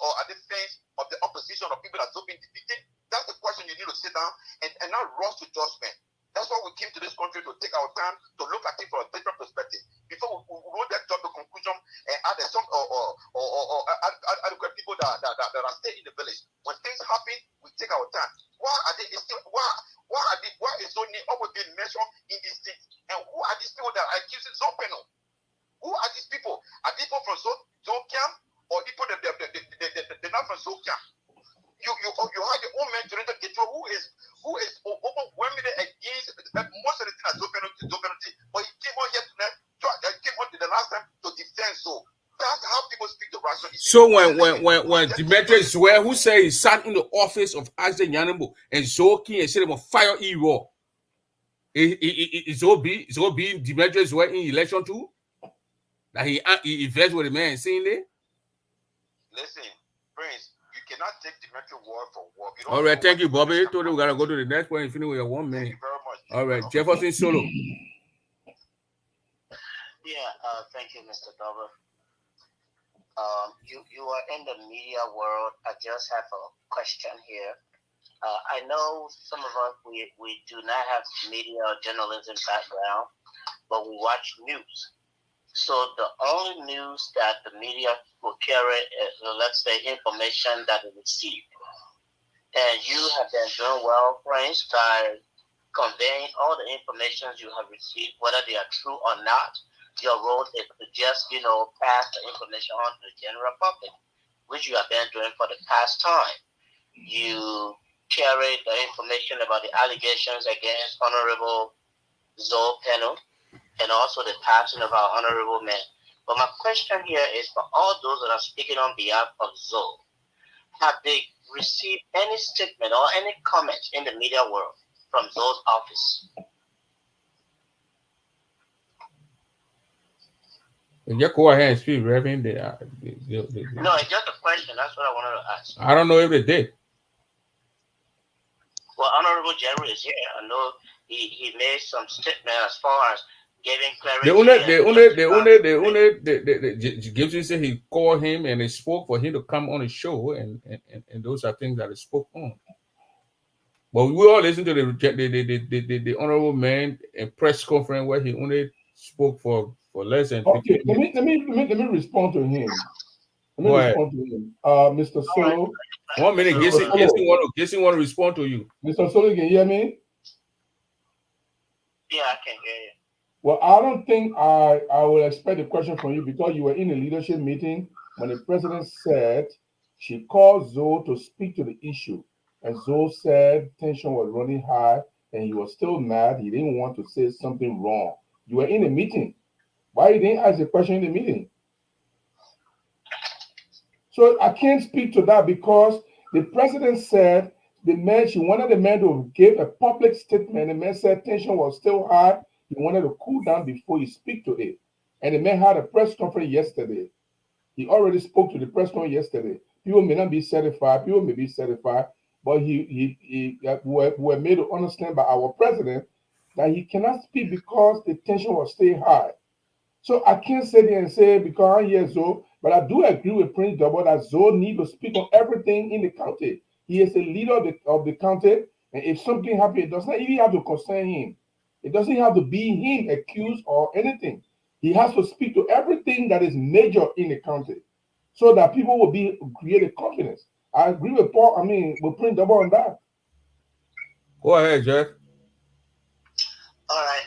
or are they fans of the opposition or people that have been defeated? That's the question you need to sit down and not rush to judgment. That's why we came to this country to take our time to look at it from a different perspective. Before we wrote that job, the conclusion, and add some adequate people that are still in the village. When things happen, we take our time. Why are they still? Why is so always being mentioned in these things? And who are these people that are accusing Zopeno? Who are these people? Are people from Zokiam or people that they're not from Zokiam? You have your own man Jonathan Getro who is overwhelmingly against most of the time Zopeno, but he came on here to the last time to defend. So that's how people speak to rational issues. So when Demetrius Zwe, who say he sat in the office of Isaac Yanimbo and Zoki and said they will fire E-Raw, is being Demetrius Zwe in election too? That he invests with the man saying there? Listen, Prince, you cannot take Demetrius word for word. All right, thank you, Bobby. Today we gotta go to the next point and finish with 1 minute. Thank you very much. All right, Jefferson Solo. Yeah, thank you, Mr. Dover. You are in the media world. I just have a question here. I know some of us, we do not have media or journalism background, but we watch news. So the only news that the media will carry is, let's say, information that is received. And you have been doing well, Prince, by conveying all the information you have received, whether they are true or not. Your role is to just, pass the information on to the general public, which you have been doing for the past time. You carried the information about the allegations against Honorable Zoe Penno and also the passing of our honorable man. But my question here is for all those that are speaking on behalf of Zoe. Have they received any statement or any comment in the media world from Zoe's office? Just go ahead and speak, Reverend. No, it's just a question. That's what I wanted to ask. I don't know if they did. Well, Honorable Jerry is here. I know he made some statement as far as giving clarity. Gibson said he called him and he spoke for him to come on the show, and those are things that he spoke on. But we all listened to the honorable man in press conference where he only spoke for less than 15 minutes. Let me respond to him. Mr. Solo. 1 minute, Gibson want to respond to you. Mr. Solo, can you hear me? Yeah, I can hear you. Well, I don't think I will expect a question from you because you were in a leadership meeting when the president said she called Zoe to speak to the issue. And Zoe said tension was running high and he was still mad. He didn't want to say something wrong. You were in a meeting. Why you didn't ask the question in the meeting? So I can't speak to that because the president said she wanted the man to give a public statement. The man said tension was still high. He wanted to cool down before he speak to it. And the man had a press conference yesterday. He already spoke to the press conference yesterday. People may not be certified. People may be certified. But we were made to understand by our president that he cannot speak because the tension was still high. So I can't sit there and say because I'm here, Zoe, but I do agree with Prince Double that Zoe needs to speak on everything in the county. He is a leader of the county, and if something happens, it does not even have to concern him. It doesn't have to be him accused or anything. He has to speak to everything that is major in the county so that people will create a confidence. I agree with with Prince Double on that. Go ahead, Jeff. All right.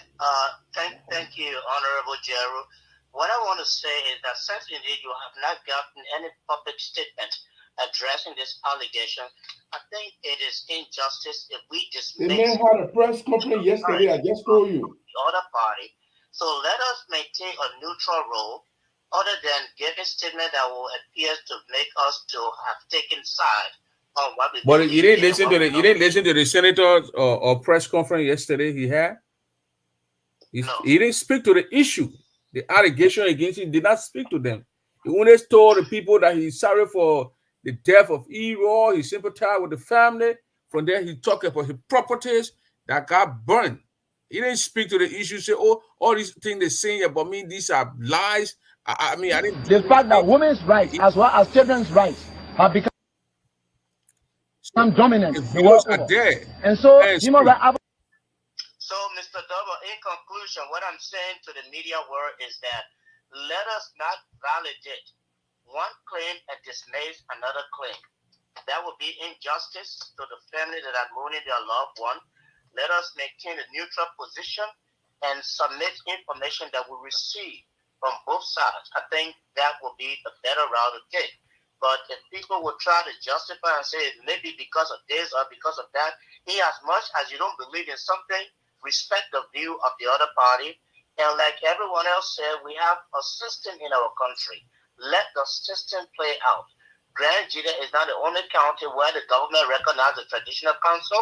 Thank you, Honorable Jeru. What I want to say is that since indeed you have not gotten any public statement addressing this allegation, I think it is injustice if we dismiss. The man had a press conference yesterday. I just told you. The other party. So let us maintain a neutral role, other than giving statement that will appear to make us to have taken side on what we. But you didn't listen to the senator or press conference yesterday. He had. He didn't speak to the issue. The allegation against him did not speak to them. He only told the people that he's sorry for the death of E-Raw. He sympathized with the family. From there, he talked about his properties that got burned. He didn't speak to the issue. Say, "Oh, all these things they're saying about me, these are lies." I didn't. The fact that women's rights as well as children's rights have become dominant. The videos are there. And so, human rights. So in conclusion, what I'm saying to the media world is that let us not validate one claim and dismiss another claim. That would be injustice to the family that are mourning their loved one. Let us maintain a neutral position and submit information that we receive from both sides. I think that will be the better route to take. But if people will try to justify and say maybe because of this or because of that, as much as you don't believe in something, respect the view of the other party. And like everyone else said, we have a system in our country. Let the system play out. Grand Jita is not the only county where the government recognizes the traditional council.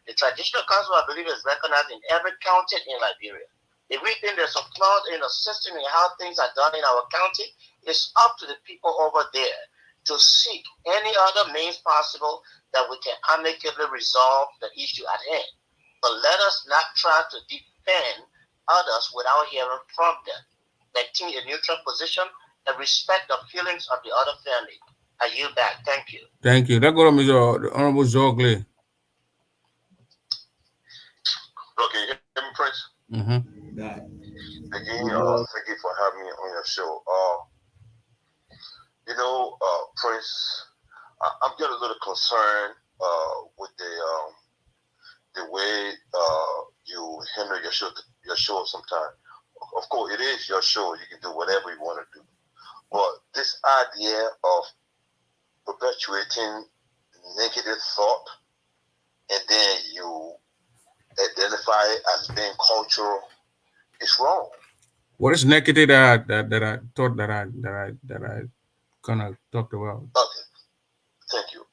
The traditional council, I believe, is recognized in every county in Liberia. If we think there's a flaw in the system and how things are done in our county, it's up to the people over there to seek any other means possible that we can amicably resolve the issue at hand. But let us not try to defend others without hearing from them. Maintain a neutral position and respect the feelings of the other family. I yield back. Thank you. Thank you. That go to Mr. Honorable Zogli. Okay, hear me, Prince? Mm-hmm. Again, thank you for having me on your show. Prince, I'm getting a little concerned with the way you handle your show sometimes. Of course, it is your show. You can do whatever you want to do. But this idea of perpetuating negative thought and then you identify it as being cultural is wrong. What is negative that I thought that I kind of talked about? Okay, thank you.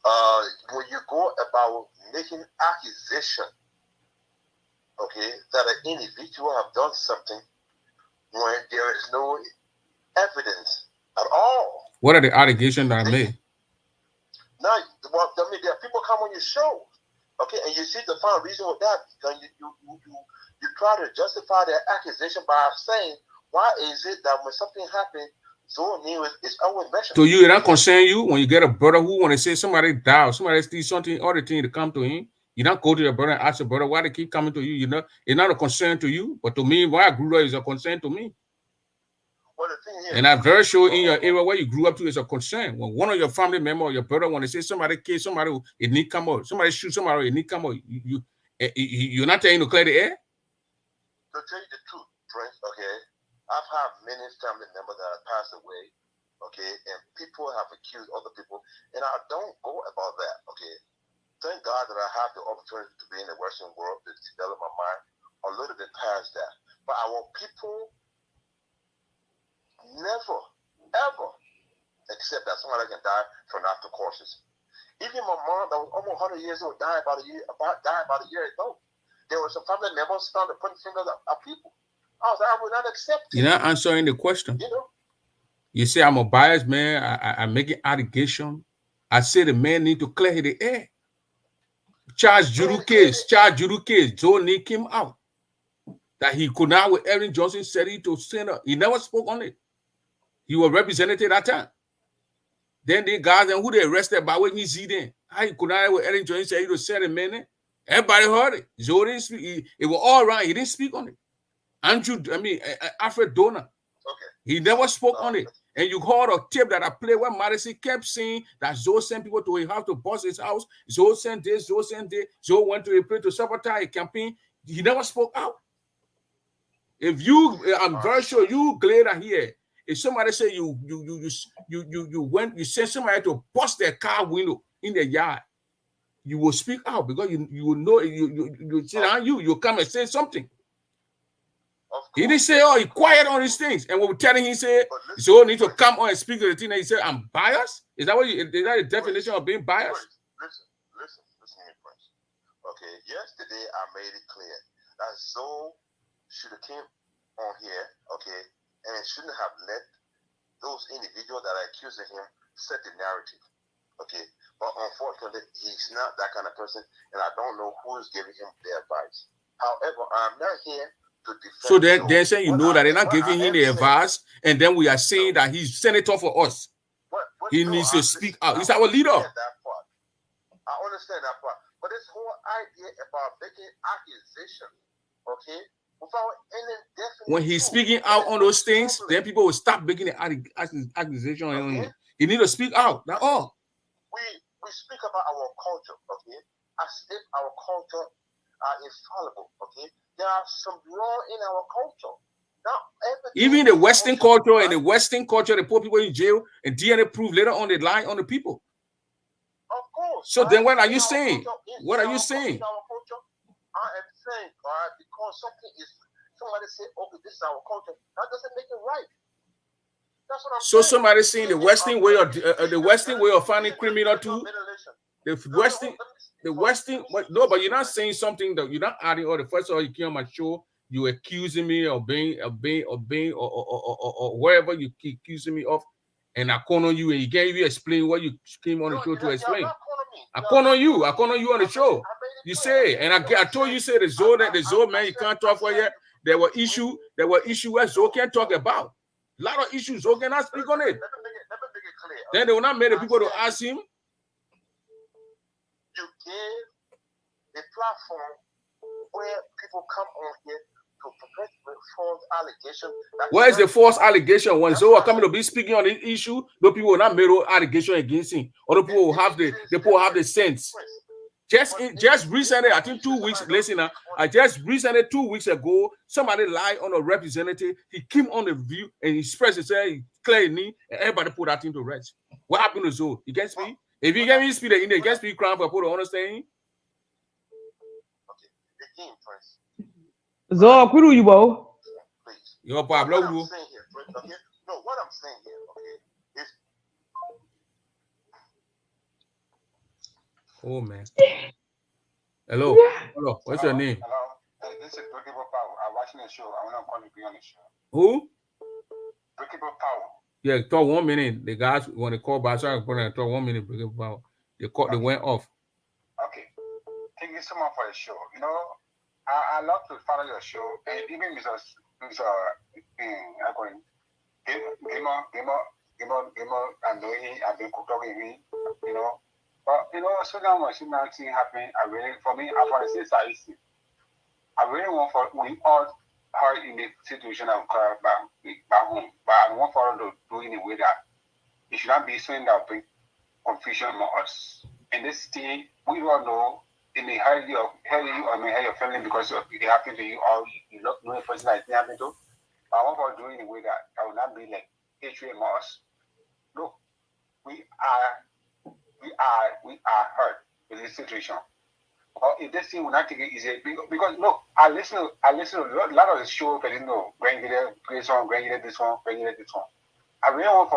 When you go about making accusation, okay, that an individual have done something when there is no evidence at all. What are the allegations that I made? Now, there are people come on your show, okay, and you see the final reason of that, and you try to justify their accusation by saying, why is it that when something happens, Zoe Neal is always mentioned? To you, it don't concern you when you get a brother who want to say somebody died, somebody steal something, all the things to come to him. You don't go to your brother and ask your brother why they keep coming to you. You know, it's not a concern to you, but to me, why I grew up is a concern to me. Well, the thing is, and I'm very sure in your area where you grew up to is a concern. When one of your family member or your brother want to say somebody killed somebody, it need come out. Somebody shoot somebody, it need come out. You're not telling to clear the air? To tell you the truth, Prince, okay, I've had many family members that have passed away, okay, and people have accused other people, and I don't go about that, okay. Thank God that I have the opportunity to be in the Western world to develop my mind a little bit past that. But I want people never, ever accept that somebody can die from natural causes. Even my mom, that was almost 100 years old, died about a year ago. There were some family members found to put fingers at people. I was like, I would not accept it. You're not answering the question. You know? You say I'm a biased man. I'm making allegation. I say the man need to clear the air. Charles Judu case. Joe Nick him out. That he could not with Aaron Johnson said he to Senate. He never spoke on it. He was representative that time. Then the guys and who they arrested by what you see then. How he could not with Aaron Johnson said he to Senate man. Everybody heard it. Joe didn't speak. It was all right. He didn't speak on it. Alfred Donner. Okay. He never spoke on it. And you heard a tape that I played where Madison kept saying that Zoe sent people to his house to bust his house. Zoe sent this, Zoe sent this. Zoe went to a place to sabotage a campaign. He never spoke out. I'm very sure you glad to hear. If somebody say you sent somebody to bust their car window in the yard, you will speak out because you will know you come and say something. He didn't say, oh, he quiet on these things. And when we're telling him, he said, so need to come on and speak to the thing. And he said, I'm biased? Is that the definition of being biased? Listen here, Prince. Okay, yesterday I made it clear that Zoe should have came on here, okay, and shouldn't have let those individuals that are accusing him set the narrative, okay. But unfortunately, he's not that kind of person, and I don't know who's giving him the advice. However, I'm not here to defend. So they're saying that they're not giving him the advice, and then we are saying that he's senator for us. He needs to speak out. He's our leader. I understand that part. But this whole idea about making accusations, okay, without any definite When he's proof. speaking That out is on the those things, problem. then people will stop making the accusation on Okay? him. He need to speak out. That's all. We speak about our culture, okay, as if our culture are infallible, okay. There are some law in our culture. Now, Even the Western culture and the Western culture, they put people in jail and DNA proof later on they lie on the people. Of course. So then what are you In our saying? culture, What are in you our saying? culture, I am saying, because something is, somebody say, okay, this is our culture, that doesn't make it right. That's what I'm So saying. somebody saying the Western way of finding criminal too. The Western, no, but you're not saying something that you're not adding. Or the first of all, you came on my show, you accusing me of being or wherever you keep accusing me of, and I call on you, and you can't even explain what you came on the show to explain. I call on you on the show. You say, and I told you, say the Zoe man, you can't talk for yet. There were issues where Zoe can't talk about. A lot of issues, Zoe cannot speak on it. Let me make it clear. Then they will not make the people to ask him. You gave a platform where people come on here to perpetuate false allegations. Where is the false allegation? When Zoe are coming to be speaking on this issue, those people will not make no allegation against him. Other people will have the sense. Just recently, I think 2 weeks. Listen, I just recently 2 weeks ago, somebody lied on a representative. He came on the view and he expressed himself clearly, and everybody put that into rest. What happened to Zoe? You can't speak. If you can't speak, you can't speak. Crown for people to understand. Okay, again, Prince. Zo, who you bo? Please. Your Pablo. What I'm saying here, okay? No, what I'm saying here, okay, is. Oh man. Hello. Hello. What's your name? Hello. This is Breakable Power. I'm watching the show. I want to call you on the show. Who? Breakable Power. Yeah, talk 1 minute. The guys when they call back, so I put in talk 1 minute. Breakable Power. They went off. Okay. Thank you so much for the show. You know, I love to follow your show, and even Mr. Gamer, and Louis, I've been talking with, you know. But you know, so now much thing happening. I really, for me, I want to say I really want for we all are in the situation of back home, but I want for us to do in a way that it should not be something that bring confusion among us. In this thing, we don't know in the how you or your family because it happened to you or you know a person like it happened to. But I want for doing in a way that will not be like hatred among us. Look, we are hurt with this situation. Or if this thing will not take it easy, because look, I listen to a lot of the show, but you know, grandkid this one, grandkid this one. I really want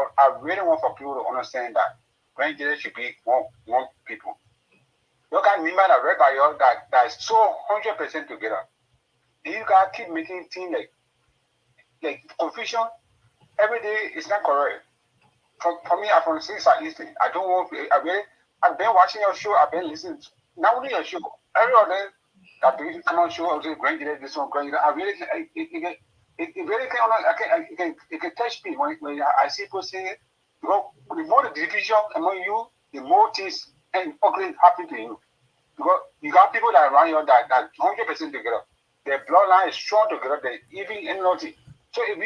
for people to understand that grandkid should be one people. Look at me, man, I read by you that is so 100% together. You guys keep making things like confusion every day. It's not correct. For me, I from since I listen. I don't want. I've been watching your show. I've been listening. Not only your show, every other I've been come on show. I was grandkid this one, grandkid. I really, it really it can touch me when I see people saying, you know, the more the division among you, the more things and ugly happen to you. Because you got people that around you that 100% together. Their bloodline is strong together. They even and nothing. So if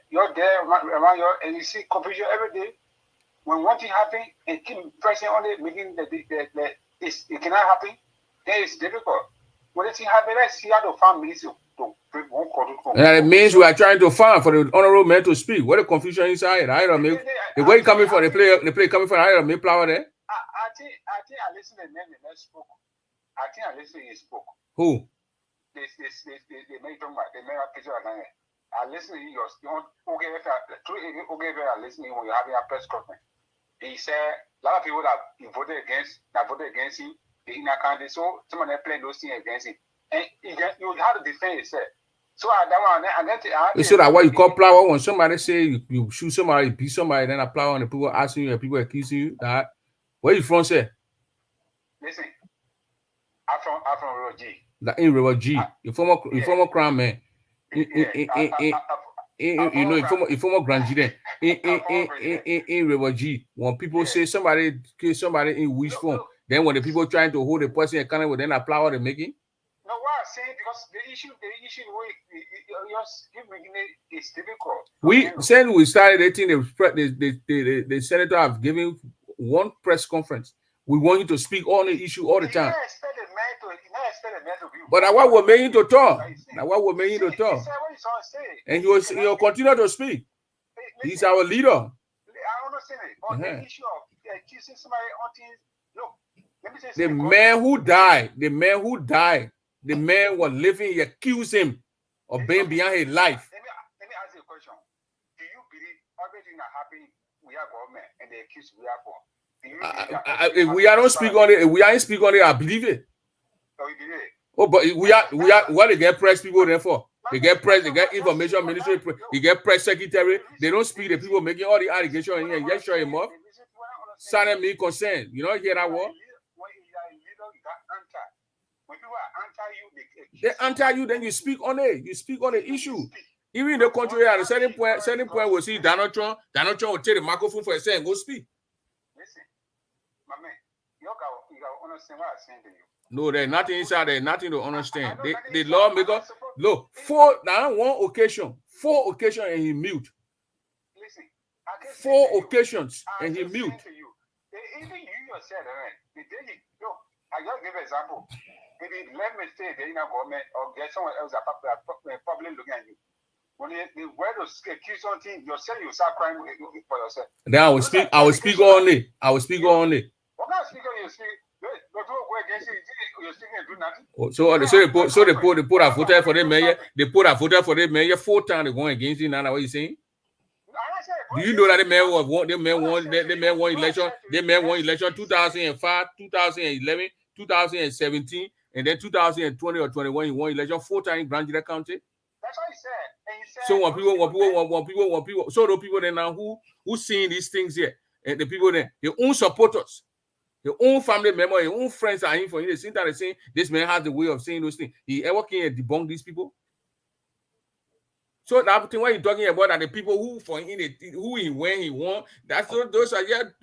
you're there around you and you see confusion every day, when one thing happens and keep pressing on it, making that it cannot happen, then it's difficult. When this thing happens, let's see how the family is to bring one quarter. And it means we are trying to find for the honorable man to speak. What the confusion inside? I don't make the way coming from the play coming from I don't make flower there. I think I listened to them and they spoke. I think I listened he spoke. Who? They made them they made a picture of them. I listened to yours. I listened when you're having a press conference. He said a lot of people that voted against him, they in a country, so some of them playing those things against him. And you have to defend yourself. So that one, and then so that what you call flower when somebody say you shoot somebody, beat somebody, then a flower and the people asking you and people accusing you that where you from, say? Listen, I'm from River G. That in River G, you former crown man. You know, you former grand G then. In River G, when people say somebody kill somebody in which form, then when the people trying to hold the person accountable, then a flower they making. No, what I'm saying, because the issue is difficult. We said we started dating the senator have given one press conference. We want you to speak on the issue all the time. But now what we're making to talk. Now what we're making to talk. And he'll continue to speak. He's our leader. I understand it. But the issue of accusing somebody on things, look, let me say the man who died, the man was living, he accused him of being beyond his life. Let me ask you a question. Do you believe everything that happened we are government and the accused we are for? If we are not speak on it, if we aren't speak on it, I believe it. So you believe it? Oh, but we are what they get press people there for? They get press, they get information ministry, they get press secretary. They don't speak the people making all the allegations in here. Yes, show him up. Sounding me concerned. You know, hear that word? When people are anti you, they anti you, then you speak on it. You speak on the issue. Even in the country, at a certain point, we'll see Donald Trump will take the microphone for a second and go speak. Listen, my man, you gotta understand what I'm saying to you. No, there's nothing inside there, nothing to understand. The lawmaker, look, four occasions and he mute. Listen, 4 occasions and he mute. Even you yourself, I just give an example. Maybe let me stay there in a government or get someone else that probably looking at you. When the word of accuse something, yourself you start crying for yourself. Then I will speak only. What kind of speaker you speak? So they put a voter for them mayor. They put a voter for them mayor 4 times. They going against you now. What you saying? Do you know that the man won election? The man won election 2005, 2011, 2017, and then 2020 or 21. He won election 4 times in Grand Juda County. That's what he said. And he said so when people, so the people then now who seeing these things here, and the people then your own supporters, your own family member, your own friends are in for you. The same time they saying this man has the way of saying those things. He ever can debunk these people? So that thing what you're talking about are the people who for him when he won. That's those are yet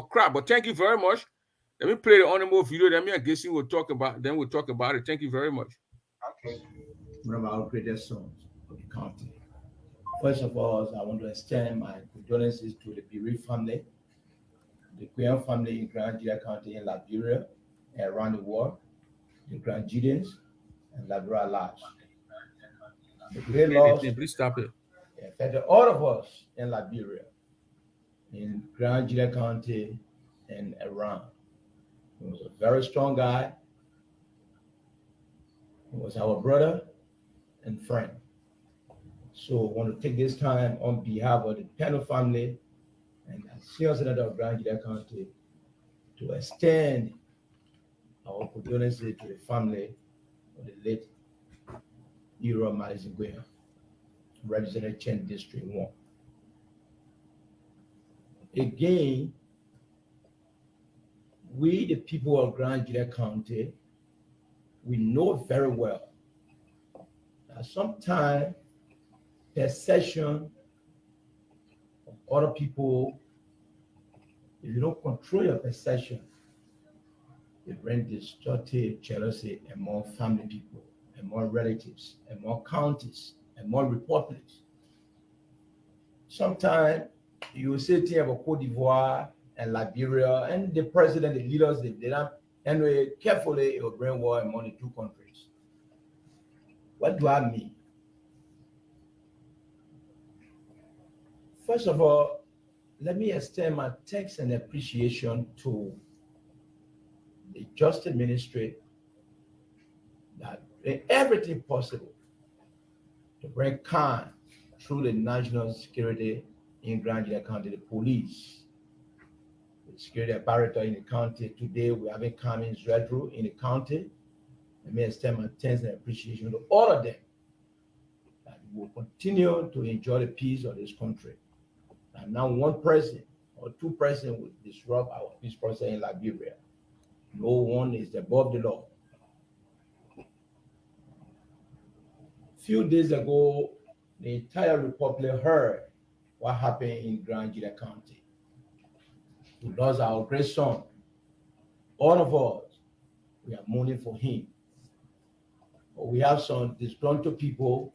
crap. But thank you very much. Let me play the animal video. Then me and Gacy will talk about. Then we'll talk about it. Thank you very much. Okay. One of our greatest sons of the county. First of all, I want to extend my condolences to the Biri family, the Queen family in Grand Juda County in Liberia and around the world, the Grand Judans and Liberia large. The great loss affected all of us in Liberia, in Grand Juda County and around. He was a very strong guy. He was our brother and friend. So I want to take this time on behalf of the Peno family and the Senior Senator of Grand Juda County to extend our condolences to the family of the late Ero Maliziguea, represented Chen District 1. Again, we, the people of Grand Juda County, we know very well that sometimes perception of other people, if you don't control your perception, it brings destructive jealousy among family people, among relatives, among counties, among republics. Sometimes you will say things about Cote d'Ivoire and Liberia and the president, the leaders, they don't anyway carefully it will bring war among the 2 countries. What do I mean? First of all, let me extend my thanks and appreciation to the Justice Ministry that did everything possible to bring calm through the national security in Grand Juda County, the police, the security apparatus in the county. Today, we're having calm in Zredru in the county. Let me extend my thanks and appreciation to all of them that we will continue to enjoy the peace of this country. And now 1 person or 2 persons will disrupt our peace process in Liberia. No one is above the law. Few days ago, the entire republic heard what happened in Grand Juda County. We lost our great son. All of us, we are mourning for him. we have some disgruntled people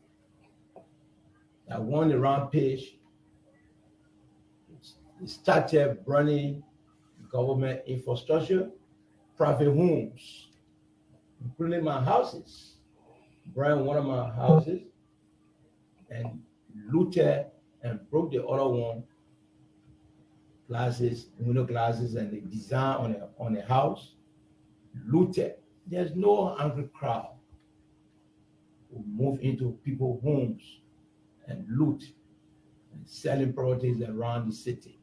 that want a rampage. They started burning government infrastructure, private homes, including my houses. Burned one of my houses and looted and broke the other one, glasses, window glasses, and the design on the house. Looted. There's no angry crowd who move into people's homes and loot and selling properties around the city.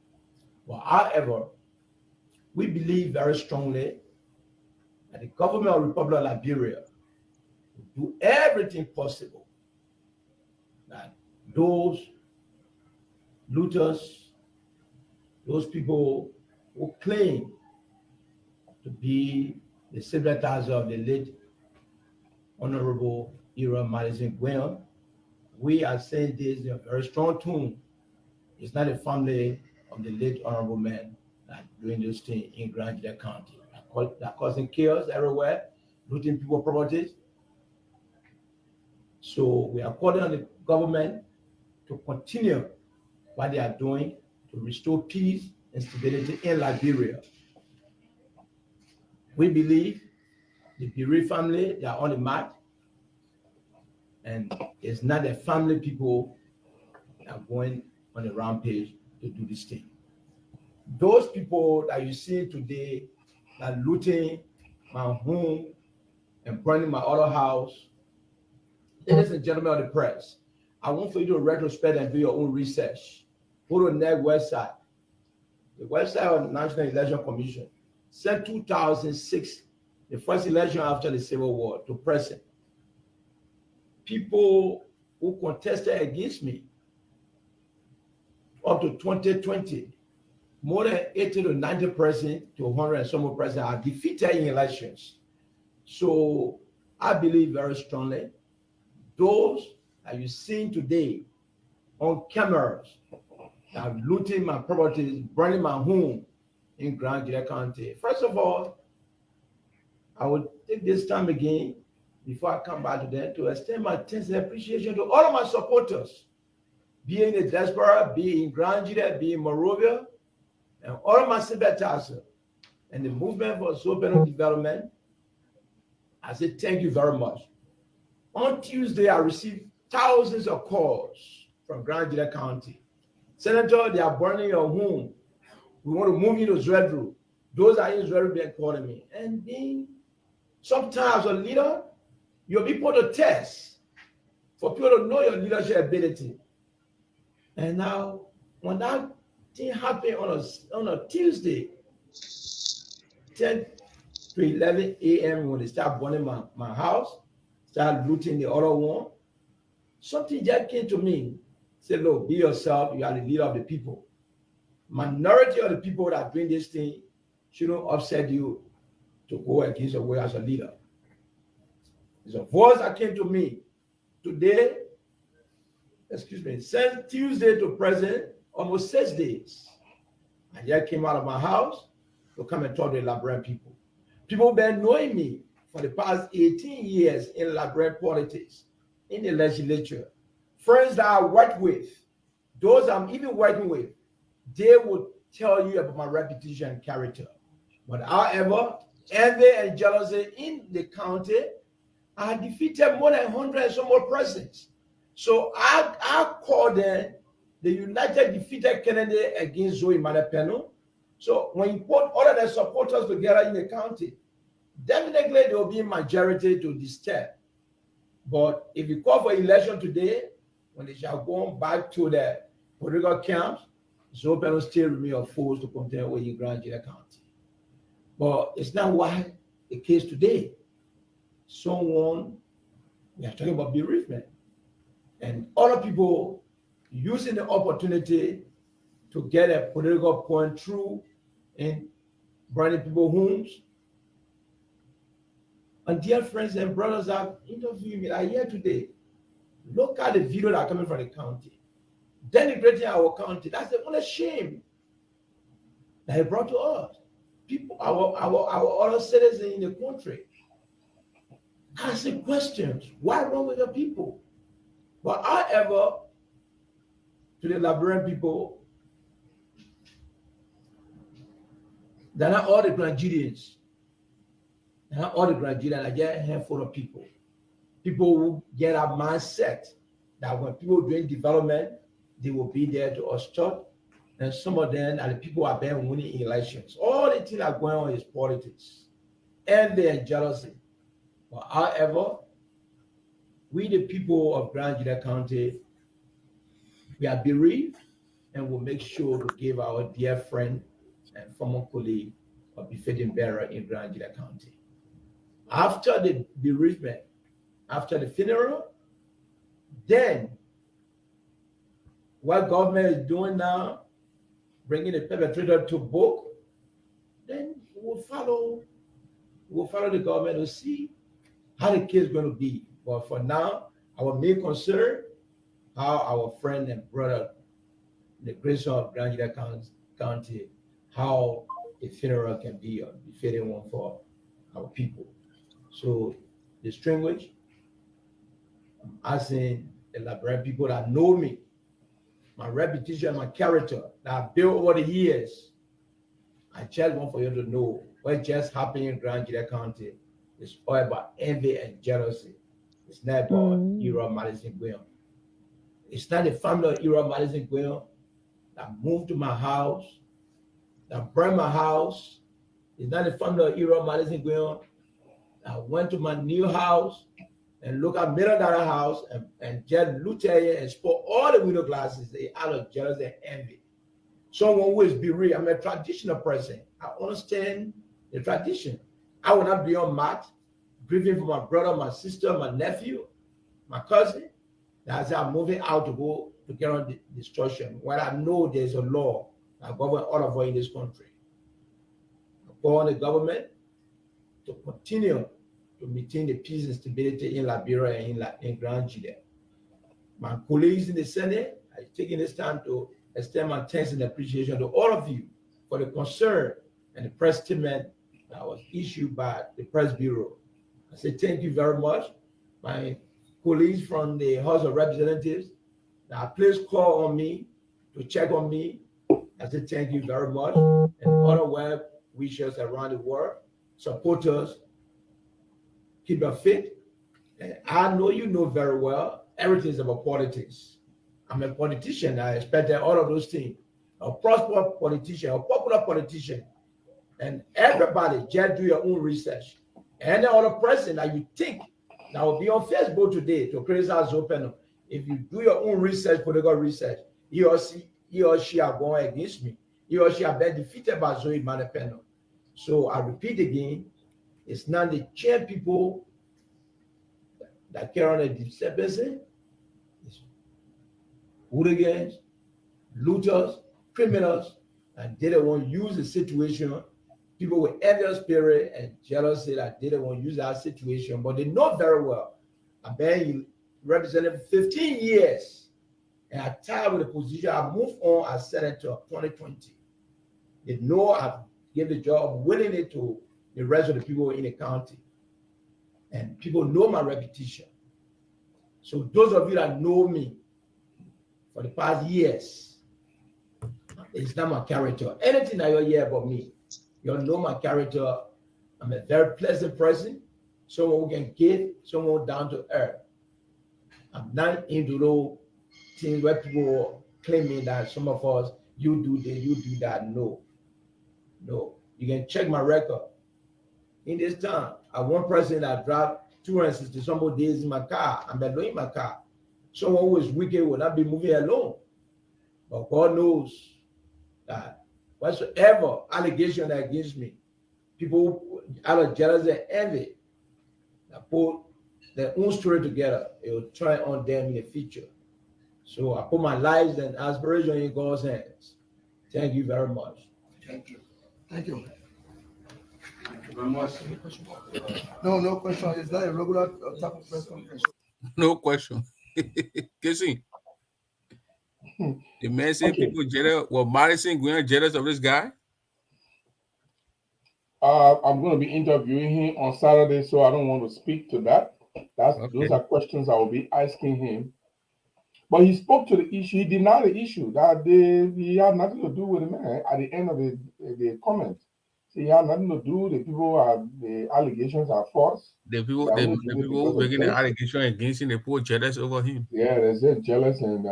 But however, we believe very strongly that the government of the Republic of Liberia will do everything possible that those looters, those people who claim to be the sympathizers of the late Honorable Ira Madison Gwen, we are saying this in a very strong tone. It's not a family of the late Honorable man that doing this thing in Grand Junction County. That causing chaos everywhere, looting people's properties. So we are calling on the government to continue what they are doing to restore peace and stability in Liberia. We believe the Biri family, they are on the mat, and it's not the family people that are going on the rampage to do this thing. Those people that you see today that looting my home and burning my other house, ladies and gentlemen of the press, I want for you to retrospect and do your own research. Go to the NEC website, the website of the National Election Commission, since 2006, the first election after the Civil War, to present. People who contested against me up to 2020, more than 80 to 90% to 100 and some percent are defeated in elections. So I believe very strongly those that you're seeing today on cameras that are looting my properties, burning my home in Grand Junction County. First of all, I would take this time again before I come back to them to extend my thanks and appreciation to all of my supporters, be in the diaspora, be in Grand Junction, be in Monrovia, and all of my sympathizers and the movement for Soberano development. I say thank you very much. On Tuesday, I received thousands of calls from Grand Junction County. Senator, they are burning your home. We want to move you to Zredru. Those are in Zredru been calling me. And being sometimes a leader, you'll be put a test for people to know your leadership ability. And now, when that thing happened on a Tuesday, 10 to 11 a.m. when they start burning my house, start looting the other one, something just came to me. Said, look, be yourself. You are the leader of the people. Minority of the people that are doing this thing shouldn't upset you to go against your way as a leader. It's a voice that came to me today, since Tuesday to present, almost 6 days. And yet came out of my house to come and talk to the Liberian people. People been knowing me for the past 18 years in Liberian politics, in the legislature. Friends that I work with, those I'm even working with, they will tell you about my reputation and character. But however, envy and jealousy in the county, I defeated more than 100 and some more persons. So I call them the United Defeated Candidate against Zoe Manapeno. So when you put all of their supporters together in the county, definitely there will be a majority to disturb. But if you call for election today, when they shall go back to the political camps, Zoe Manapeno still remain opposed to contend with in Grand Junction County. But it's not why the case today. We are talking about bereavement. And other people using the opportunity to get a political point through in burning people's homes. And dear friends and brothers have interviewed me here today. Look at the video that are coming from the county. Denigrating our county. That's the only shame that it brought to us. People, our other citizens in the country. asking questions. Why wrong with the people? But however, to the Liberian people, they're not all the Nigerians. They're not all the Nigerians. I get a handful of people. People who get a mindset that when people doing development, they will be there to obstruct. And some of them are the people who have been winning elections. All the things that are going on is politics, envy and jealousy. But however, we the people of Grand Juda County, we are bereaved and will make sure to give our dear friend and former colleague a befitting burial in Grand Juda County. After the bereavement, after the funeral, then what government is doing now, bringing the perpetrator to book, then we'll follow the government to see how the case is going to be. But for now, our main concern, how our friend and brother, the great son of Grand Juda County, how a funeral can be a befitting one for our people. So, distinguished, I'm asking the Liberian people that know me, my reputation, my character that I built over the years. I just want for you to know what just happened in Grand Juda County is all about envy and jealousy. It's not about Ero Madison Guillaume. It's not the family of Ero Madison Guillaume that moved to my house, that burned my house. It's not the family of Ero Madison Guillaume that went to my new house and look at $1 million house and just looked at it and spoke all the window glasses out of jealousy and envy. Someone who is bereaved. I'm a traditional person. I understand the tradition. I will not be on mat, grieving for my brother, my sister, my nephew, my cousin. That's how I'm moving out to go to get on the destruction. When I know there's a law that governs all of us in this country. I call on the government to continue to maintain the peace and stability in Liberia and in Grand Juda. My colleagues in the Senate are taking this time to extend my thanks and appreciation to all of you for the concern and the press statement that was issued by the Press Bureau. I say thank you very much. My colleagues from the House of Representatives that placed call on me to check on me. I say thank you very much. And other web wishers around the world, supporters, keep your faith. And I know you know very well, everything is about politics. I'm a politician. I expected all of those things. A prosperous politician, a popular politician. And everybody just do your own research. Any other person that you think that will be on Facebook today to criticize Zopeno, if you do your own research, political research, he or she are going against me. He or she are been defeated by Zoe Manepeno. So I repeat again, it's not the chair people that carry on a disturbancy. It's hooligans, looters, criminals, and they don't want to use the situation. People with envious spirit and jealousy that they don't want to use that situation, but they know very well. I've been representing 15 years, and I tired with the position. I moved on as Senator 2020. They know I've given the job willingly to the rest of the people in the county. And people know my reputation. So those of you that know me for the past years, it's not my character. Anything that you hear about me, you know my character. I'm a very pleasant person, someone who can give, someone down to earth. I'm not into those things where people claiming that some of us, you do this, you do that. No. You can check my record. In this town, I one person that drive 260 some days in my car. I'm alone in my car. Someone who is wicked will not be moving alone. But God knows that whatsoever allegation against me, people out of jealousy and envy that put their own story together, it will try on them in the future. So I put my lives and aspiration in God's hands. Thank you very much. Thank you. Thank you. Thank you very much. No question. Is that a regular type of press conference? No question. Kissing. The man said people jealous. Well, Madison Guillaume jealous of this guy. I'm going to be interviewing him on Saturday, so I don't want to speak to that. Those are questions I will be asking him. But he spoke to the issue. He denied the issue that he had nothing to do with the man at the end of the comment. So he had nothing to do. The allegations are false. The people making the allegation against him, they put jealous over him. Yeah, they said jealous and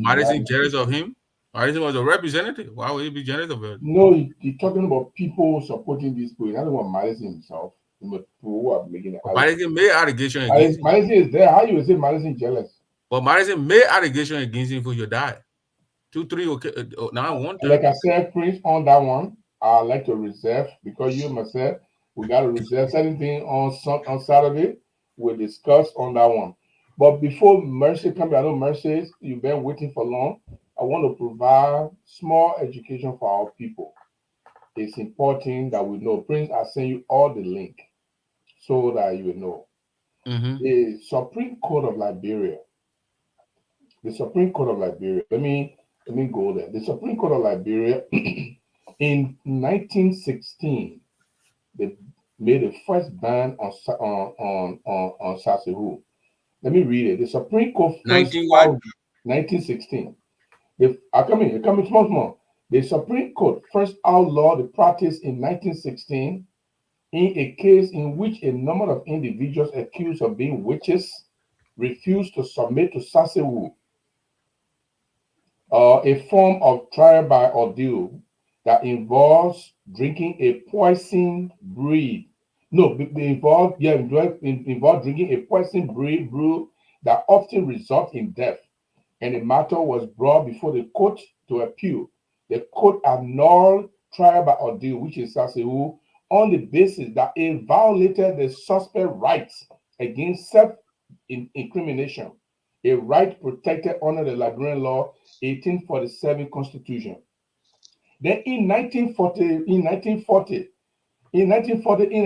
Madison jealous of him. Madison was a representative. Why would he be jealous of him? No, he's talking about people supporting this people. He doesn't want Madison himself. But who are making the Madison made allegation against him. Madison is there. How you say Madison jealous? But Madison made allegation against him for your die. 2, 3, okay. Now one time. Like I said, Prince, on that one, I like to reserve because you myself, we got to reserve certain thing on Saturday. We'll discuss on that one. But before Mercy comes, I know Mercy, you've been waiting for long. I want to provide small education for our people. It's important that we know. Prince, I send you all the link so that you know. The Supreme Court of Liberia. The Supreme Court of Liberia. Let me go there. The Supreme Court of Liberia in 1916, they made the first ban on Sassehu. Let me read it. The Supreme Court 1916. I come in small. The Supreme Court first outlawed the practice in 1916 in a case in which a number of individuals accused of being witches refused to submit to Sassehu, a form of trial by ordeal that involves drinking a poison breed. No, involved drinking a poison brew that often results in death. And the matter was brought before the court to appeal. The court annulled trial by ordeal, which is Sassehu, on the basis that it violated the suspect's rights against self-incrimination, a right protected under the Liberian law 1847 Constitution. Then in 1940, in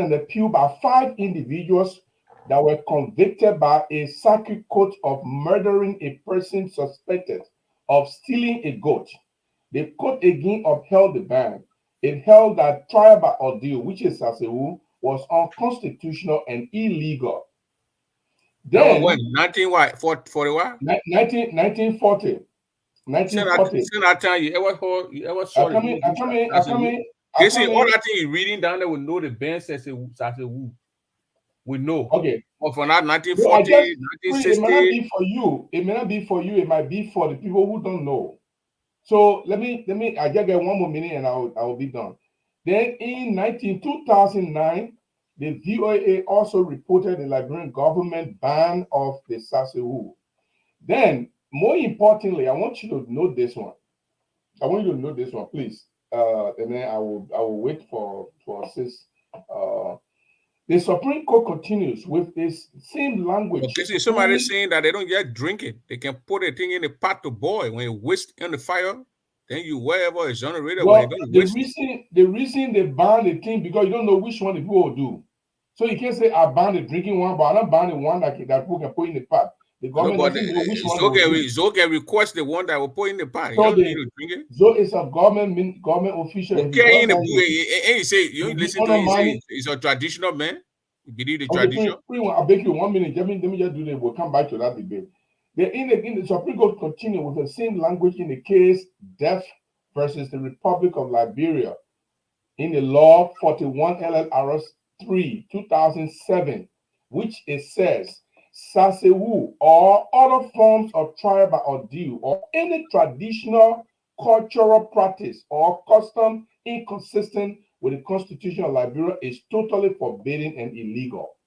an appeal by 5 individuals that were convicted by a circuit court of murdering a person suspected of stealing a goat, the court again upheld the ban. It held that trial by ordeal, which is Sassehu, was unconstitutional and illegal. Then, 1940 what? 1940. 1940. They say all that thing you're reading down there will know the ban says Sassehu. We know. Okay. But for that 1940, 1960. It may not be for you. It may not be for you. It might be for the people who don't know. So let me. I just get one more minute and I will be done. Then in 2009, the VOA also reported the Liberian government ban of the Sassehu. Then, more importantly, I want you to know this one. I want you to know this one, please. And then I will wait for sis. The Supreme Court continues with this same language. Okay, see, somebody saying that they don't just drink it. They can put a thing in the pot to boil. When you whisk in the fire, then you wherever it's generated. Well, the reason they ban the thing because you don't know which one the people will do. So you can't say I ban the drinking one, but I don't ban the one that people can put in the pot. The government doesn't know which one. Zoe can request the one that will put in the pot. So you don't need to drink it. So it's a government official. Okay, and you say you listen to him. He's a traditional man. You believe the tradition. I'll beg you 1 minute. Let me just do that. We'll come back to that debate. The Supreme Court continue with the same language in the case Deaf versus the Republic of Liberia in the law 41 LLRS 3 2007, which it says Sassehu or other forms of trial by ordeal or any traditional cultural practice or custom inconsistent with the Constitution of Liberia is totally forbidden and illegal.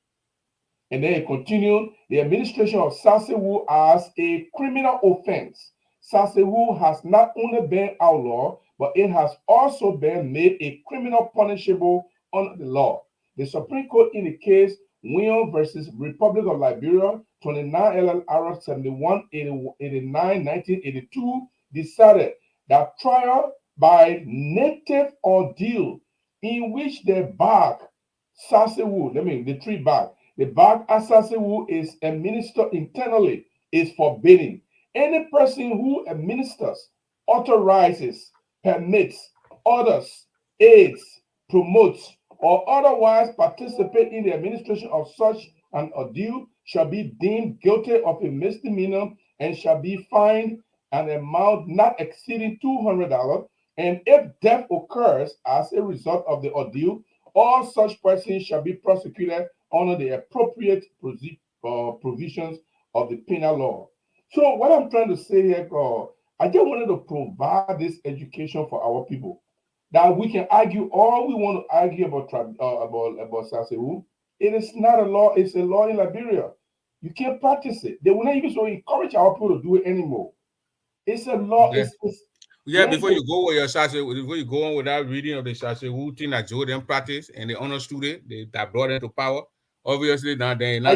And then it continued, the administration of Sassehu as a criminal offense. Sassehu has not only been outlawed, but it has also been made a criminal punishable under the law. The Supreme Court in the case Wion versus Republic of Liberia, 29 LLR 71 89 1982, decided that trial by native ordeal in which the bag Sassehu, the tree bag, the bag Sassehu is administered internally is forbidden. Any person who administers, authorizes, permits, orders, aids, promotes, or otherwise participate in the administration of such an ordeal shall be deemed guilty of a misdemeanor and shall be fined an amount not exceeding $200. And if death occurs as a result of the ordeal, all such persons shall be prosecuted under the appropriate provisions of the penal law. So what I'm trying to say here, God, I just wanted to provide this education for our people, that we can argue all we want to argue about Sasewu. It is not a law, it's a law in Liberia. You can't practice it. They will not even so encourage our people to do it anymore. It's a law. Yeah. Yeah, before you go with your Sasewu, before you go on with that reading of the Sasewu thing that Joe them practice and they understood it, that brought it to power. Obviously, now they're not.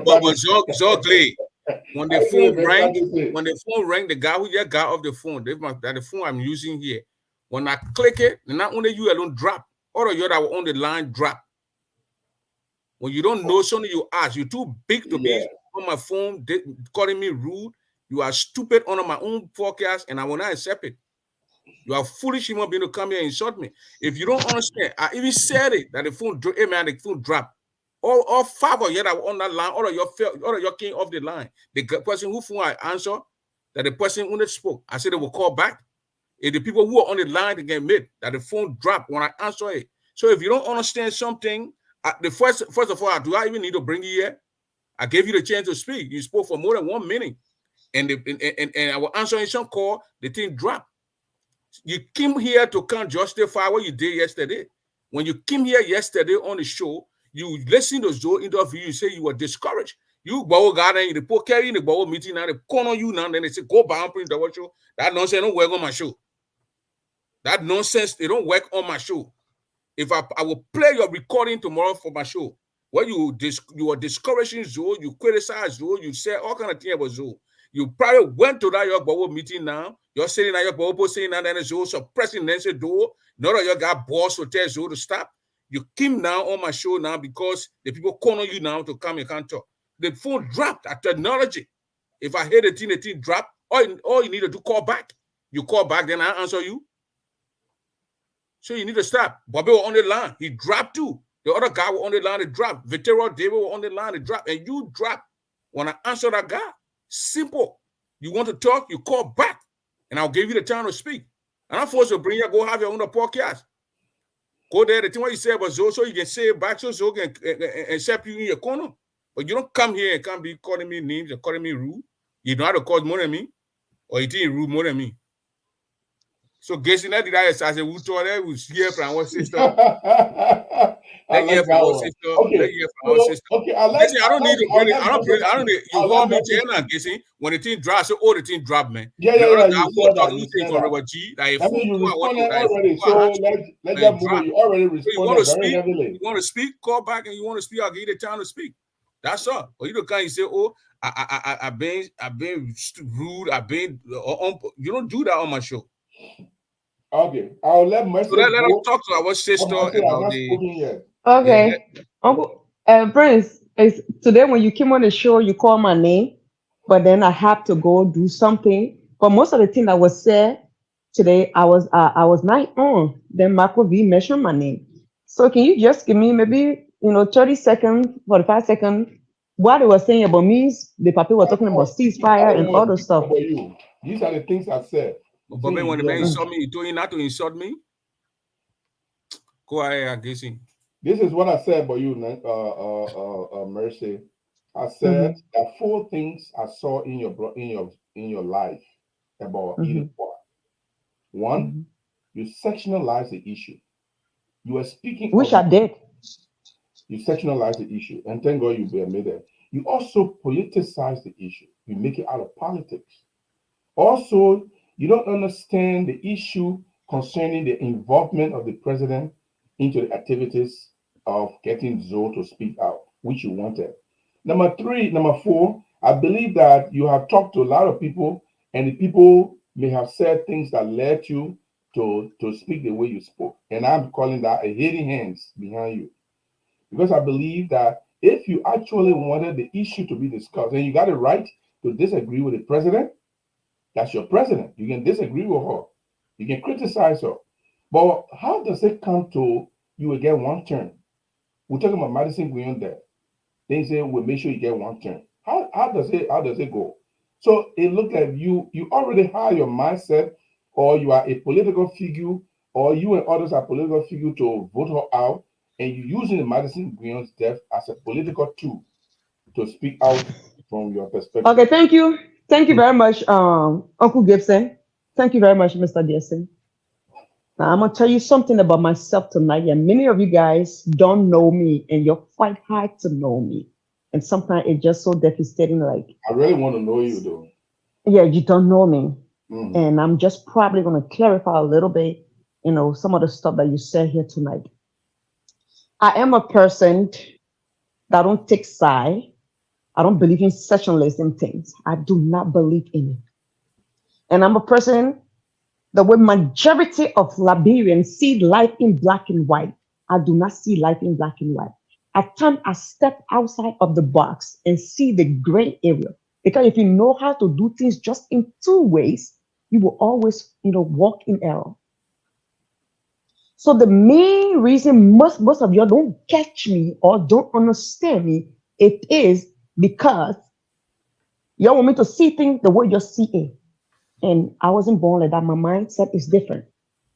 But Zog Clay, when the phone rang, the guy who just got off the phone, the phone I'm using here, when I click it, not only you alone drop, all of you that were on the line drop. When you don't know something, you ask. You're too big to be on my phone, calling me rude. You are stupid under my own forecast, and I will not accept it. You are foolish human being to come here and insult me. If you don't understand, I even said it that the phone dropped. All five of you that were on that line, all of your came off the line. The person who phone I answer, that the person who spoke, I said they will call back. If the people who are on the line they get made, that the phone dropped when I answer it. So if you don't understand something, first of all, do I even need to bring you here? I gave you the chance to speak. You spoke for more than 1 minute, and I was answering some call. The thing dropped. You came here to come justify what you did yesterday. When you came here yesterday on the show, you listened to Joe interview. You say you were discouraged. You go got in the poor carry in the bowl meeting now. They call on you now. Then they say go back and print the show. That nonsense don't work on my show. That nonsense they don't work on my show. If I will play your recording tomorrow for my show, where you are discouraging Zoe, you criticize Zoe, you say all kind of things about Zoe. You probably went to that your Bobo meeting now. You're sitting at your Bobo saying that then Zoe suppressing Nancy door. None of you got boss to tell Zoe to stop. You came now on my show now because the people corner you now to come and can't talk. The phone dropped at technology. If I hear the thing drop, all you need to do call back. You call back, then I answer you. So you need to stop. Bobby was on the line. He dropped too. The other guy was on the line. He dropped. Vetero David was on the line. He dropped. And you dropped. When I answer that guy, simple. You want to talk, you call back. And I'll give you the time to speak. And I'm forced to bring you, go have your own podcast. Go there. The thing what you say about Zoe, so you can say it back so Zoe can accept you in your corner. But you don't come here and can't be calling me names and calling me rude. You know how to cause more than me. Or you think rude more than me. So guessing that I said we told her we hear from our sister. Let's hear from our sister. Let's hear from our sister. Okay, I don't need to really. I don't need you call me Jana guessing when the thing drops. So all the thing drop, man. Yeah. You talk you say from Robert G. Like you responded already. So let that move. You already responded very heavily. You want to speak? Call back, and you want to speak. I'll give you the time to speak. That's all. But you don't come and say, "Oh, I've been rude. I've been." You don't do that on my show. Okay, I'll let Mercy. So let us talk to our sister about the. Okay, Uncle Prince. Is today when you came on the show, you called my name, but then I had to go do something. But most of the thing that was said today, I was not on. Then Marco V mentioned my name. So can you just give me maybe 30 seconds, 45 seconds, what they were saying about me? The people were talking about ceasefire and all the stuff. These are the things I said. But when the man insult me, you told him not to insult me. Go ahead, I'm guessing. This is what I said about you, Mercy. I said that 4 things I saw in your life about eating pork. 1, you sectionalize the issue. You are speaking. Which I did. You sectionalize the issue, and thank God you admitted. You also politicize the issue. You make it out of politics. Also, you don't understand the issue concerning the involvement of the president into the activities of getting Zoe to speak out, which you wanted. Number 4, I believe that you have talked to a lot of people, and the people may have said things that led you to speak the way you spoke. And I'm calling that a hidden hands behind you. Because I believe that if you actually wanted the issue to be discussed, and you got a right to disagree with the president, that's your president. You can disagree with her. You can criticize her. But how does it come to you will get one term. We're talking about Madison Guyon there. They say we'll make sure you get one term. How does it go? So it looks like you already have your mindset, or you are a political figure, or you and others are political figure to vote her out, and you're using the Madison Guyon's death as a political tool to speak out from your perspective. Okay, thank you. Thank you very much, Uncle Gibson. Thank you very much, Mr. Gibson. Now, I'm going to tell you something about myself tonight. And many of you guys don't know me, and you're quite hard to know me. And sometimes it's just so devastating. Like, I really want to know you, though. Yeah, you don't know me. And I'm just probably going to clarify a little bit, some of the stuff that you said here tonight. I am a person that don't take side. I don't believe in sectionalism things. I do not believe in it. And I'm a person that when majority of Liberians see life in black and white, I do not see life in black and white. At times, I step outside of the box and see the gray area. Because if you know how to do things just in two ways, you will always, walk in error. So the main reason most of you don't catch me or don't understand me, it is because you want me to see things the way you're seeing. And I wasn't born like that. My mindset is different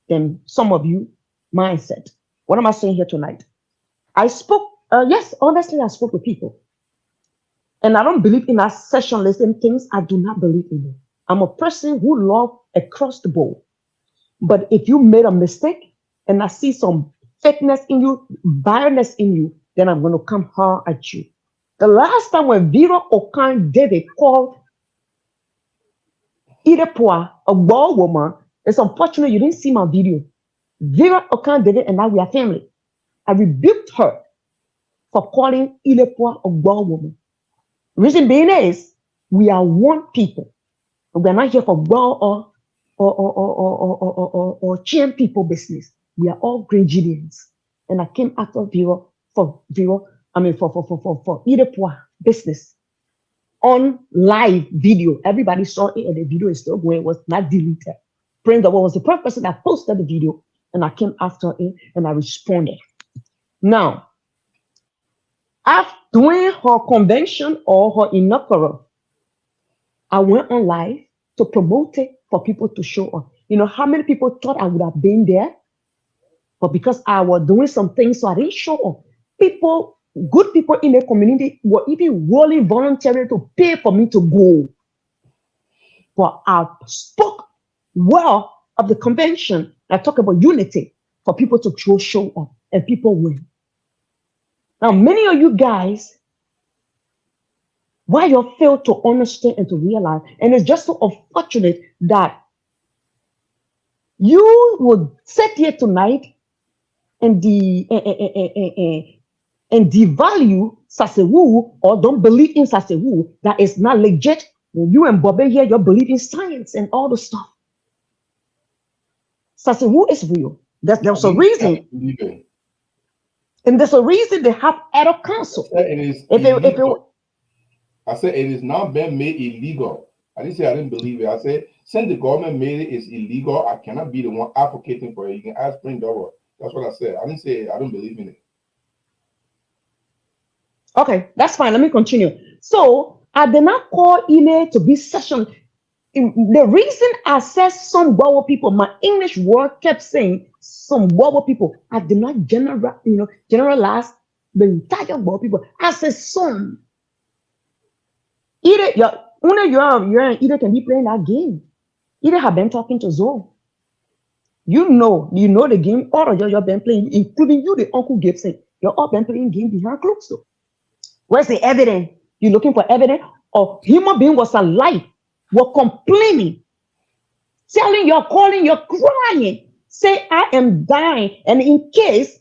than some of you mindset. What am I saying here tonight? I spoke, yes, honestly, I spoke with people. And I don't believe in that sectionalism things. I do not believe in it. I'm a person who loves across the board. But if you made a mistake and I see some fakeness in you, biasness in you, then I'm going to come hard at you. The last time when Vera Okan David called Idepoa a bald woman, it's unfortunate you didn't see my video. Vera Okan David and I, we are family. I rebuked her for calling Idepoa a bald woman. Reason being is, we are one people. We are not here for bald or chain people business. We are all Grenadians. And I came after Vera for Idepoa business on live video. Everybody saw it, and the video is still going. It was not deleted. Praise the Lord was the first person that posted the video, and I came after it and I responded. Now, after doing her convention or her inaugural, I went on live to promote it for people to show up. You know how many people thought I would have been there? But because I was doing some things, so I didn't show up. People, good people in the community were even willing voluntarily to pay for me to go. But I spoke well of the convention. I talk about unity for people to show up, and people win. Now, many of you guys, why you fail to understand and to realize, and it's just so unfortunate that you would sit here tonight and devalue Sasewu or don't believe in Sasewu, that is not legit. When you and Bobby here, you believe in science and all the stuff. Sasewu is real. There's a reason. And there's a reason they have adult council. I said it is now been made illegal. I didn't say I didn't believe it. I said since the government made it, it's illegal. I cannot be the one advocating for it. You can ask Spring Double. That's what I said. I didn't say I don't believe in it. Okay, that's fine. Let me continue. So I did not call Ile to be session. The reason I said some Bobo people, my English word kept saying some Bobo people. I did not generalize the entire Bobo people. I said some. Either either can be playing that game. Either have been talking to Zoe. You know the game. All of you have been playing, including you, the Uncle Gibson. You're all been playing game behind closed door. Where's the evidence? You looking for evidence? Or human being was alive, were complaining, telling you're calling, you're crying, say I am dying, and in case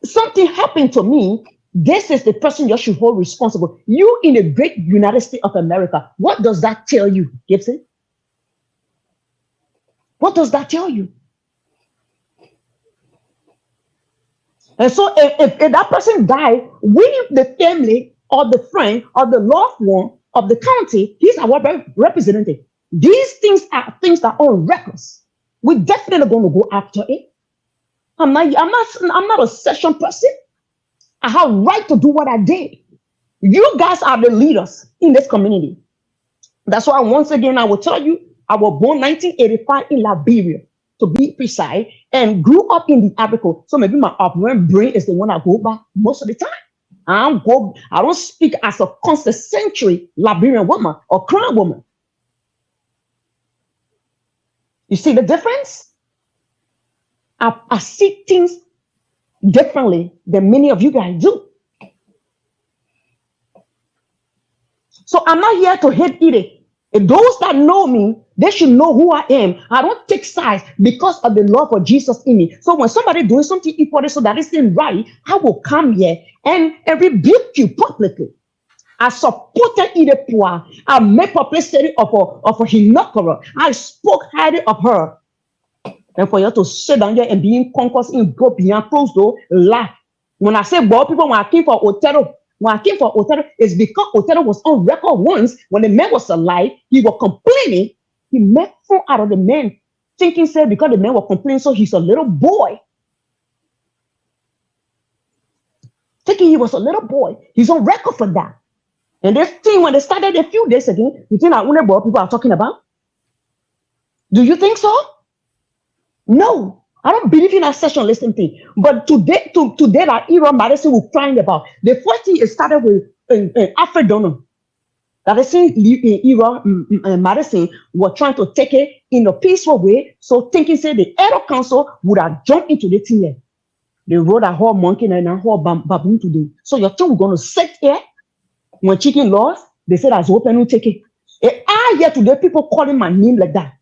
something happened to me, this is the person you should hold responsible. You in the great United States of America. What does that tell you, Gibson? What does that tell you? And so if that person died, we, the family or the friend or the loved one of the county, he's our representative. These things are things that are on records. We're definitely going to go after it. I'm not a session person. I have right to do what I did. You guys are the leaders in this community. That's why once again I will tell you, I was born 1985 in Liberia, to be precise, and grew up in the Africa. So maybe my upbringing brain is the one I go by most of the time. I don't speak as a constant century Liberian woman or crown woman. You see the difference? I see things differently than many of you guys do. So I'm not here to hate either. And those that know me, they should know who I am. I don't take sides because of the love of Jesus in me. So when somebody doing something equally so that isn't right, I will come here and rebuke you publicly. I supported Idepoa. I made publicity of a Hinokora. I spoke highly of her. And for you to sit down here and be in concourse in go beyond closed door, laugh. When I say boy, people when I came for Otero, it's because Otero was on record once when the man was alive, he was complaining. He made fun out of the man, thinking said because the man was complaining, so he's a little boy. Thinking he was a little boy. He's on record for that. And this thing, when they started a few days ago, you think that only boy people are talking about? Do you think so? No, I don't believe in that session listening thing. But today that Ira Madison was crying about, the first thing it started with Alfred Donald. That is saying Ira Madison was trying to take it in a peaceful way. So thinking say the Edo Council would have jumped into the thing here. They wrote a whole monkey and a whole baboon today. So you're still going to sit here when chicken lost, they said as open to take it. And I hear today people calling my name like that.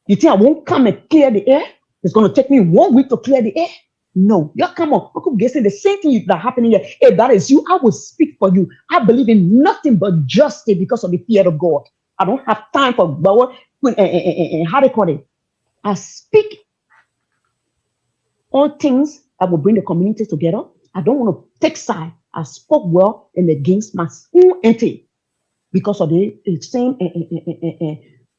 You think I won't come and clear the air? It's going to take me 1 week to clear the air? No. You come on. I could guess the same thing that happening here. If that is you, I will speak for you. I believe in nothing but justice because of the fear of God. I don't have time for how they call it. I speak on things that will bring the community together. I don't want to take side. I spoke well and against my own entity because of the same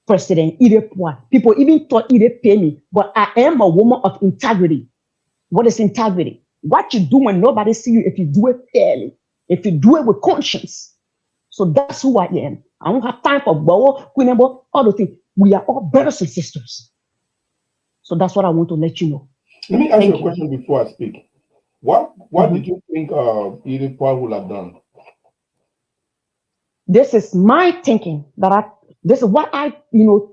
President Idepoa. People even thought Ide pay me, but I am a woman of integrity. What is integrity? What you do when nobody see you, if you do it fairly, if you do it with conscience. So that's who I am. I don't have time for Bowo, Queenebo, all the things. We are all brothers and sisters. So that's what I want to let you know. Let me ask you a question before I speak. What did you think Idepoa would have done? This is my thinking this is what I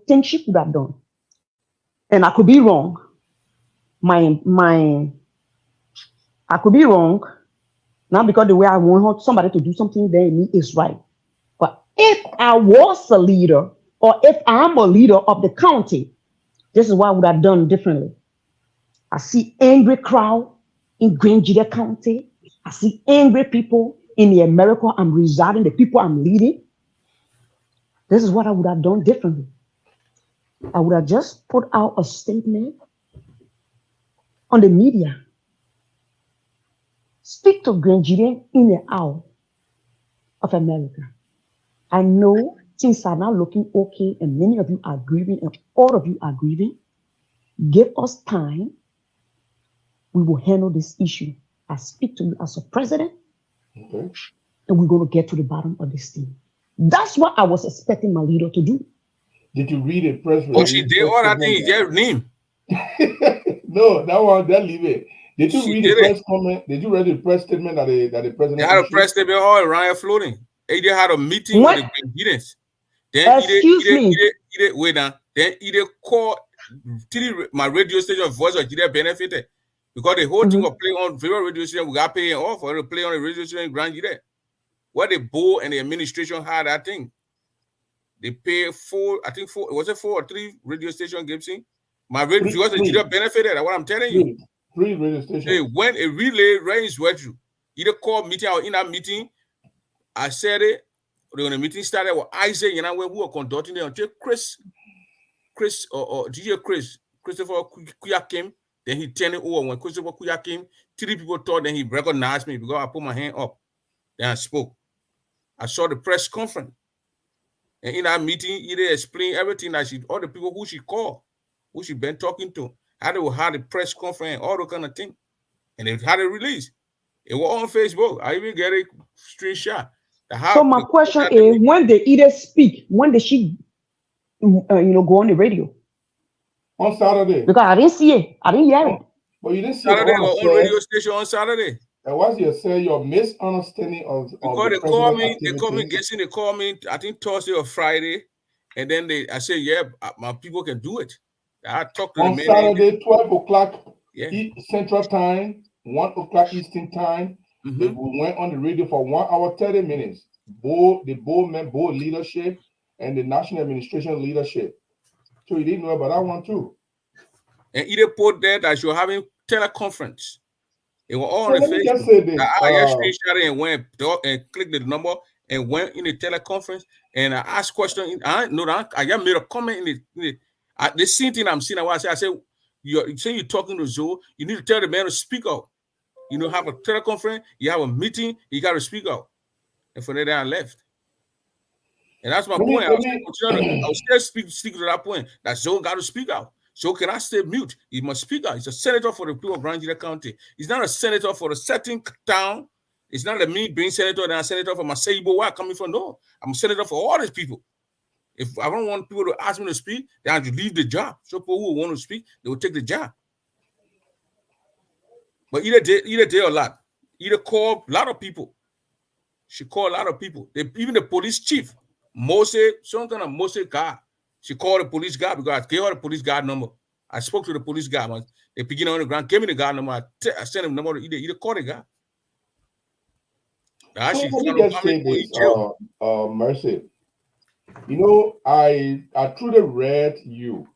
think she could have done. And I could be wrong. I could be wrong. Not because the way I want somebody to do something then is right. But if I was a leader, or if I'm a leader of the county, this is what I would have done differently. I see angry crowd in Grand Judea County. I see angry people in the America I'm residing, the people I'm leading. This is what I would have done differently. I would have just put out a statement on the media. Speak to Grand Judea in the hour of America. I know things are not looking okay, and many of you are grieving, and all of you are grieving. Give us time. We will handle this issue. I speak to you as a president, and we're going to get to the bottom of this thing. That's what I was expecting my leader to do. Did you read a press release? Oh, she did all that thing. Your name. No, that leave it. Did you read the press comment? Did you read the press statement that the president? They had a press statement all around floating. They had a meeting with the Guinness. Then Then called my radio station, Voice of Judea benefited because the whole thing was playing on favorite radio station. We got paying off for to play on the radio station in Grand Judea. Where the board and the administration had that thing. They pay 4 or 3 radio station Gibson. My radio Voice of Judea benefited. That's what I'm telling you. 3 radio stations. Hey, when a relay rains with you, either call meeting or in that meeting, I said it. When the meeting started, with Isaac and I who were conducting it until Chris or DJ Christopher Kuya came. Then he turned it over. When Christopher Kuya came, 3 people thought, then he recognized me because I put my hand up. Then I spoke. I saw the press conference. And in that meeting, he explained everything that all the people who she called, who she been talking to. how they will have the press conference, all the kind of thing, and they had it released. It was on Facebook. I even get a screenshot. So my question is, when they either speak, when did she, go on the radio? On Saturday. Because I didn't see it. I didn't hear it. But you didn't see Saturday it on radio station on Saturday. And what's your misunderstanding of because the they call me, activities? they call me, I think Thursday or Friday, and then I say, yeah, my people can do it. I talked to on the Saturday, 12 o'clock Central Time, 1 o'clock Eastern Time. They went on the radio for 1 hour 30 minutes. Both leadership and the national administration leadership. So you didn't know about that one too. And either put there that you're having teleconference. It was all So on the let me just Facebook. say this. I just screenshot it and went and clicked the number and went in the teleconference and I asked questions. I just made a comment in the same thing I'm seeing. I said, you say you're talking to Zoe, you need to tell the man to speak out. You know, have a teleconference, you have a meeting, you got to speak out. And from there, I left. And that's my point. I was still speaking to that point that Zoe got to speak out. So can I stay mute? He must speak out. He's a senator for the people of Grand Gila County. He's not a senator for a certain town. It's not me being senator and a senator for Masaibo. Where I'm coming from? No, I'm a senator for all these people. If I don't want people to ask me to speak, they have to leave the job. So people who want to speak, they will take the job. But either day or lot. Either call a lot of people. She called a lot of people. Even the police chief, Mose, some kind of Mose guy. She called the police guy because I gave her the police guy number. I spoke to the police guy. They begin on the ground, gave me the guy number. I sent him the number to either call the guy. So let me just say this, Mercy. You know, I truly read you.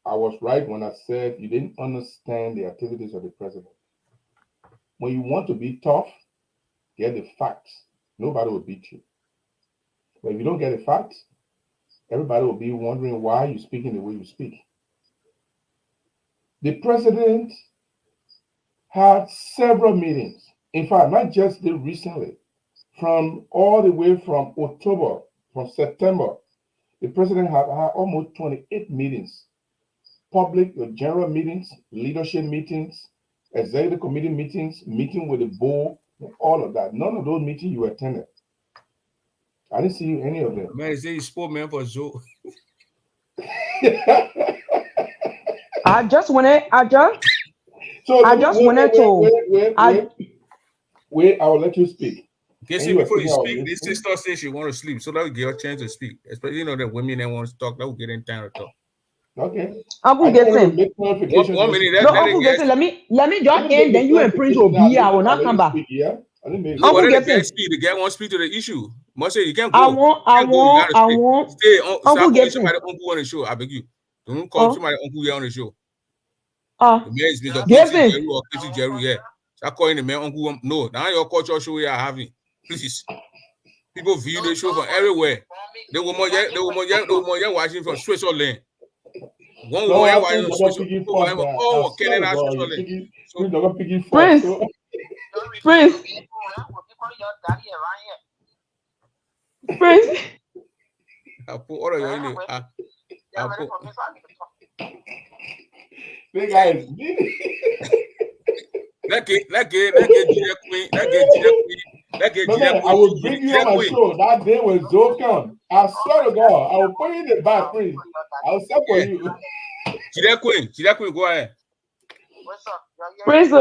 I was right when I said you didn't understand the activities of the president. When you want to be tough, get the facts. Nobody will beat you. But if you don't get the facts, everybody will be wondering why you're speaking the way you speak. The president had several meetings. In fact, not just recently, from all the way from October, from September, the president had almost 28 meetings. Public general meetings, leadership meetings, executive committee meetings, meeting with the board, all of that. None of those meetings you attended. I didn't see any of them. Man, say you spoke man for Zoe. I just wanted Wait, I will let you speak. Before you speak, this sister says she want to sleep, so that will give her a chance to speak. Especially, the women that want to talk, that will get in time to talk. Okay. Uncle Getson. 1 minute. Uncle Getson, let me just end, then you and Prince will be here. I will not come back. Uncle Getson. The guy wants to speak to the issue. Must say you can't go. I want. Stay Uncle Getson. Somebody uncle on the show. I beg you. Don't call somebody uncle here on the show. Getson. Jerry, yeah. Start calling the man uncle. No, now your culture show we are having. Please. People view the show from everywhere. They will more watching from Switzerland. One way watching from Switzerland. Oh, Canada, Switzerland. Prince. I put all of you in there. Big guys. I will bring you on my show that day when Zoe comes. I swear to God, I will put you in the back, please. I will send for you. Chida Queen, go ahead. Prince,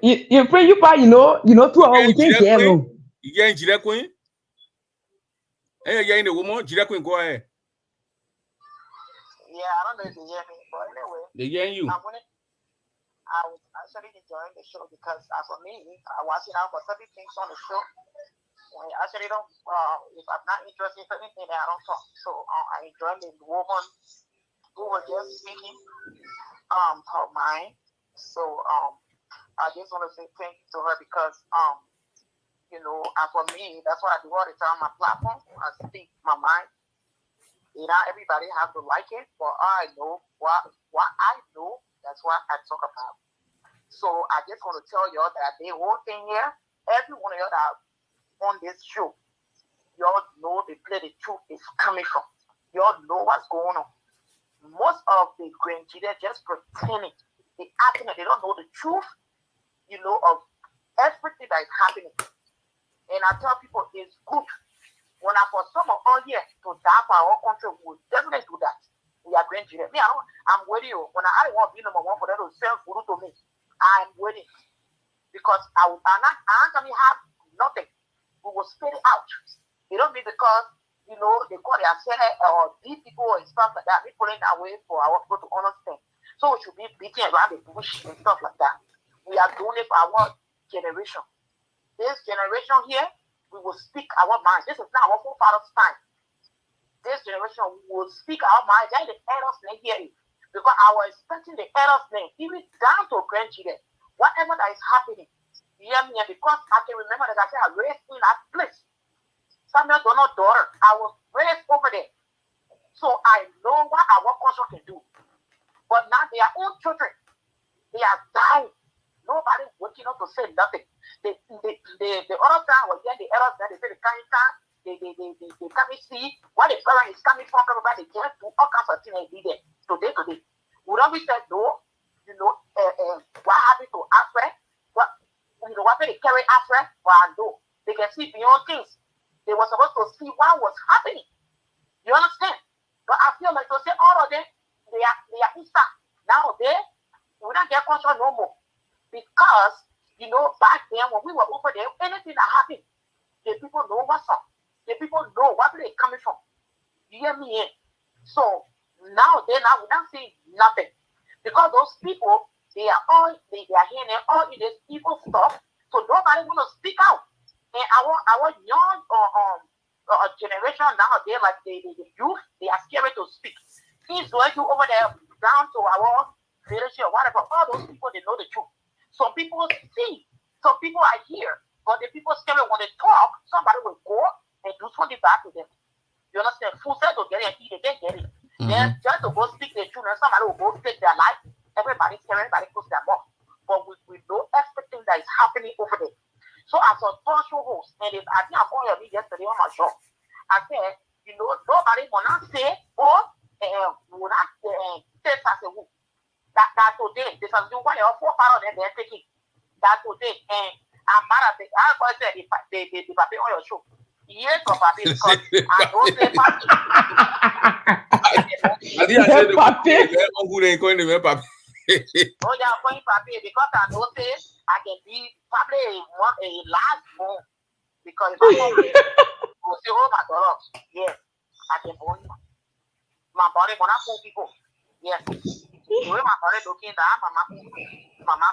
you probably know 2 hours we can't get along. You getting Chida Queen? Hey, you're in the woman. Chida Queen, go ahead. Yeah, I don't know if they hear me, but anyway. They hearing you. I was actually enjoying the show because for me, I watching out for certain things on the show. I actually don't, if I'm not interested in anything, I don't talk. So I enjoy the woman who was just speaking her mind. So I just want to say thank you to her because, for me, that's what I do all the time on my platform. I speak my mind. Not everybody has to like it, but I know what I know. That's what I talk about. So I just want to tell y'all that the whole thing here, every one of y'all that on this show, y'all know the place the truth is coming from. Y'all know what's going on. most of the grandchildren just pretending. They acting like they don't know the truth, of everything that is happening. And I tell people it's good. When I for some of all here to die for our country, we will definitely do that. We are grandchildren. Me, I'm waiting. When I want to be number one for them to send food to me, I'm waiting. Because I'm not going to have nothing. We will spit it out. It don't mean because, they call their Senate or these people and stuff like that. We pulling that way for our people to understand. So we should be beating around the bush and stuff like that. We are doing it for our generation. This generation here, we will speak our mind. This is not our forefathers' time. This generation will speak our mind. Then the elders may hear it. Because I was expecting the elders name, even down to grandchildren, whatever that is happening. You hear me? Because I can remember that I said I raised in that place. Samuel Donald's daughter, I was raised over there. So I know what our culture can do. But now their own children, they are dying. Nobody waking up to say nothing. The other time was then the elders, they say the kind time, they come see where the parent is coming from, everybody, they can't do all kinds of things every day, today. We don't be said, no, what happened to Africa? What they carry Africa? Well, no. They can see beyond things. They were supposed to see what was happening. You understand? But I feel like to say all of them, they are inside. Now we don't get control no more. Because, back then when we were over there, anything that happened, the people know what's up. The people know where they're coming from. You hear me? So now we're not saying nothing. Because those people, they are hearing all in this evil stuff. So nobody want to speak out. And our young generation nowadays, like the youth, they are scared to speak. Please go you over there down to our village or whatever. All those people, they know the truth. Some people see, some people are here, but the people scared when they talk, somebody will go and do something back to them. You understand? Food said to get it and eat, they can't get it. Then just to go speak the truth, and somebody will go take their life. Everybody's scared, everybody close their mouth. But we know everything that is happening over there. So as a talk show host, and I think I called me yesterday on my show, I said, nobody will not say, will not say as a who. That today, this is why your forefathers they're taking. That today, and I'm mad at I said the paper on your show. Yes, for paper because I don't say paper. I said the paper. Uncle ain't going to paper. Oh, yeah, going paper because I know say I can be probably a last one because if I will say, oh my God, yes, I can own you. My body will not fool people. Yes. The way my body looking down, my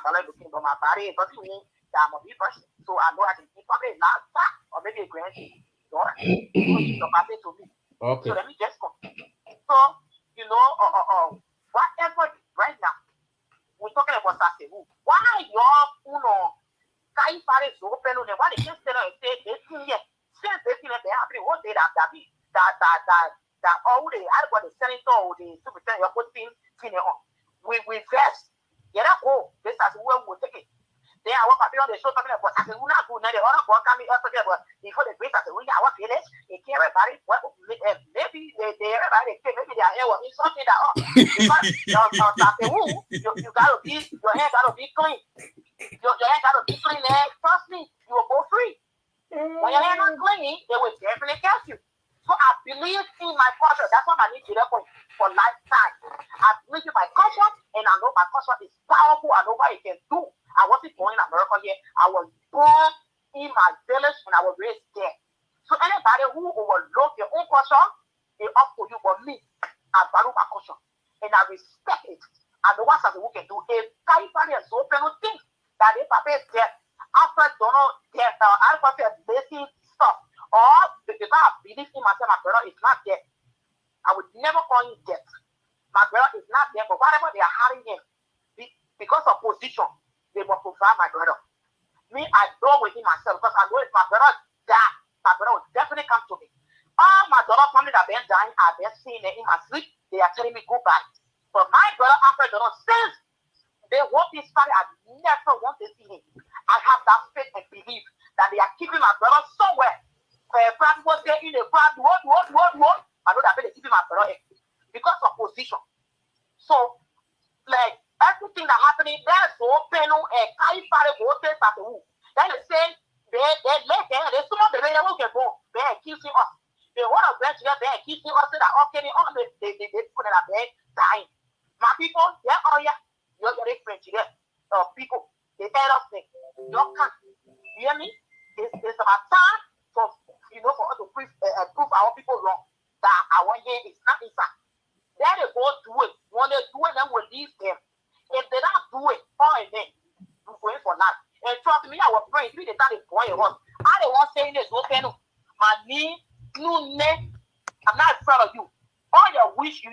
body looking, but my body is doesn't mean that I'm a big person. So I know I can be probably last back or maybe a grandchild. Daughter. So happen to me. Okay. So let me just come. So, whatever right now, we're talking about Sasewu. Why y'all, Kai Paris open on the why they can't stay there and say, since they feel like they have been what they that all the either the senator or the superintendent you're putting on. We vest. Yeah, that go. This is where we take it. Then I want to be on the show talking about I will not go now. The other one coming up talking about before the grace of the winter, our village, they care about it. Well, maybe they everybody maybe they are here is something that you gotta be your hair gotta be clean. Your hair gotta be clean, and trust me, you will go free. When your hair not clean, they will definitely catch you. So I believe in my culture. That's what I need to for lifetime. I believe in my culture, and I know my culture is powerful. I know what it can do. I wasn't born in America yet. I was born in my village, and I was raised there. So anybody who overlook your own culture, it's up to you. But me, I value my culture, and I respect it. I know what something we can do. If everybody is open to things that if I pay debt, after Donald death, I have basic stuff. Or because I believe in myself, my brother is not dead. I would never call him dead. My brother is not dead, but whatever they are hiding him, because of position, they will provide my brother. Me, I go with him myself because I know if my brother died, my brother will definitely come to me. All my daughter's family that have been dying, I've been seeing them in my sleep. They are telling me goodbye. But my brother, after Donald says they want this family, I never want to see him. I have that faith and belief that they are keeping my brother somewhere. Brad was there in the crowd, what? I know that they're keeping my brother because of position. went to your bed, keep me also that okay, they put in a bed, dying. My people, yeah, oh yeah, you're very French, yeah. People, they tell us things. You can't. You hear me? It's about time for for us to prove our people wrong. That our year is not inside. Then they go do it. When they do it, then we'll leave them. If they don't do it, all in them, we're going for life. And trust me, I was praying. You did not boy us. I don't want saying this. Okay, no. My knee, no neck. I'm not in front of you. All your wish you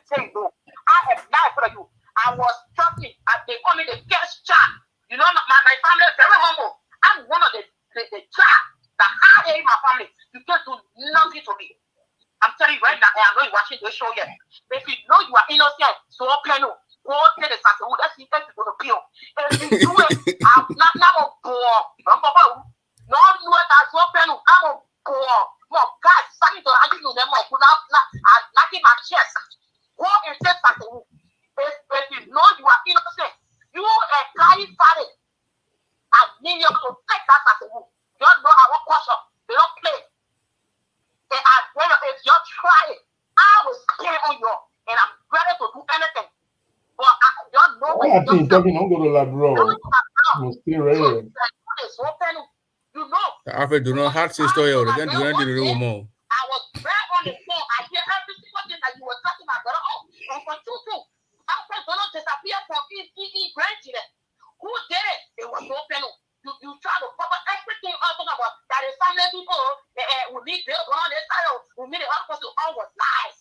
say no. I am not in front of you. I was talking and they call me the guest child. You know, my family is very humble. I'm one of the child that I hate my family. You can't do nothing to me. I'm telling you right now, I know you're watching the show yet. If you know you are innocent, so open up. Go to the Sassou, that's the thing to appeal. If you do it, I'm not poor. No, you are that open up. I'm a poor. More guys, something to argue with them. I'm knocking my chest. Go and say Sassou. If you know you are innocent, you are crying father. I need you to take that Sassou. You don't know our question. They don't play. And if you're trying, I will stay on you. And I'm ready to do anything. But I don't know what I think talking on go to la bro. I'm still ready. You know. Alfred do not have sister or they can do anything to do more. I was right on the phone. I hear every single thing that you were talking about. And for two, Alfred do not disappear from grandchildren. Who did it? It was open. You try to cover everything I'm talking about. That is family people who need build on this style. Who need the other person all was lies.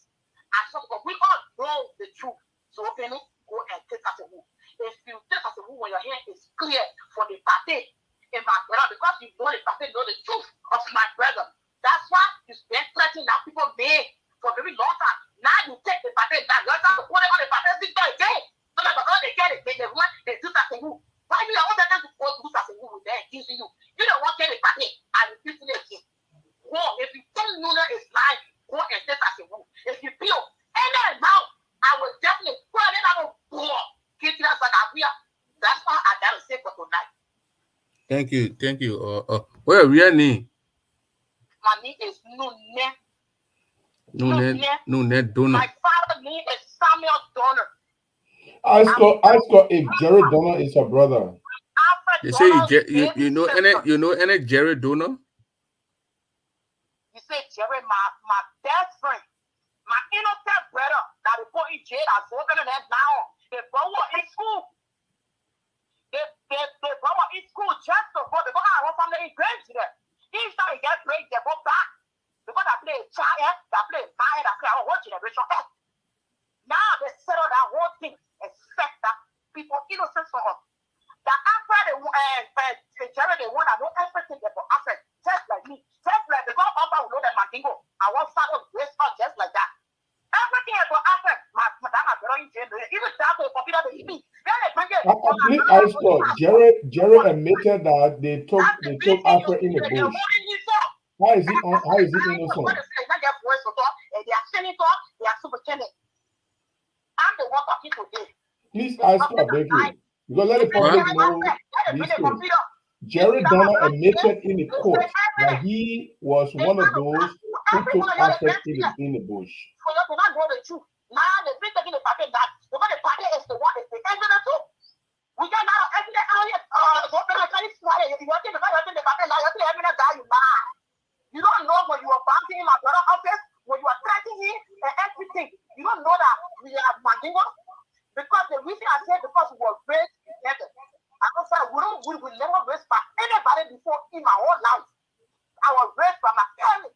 And so we all know the truth. So open up. Go and take us a move. If you take us a move when your hand is clear for the party in my brother, because you know the party know the truth of my brother. That's why you spend threatening that people made for a very long time. Now you take the party back. You're trying to put it on the party again. So that because they get it, they want they do that thing. Why do you want them to go do that thing with them accusing you? You don't want to get the party and repeating it again. Go, if you tell Nuna is lying, go and take us a move. If you feel any amount, I will definitely put it out of war. That's all I gotta say for tonight. Thank you. Where are your name? My name is Nune Donor. My father's name is Samuel Donner. I got if Jerry Donner is her brother. They say you know any Jerry Donner? You say Jerry, my best friend. My innocent brother that we put in jail as open and now. They brought in school. They brought in school just to go. They go out of family in grades there. Each time you get break, they go back. Because I play child, I play fire, I play our whole generation. Now they settle that whole thing except that people innocent for us. That after Jerry, they want to know everything about Africa. Just like me. Just like because Papa will know that Mandingo. I want father raise up just like that. Everything about Africa, my brother in jail, even down to the popular baby. I thought Jerry admitted that they took Africa in the bush. How is he innocent? They are senator, they are superintendent. I'm the one talking today. Please ask her, beg you. Because let the public know these things. Jerry Donner admitted in the court that he was one of those who took Africa in the bush. So you cannot know the truth. Now they've been taking the party back because the party is the one is the evidence too. We got now evidence out here. So when I tell you why you want to the party now, you're the evidence that you lie. You don't know when you were bouncing in my brother office, when you were threatening him and everything. You don't know that we are Mandingo. Because the reason I said because we were raised together. I don't say we will never raised by anybody before in my whole life. I was raised by my parents.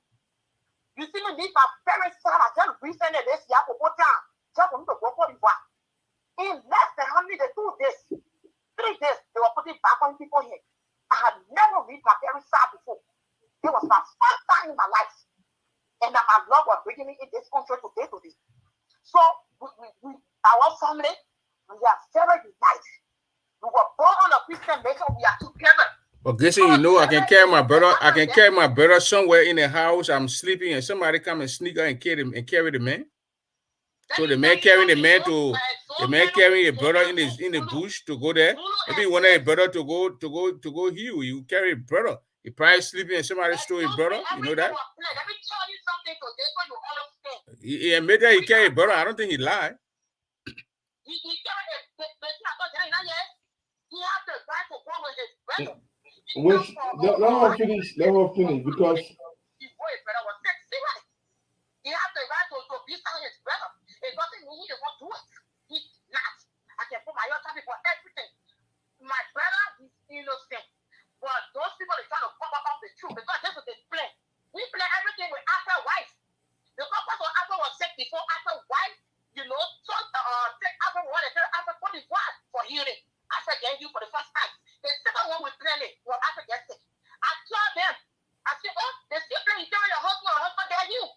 You see me leave my parents' side. I just recently this year for time. Just for me to go for the war. In less than only the 2 days, 3 days, they were putting back on people here. I had never reached my parents' side before. It was my first time in my life. And that my love was bringing me in this country today. So we our family, we are very united. We were born on a Christian nation. We are together. Well, guessing you know, I can carry my brother. I can carry my brother somewhere in the house. I'm sleeping, and somebody come and sneak out and carry the man. So the man carrying the man carrying the brother in the bush to go there. Maybe you want a brother to go heal. You carry a brother He probably sleeping and somebody stole his brother. You know that? Let me tell you something today so you understand. He admitted that he carried his brother. I don't think he lied. He carried the he had the right to go with his brother. Which let her finish because Before his brother was sick, see right? He had the right to be telling his brother. It doesn't mean he won't do it. He's not. I can put my own time for everything. My brother is innocent. But those people are trying to cover up the truth because this is the plan. We play everything with after wife. The couple after was sick before after wife, you know, so take after what after 45 for healing. After getting you for the first time. The second one we play it was after get sick. I told them, I said, oh, the simply you tell your husband get you.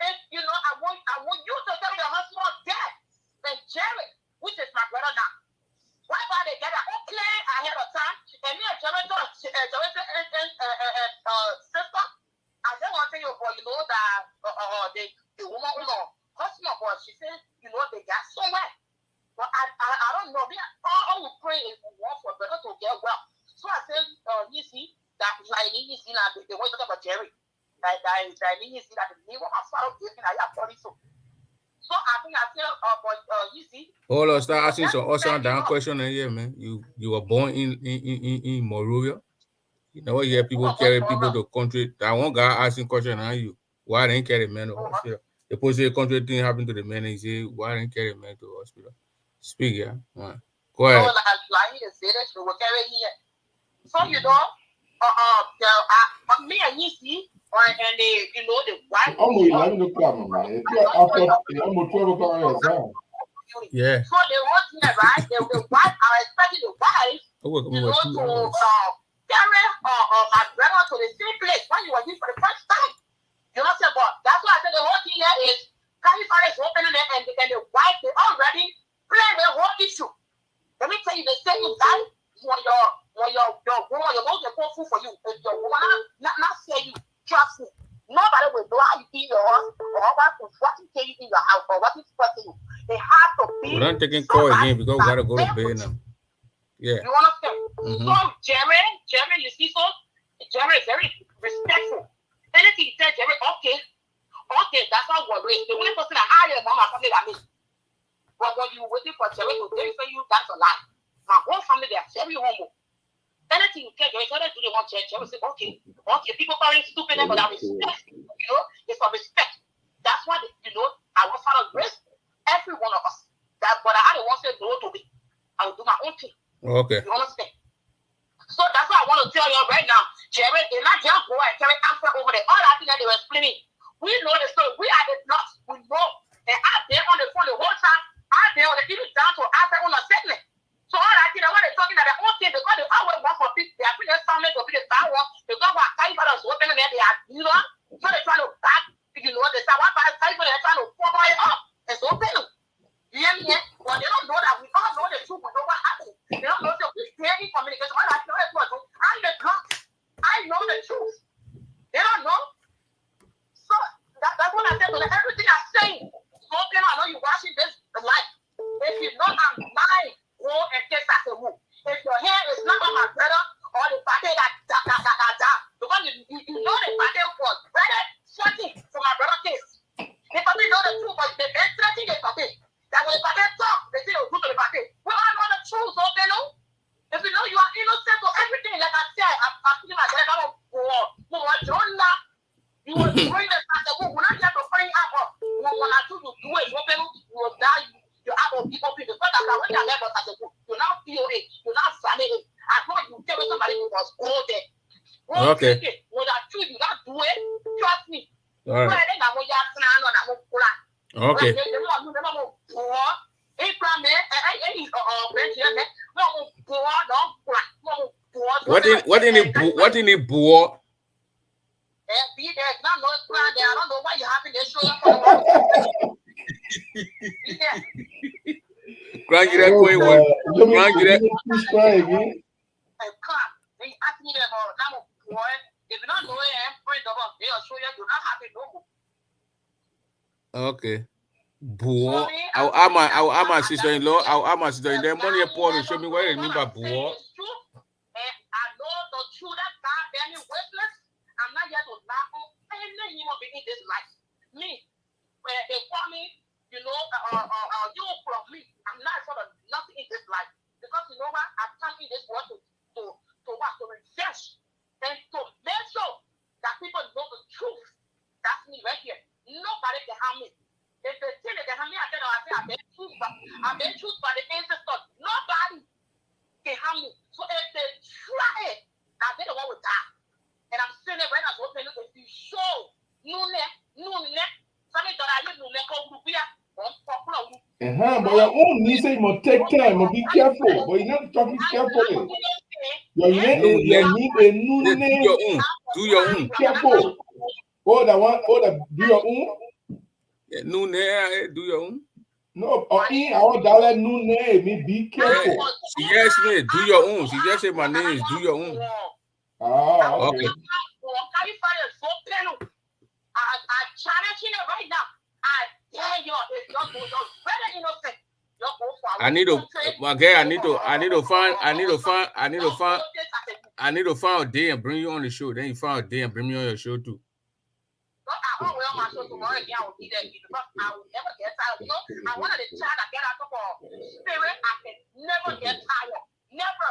And you know, I want you to tell your husband dead. And Jerry, which is my brother now. Why are they together? Okay, ahead of time. And me and Jerry sister, I don't want to tell you, but you know that the woman who husband was, she said, you know, they got somewhere. But I don't know. All we pray is we want for brother to get well. So I said, you see that like you see now the way talk about Jerry. That you see that the name of my father giving I have body so. So I think I tell but you see. Hold on, start asking some awesome down question here, man. You were born in Monrovia. You know what? Yeah, people carry people to country. That one guy asking question on you. Why didn't carry men to hospital? The police country thing happened to the man. He say, why didn't carry men to hospital? Speak, yeah. Go ahead. No, like he said it, we will carry here. So you know, me and you see, and the you know the wife. I'm 11 o'clock, man. I'm 12 o'clock on your side. Yeah. So they want me right. The wife, I'm expecting the wife, you know, to carry my brother to the same place when you were here for the first time. You know what I'm saying? But that's why I said the whole thing here is California is opening it, and the wife they already plan the whole issue. Let me tell you the same time when your woman, your mom will cook food for you. If your woman not say you, trust me. Nobody will know how you eat your house or what you can eat in your house or what is supposed to. They have to be. We're not taking call again because we gotta go to bed now. Yeah. You understand? So Jerry, you see, so Jerry is very respectful. Anything he said, Jerry, okay, that's not what it is. The only person that hired mama something like me. But when you waiting for Jerry to say you, that's a lie. My whole family, they are very humble. Anything you can, Jerry, so they do they want Jerry will say, okay, people calling stupid, but I respect, you know, it's for respect. That's why, you know, I will follow grace, every one of us. That, but I don't want to say no to me. I will do my own thing. Okay. You understand? So that's what I want to tell you right now. Jerry, they're not just go and carry answer over there. All that thing that they were explaining, we know the story. We are the blocks. We know. And out there on the phone the whole time, out there on the even down to answer on a segment. So all that thing, when they're talking about their own thing, because they always want for people, they are putting their family to be the bad one. Because what California is opening there, they are, you know, so they're trying to back, you know, they say, what California, they're trying to cover it up. It's open. You hear me? But they don't know that. We all know the truth. We know what happened. They don't know the clearly communication. All I know is what I'm the drunk. I know the truth. They don't know. So that's what I said to them. Everything I'm saying. So I know you're watching this live. If you know I'm lying, go and take that to move. If your hair is not on my brother or the party that because you know the party was brother sweating for my brother case. They probably know the truth, but they threatening the party. That when the party talk, they say they'll do to the party. We all know the truth, so they know. If you know you are innocent of everything, like I said, I'm feeling like that. I'm you will bring the party. We're not here to bring up. When I do you do it, you will die. You have to be open because that's when you're never as a group. You're not POA. You're not family. I know you tell somebody who was go there. Okay. When I choose, you not do it. Trust me. All right. Okay. What in the boy? Be there, not no plan there. I don't know why you having this show. Grant you that quick one. Grant you that. They ask me about now, boy. If you don't know it, I'm afraid of us. They'll show you. Do not have it no more. Okay. Boy, I'll ask my sister-in-law. I'll ask my sister-in-law. Money Paul to show me what it mean by boy. And I know the truth that God me. They call me, you from me. I'm not sort of nothing in this life. Because you know what? I've come in this world to what? To refresh and to make sure that people know the truth. That's me right here. Nobody can harm me. If they say they can harm me, I say I've been chosen by the ancestors. Nobody can harm me. So if they try it, now they the one will die. And I'm saying it right now, so open if you show something that I live but your own needs say you must take time, must be careful. But you're not talking carefully. You need a new name. Do your own. Careful. Oh, do your own. Yeah, new name, do your own. No, I want dollar new name. Me be careful. She asked me, do your own. She just said my name is do your own. Oh, okay. I challenging it right now. I dare you if you're very innocent. I need to find a day and bring you on the show. Then you find a day and bring me on your show too. I won't wear my show tomorrow again. I will be there because I will never get tired. I wanted a child that get out of spirit. I can never get tired. Never.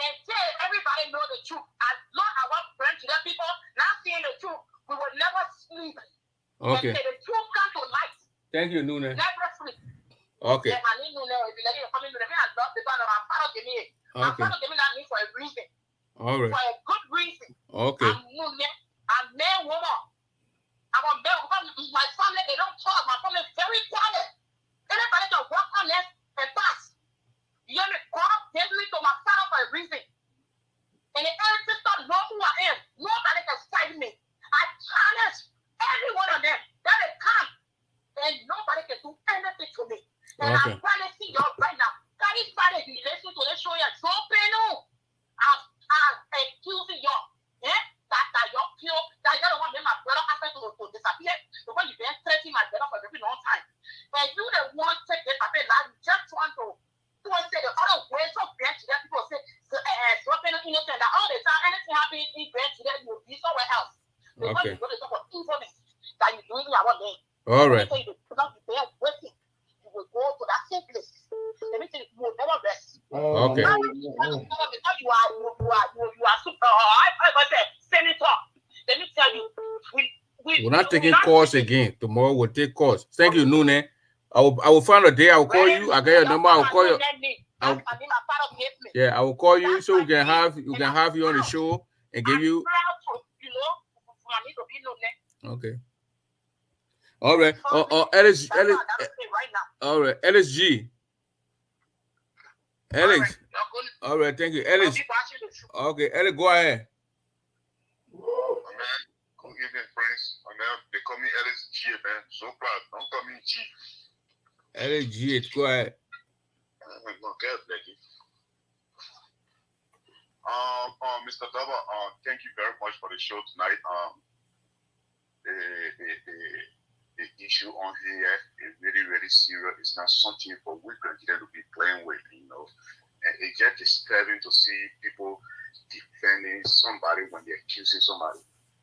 Until everybody know the truth. As long as I want friends to the people not seeing the truth, we will never sleep. Okay. Until the truth comes to light. Thank you, Nune. Never sleep. Okay. Yeah, my name Nune. If you let me come in, I love the band of our father give me. My father give me that name for a reason. All right. For a good reason. Okay. I'm Nune. I'm man, woman. I'm a man. My family, they don't talk. My family is very quiet. Anybody can walk on this and pass. You hear me? God gave me to my father for a reason. And the ancestors know who I am. Nobody can fight me. I challenge every one of them that they come. And nobody can do anything to me. And I'm promising y'all right now. God is Friday, you listen to this show, you're so painful. I'm accusing y'all. Yeah? That y'all feel that y'all don't want my brother after to disappear. Because you've been threatening my brother for a very long time. And you the one take this appear now, you just want to say the other ways of bench that people say something innocent that all the time anything happens in bench that you will be somewhere else. Because you're going to talk about infamy that you're doing in our name. All right. So you will go to that same place. Let me tell you, you will never rest. Okay. Because you are super. I said, senator. Let me tell you, we're not taking calls again. Tomorrow we'll take calls. Thank you, Nune. I will find a day. I will call you. I get your number. I will call you. Yeah, I will call you so we can have you on the show and give you. Okay. All right. Ellis. All right. LSG. Alex. All right. Thank you, Ellis. Okay, Ellis, go ahead. Good evening, friends. They call me Ellis G, man. So proud. Don't call me G. Ellis G, go ahead. Mr. Daba, thank you very much for the show tonight. The issue on here is really, really serious. It's not something for we Nigerians to be playing with, And it's just disturbing to see people defending somebody when they're accusing somebody.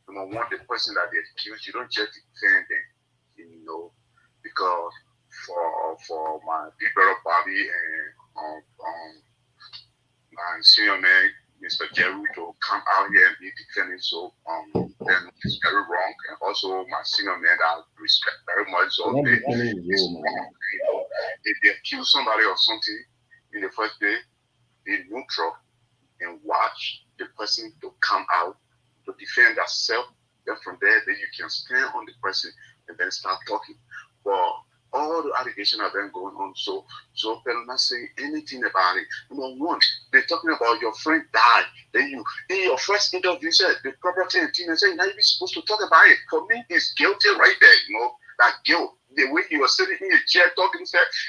Number one, the person that they accuse, you don't just defend them, because for my big brother Bobby and my senior man, Mr. Jerry, to come out here and be defending then it's very wrong. And also my senior man that I respect very much. So if they accuse somebody of something in the first day, be neutral and watch the person to come out to defend themselves. Then from there, then you can stand on the person and then start talking. But all the allegations have been going on, so they're not saying anything about it. Number one, they're talking about your friend died. Then you, in your first interview, said the property and thing, and saying, now you're supposed to talk about it. For me, it's guilty right there, that guilt. The way you were sitting in your chair talking,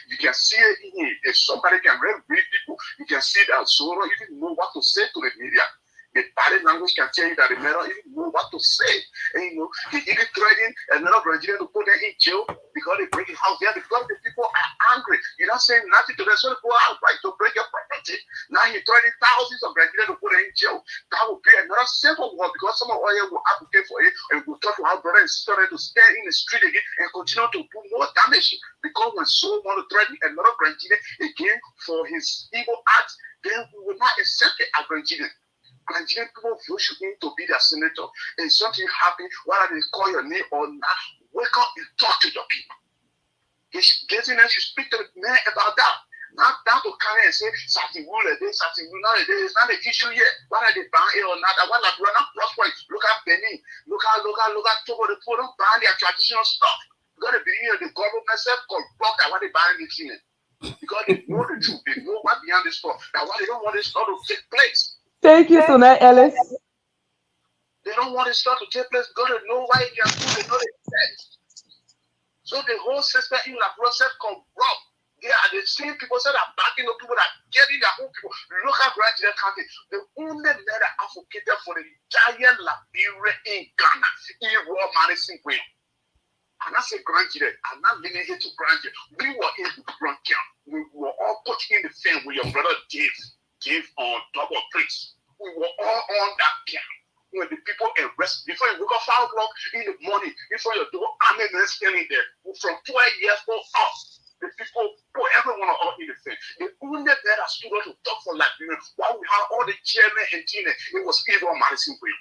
you can see it in here. If somebody can really read people, you can see that. So you didn't know what to say to the media. The body language can tell you that the man didn't know what to say. And he even threatened another Nigerian to put them in jail because they break his house there because the people are angry. You're not saying nothing to them, so they go out right to break your property. Now you're threatening thousands of Nigerians to put them in jail. That will be another simple one because some of you will advocate for it and will talk to our brother and sister to stand in the street again and continue to do more damage. Because when someone want to threaten another grandchildren again for his evil acts, then we will not accept it as grandchildren. Grandchildren people vote you in to be their senator. And something happen, whether they call your name or not, wake up and talk to your people. Getting them to speak to the man about that. Not down to come and say, something rule a day, something rule not a day. It's not an issue yet. Whether they ban it or not, I want to run up prosper. Look at Benin. Look at Togo. They put them ban their traditional stuff. Because the beginning of the government self corrupt at what they ban this thing. Because they know the truth. They know what behind this stuff. That's why they don't want this stuff to take place. Thank you, Tonight Ellis. They don't want this stuff to take place because they know why it can do. They know they can. So the whole system in the process corrupt. They are the same people that are backing up people that are getting their own people. Look at Granted County. The only man that advocated for the entire Liberia in Ghana in Raw Madison Way. And I say Granted, I'm not living here to Granted. We were in Granted. We were all put in the same with your brother Dave on double place. We were all on that camp. When the people arrest, before you wake up 5 o'clock in the morning, before your door, army men standing there from 12 years old up. The people put everyone all in the thing. The only that stood up to talk for Liberia while we had all the chairmen and team, it was Israel Madison Way.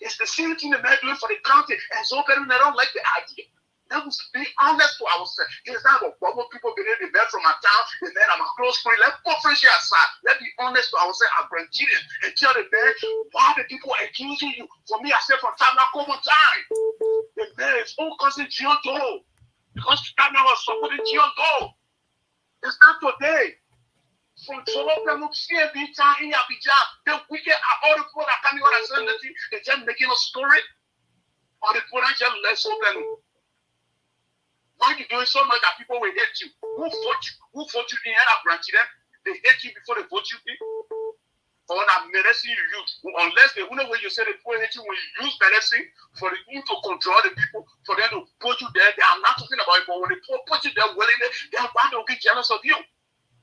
It's the same thing the man doing for the county, and so people they don't like the idea. That was be honest to ourselves. It's not about bubble people being the man from my town, the man I'm a close friend. Let's put friendship aside. Let's be honest to ourselves as Nigerians and tell the man why the people accusing you. For me, I said from time to time. The man is all cousin Gion Dole. Because time was supporting Gion Dole. It's not today. From Toronto, CNB town in Abidjan, the wicked are all the people that come here and saying that they're just making a story. Or the people that just less open. Why you doing so much that people will hate you? Who fought you? Who fought you in other branches? They hate you before they vote you in. Or not medicine you use. Unless the only way you say the people hate you when you use medicine for you to control the people, for them to put you there. They are not talking about it, but when they put you there willingly, then why don't get jealous of you?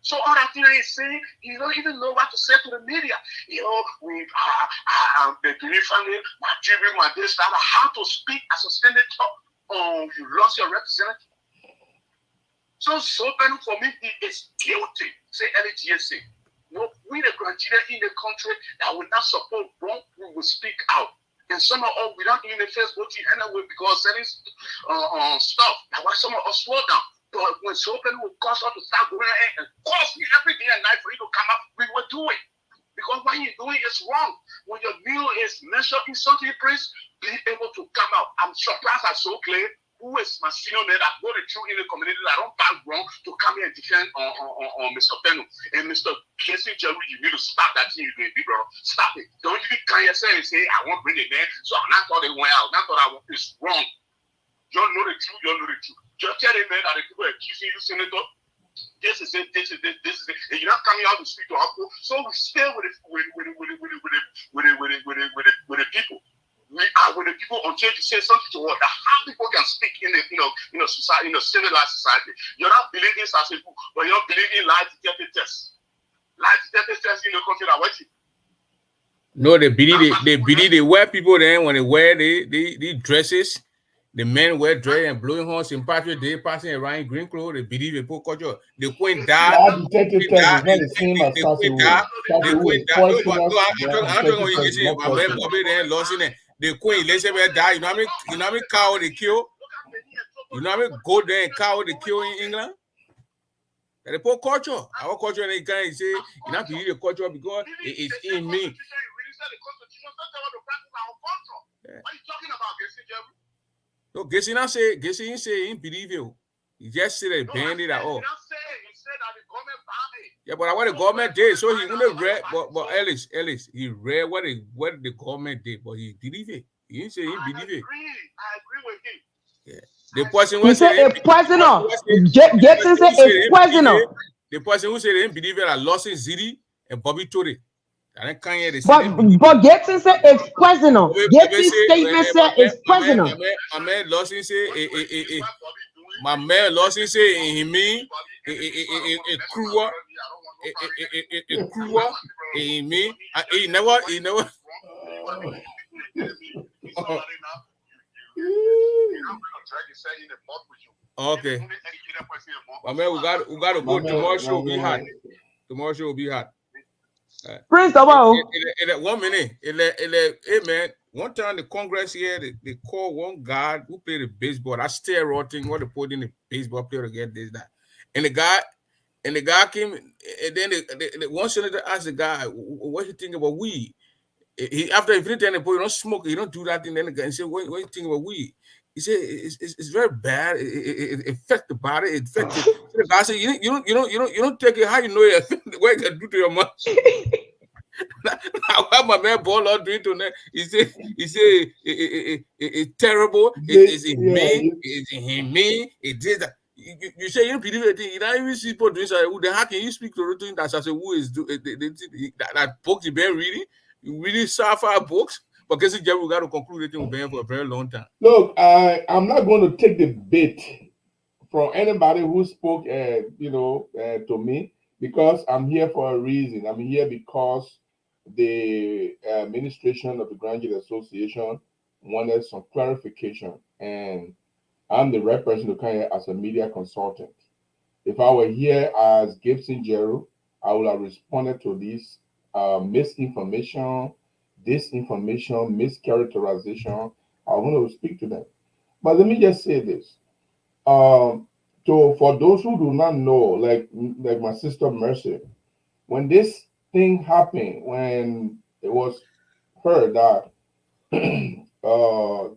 So all that thing is saying, you don't even know what to say to the media. You know, I'm the Green family, my children, my this, that, how to speak as a senator. You lost your representative. So bad for me, it is guilty. Say LGSA. No, we the grandchildren in the country that will not support wrong, we will speak out. And some of us, we don't do in the first voting anyway because certain stuff. That's why some of us slow down. But when so many will cause us to start going ahead and cost me every day and night for you to come up, we will do it. Because what you're doing is wrong. When your meal is mentioned in something, please be able to come out. I'm surprised I'm so clear. Who is my senior man that go the truth in the community that don't back wrong to come here and defend on Mr. Beno and Mr. Casey Jerry? You need to stop that thing you're doing, bro. Stop it. Don't you come here and say, I won't bring it there. So I'm not thought they went out. Not thought I want this wrong. You don't know the truth. You don't know the truth. Just tell them man that the people are accusing you, Senator. This is it. And you're not coming out to speak to our people. So we stay with the people. We are with the people until you say something to us that how people can speak in the society, in a civilized society. You're not believing such a book, but you're believing lie detector tests. Lie detector tests in the country that what you. No, they believe they wear people then when they wear the dresses. The men wear dress and blowing horns in Patrick Day, passing around green clothes. They believe they put culture. The queen died. Lie detector test is not the same as Sasaway. Sasaway is poisonous. I'm talking about the Queen Elizabeth died. You know how many cow they kill? You know how many goat there and cow they kill in England? They put culture. Our culture, they can say you have to use the culture because it's in me. What are you talking about, Jesse Jerry? No, Gessie not say he say he believe you. He just said they banned it at all. He said that the government banned it. Yeah, but what the government did, so he only read. But Ellis, he read what the government did, but he believe it. He didn't say he believe it. I agree with him. Yeah, the person He said a poisoner. Jackson said a poisoner. The person who said they didn't believe it are Lawson Ziri and Bobby Tore. But Jackson said it's poisoner. Jackson's statement said it's poisoner. My man Lawson say my man Lawson say he mean a cruel He me. He never. Okay. I mean, we got to go. Tomorrow show will be hot. Tomorrow show will be hot. Prince, tomorrow. 1 minute. Hey man, one time the Congress here, they call one guy who played the baseball. That steroid thing, what they put in the baseball player to get this, that. And the guy came, and then the one senator asked the guy, what you think about weed? After he finished telling the boy, you don't smoke, you don't do that thing. Then the guy said, what you think about weed? He said it's very bad. It affects the body. It affects it. So the guy said, you don't take it. How you know it affects what it can do to your mouth? How my man ball out doing tonight? He said it's terrible. It's inhumane. It's inhumane. It did that. You say you don't believe it. You don't even see people doing so. Then how can you speak to the thing that says who is that books you been reading? You reading sci-fi books? But guess we got to conclude it with Ben for a very long time. Look, I'm not going to take the bait from anybody who spoke, to me, because I'm here for a reason. I'm here because the administration of the Grand Jury Association wanted some clarification, and I'm the right person to come here as a media consultant. If I were here as Gibson Jeru, I would have responded to this misinformation, disinformation, mischaracterization. I want to speak to them. But let me just say this. For those who do not know, like my sister Mercy, when this thing happened, when it was heard that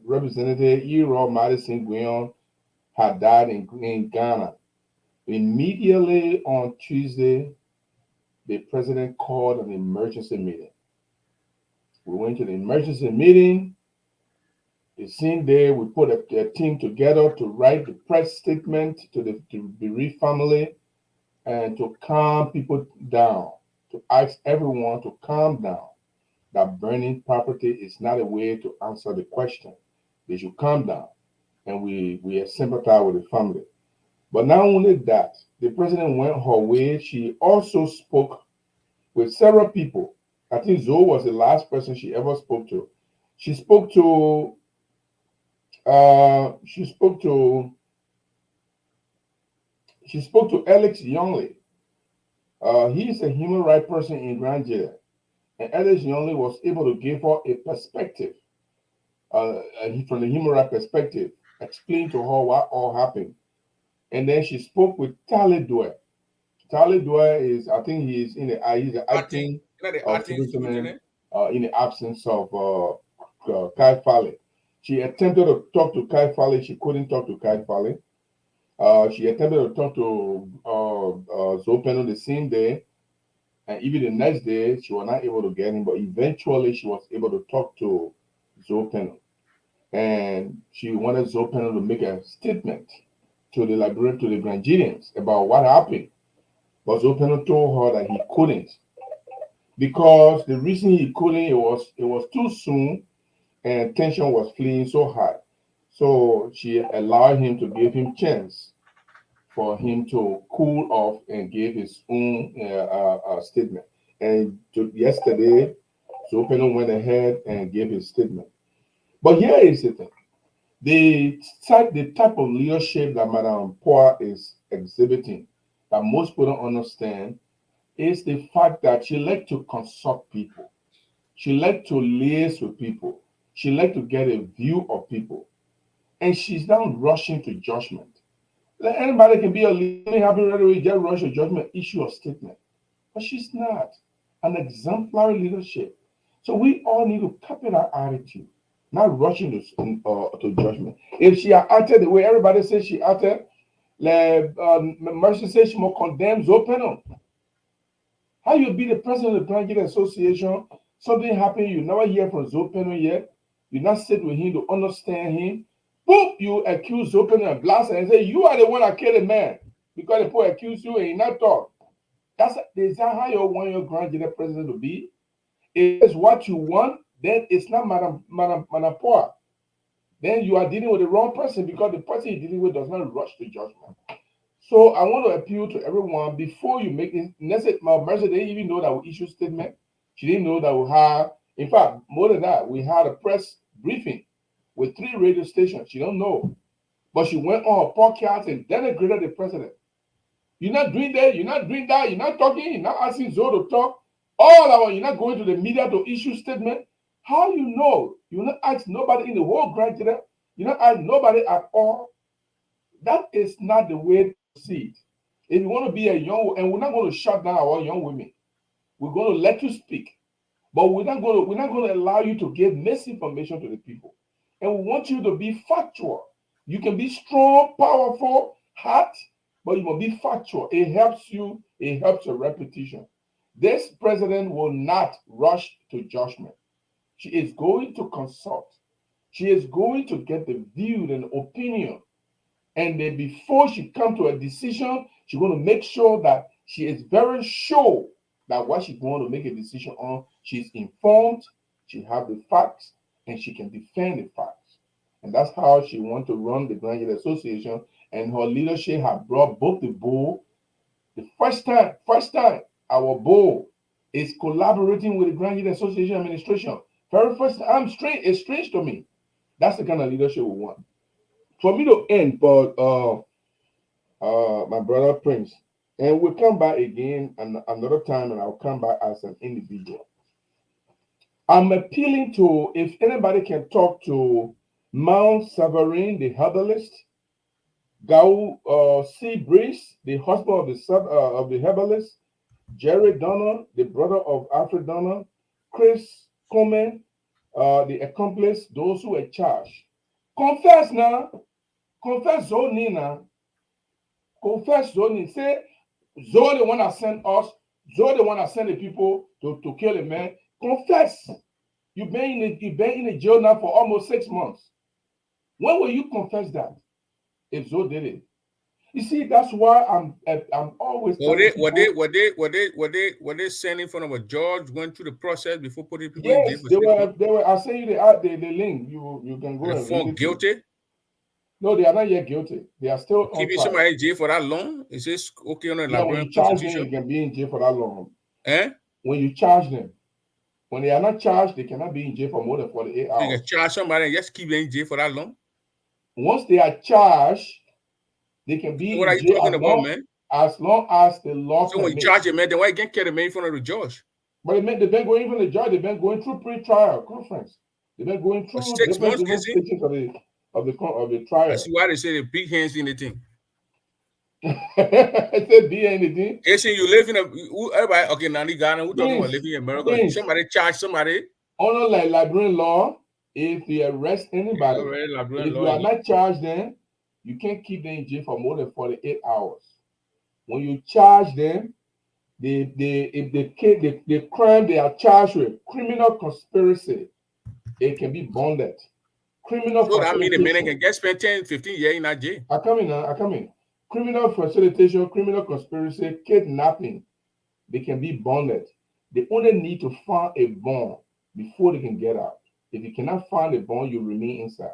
Representative Ero Madison Guion had died in Ghana, immediately on Tuesday, the president called an emergency meeting. We went to the emergency meeting. The same day, we put a team together to write the press statement to the bereaved family and to calm people down, to ask everyone to calm down, that burning property is not a way to answer the question. They should calm down. And we sympathize with the family. But not only that, the president went her way. She also spoke with several people. I think Zoe was the last person she ever spoke to. She spoke to Alex Youngleigh. He's a human rights person in Grand Jail. And Alex Youngleigh was able to give her a perspective, from the human rights perspective, explain to her what all happened. And then she spoke with Tali Dwyer. Tali Dwyer is, I think he's the acting ombudsman in the absence of Kai Fale. She attempted to talk to Kai Fale. She couldn't talk to Kai Fale. She attempted to talk to Zopeno the same day. And even the next day, she was not able to get him. But eventually, she was able to talk to Zopeno. And she wanted Zopeno to make a statement to the Liberian, to the Granadians about what happened. But Zopeno told her that he couldn't, because the reason he couldn't, it was too soon, and tension was fleeing so high. So she allowed him to give him chance for him to cool off and give his own statement. And yesterday, Zopeno went ahead and gave his statement. But here is the thing. The type of leadership that Madame Poa is exhibiting, that most people don't understand, is the fact that she likes to consult people. She likes to liaise with people. She likes to get a view of people. And she's not rushing to judgment. Like, anybody can be a leader, happy right away, just rush to judgment, issue a statement. But she's not. An exemplary leadership. So we all need to copy that attitude, not rushing to judgment. If she had acted the way everybody says she acted, Mercy says she will condemn Zopeno. How you be the president of the Grand Jury Association, something happened, you never hear from Zopeno yet, you not sit with him to understand him, boop, you accuse Zopeno and blast and say, you are the one that killed a man, because the people accuse you and you not talk. Is that how you want your Grand Jury president to be? If it's what you want, then it's not Madame Poa. Then you are dealing with the wrong person, because the person you're dealing with does not rush to judgment. So I want to appeal to everyone before you make it. Mercy, they even know that we issue statement. She didn't know that we had, in fact, more than that, we had a press briefing with 3 radio stations. She don't know. But she went on her podcast and denigrated the president. You're not doing that, you're not doing that, you're not talking, you're not asking Zoe to talk. You're not going to the media to issue statement. How you know? You not ask nobody in the whole Grand Jury. You not ask nobody at all. That is not the way to see it. If you want to be a young, and we're not going to shut down our young women, we're going to let you speak, but we're not going to allow you to give misinformation to the people. And we want you to be factual. You can be strong, powerful, hot, but you must be factual. It helps you. It helps your reputation. This president will not rush to judgment. She is going to consult. She is going to get the view and opinion. And then before she comes to a decision, she's going to make sure that she is very sure that what she's going to make a decision on, she's informed, she has the facts, and she can defend the facts. And that's how she wants to run the Grand Jury Association. And her leadership has brought both the board. The first time our board is collaborating with the Grand Jury Association administration. Very first time, it's strange to me. That's the kind of leadership we want. For me to end, but my brother Prince, and we'll come back again another time, and I'll come back as an individual. I'm appealing to, if anybody can talk to Mount Severin, the herbalist, Gao C. Breeze, the husband of the herbalist, Jerry Donner, the brother of Alfred Donner, Chris Coleman, the accomplice, those who are charged. Confess now. Confess Zoni now. Confess Zoni. Say, Zoe the one that sent us. Zoe the one that sent the people to kill a man. Confess. You've been in a jail now for almost 6 months. When will you confess that? If Zoe did it. You see, that's why I'm always. Were they sent in front of a judge, went through the process before putting people in jail? Yes, they were. I'll send you the link. You can go and found guilty? No, they are not yet guilty. They are still on keeping somebody in jail for that long? Is this okay on a Liberian Constitution? Them, you can be in jail for that long. When you charge them, when they are not charged, they cannot be in jail for more than 48 hours. You can charge somebody and just keep them in jail for that long? Once they are charged, they can be what in are you talking about, man? As long as the law So when you charge a man, then why you can't get a man in front of the judge? But they've been going from the judge. They've been going through pre-trial conference. They've been going through 6 months stages of the trial. I see why they say the big hands in the thing. I said be anything. They say you live in everybody. Okay, now the Ghana, we're talking about living in America. Somebody charge somebody. Under like Liberian law, if you arrest anybody, if you are not charged, then you can't keep them in jail for more than 48 hours. When you charge them, the crime they are charged with, criminal conspiracy, it can be bonded. Criminal so that means the man can get spent 10, 15 years in that jail. I come in. Criminal facilitation, criminal conspiracy, kidnapping, they can be bonded. They only need to find a bond before they can get out. If you cannot find a bond, you remain inside.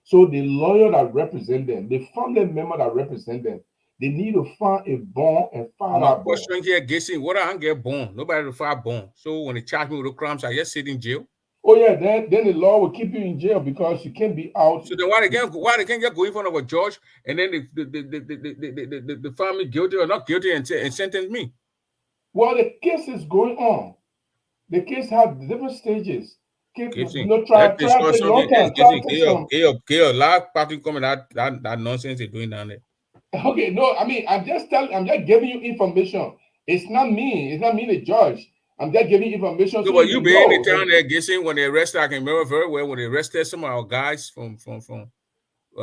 So the lawyer that represent them, the family member that represent them, they need to find a bond and file My that question bond. here, guessing what I get bond. Nobody will file bond. So when they charge me with the crimes, I just sit in jail. Oh yeah, then the law will keep you in jail because you can't be out. So then why they can't just go in front of a judge and then the family guilty or not guilty and sentence me? Well, the case is going on. The case has different stages. Last party coming that nonsense they're doing down there. Okay, no, I mean I'm just giving you information. It's not me, the judge. I'm just giving you information. So, but you been in the town there guessing when they arrested, I can remember very well when they arrested some of our guys from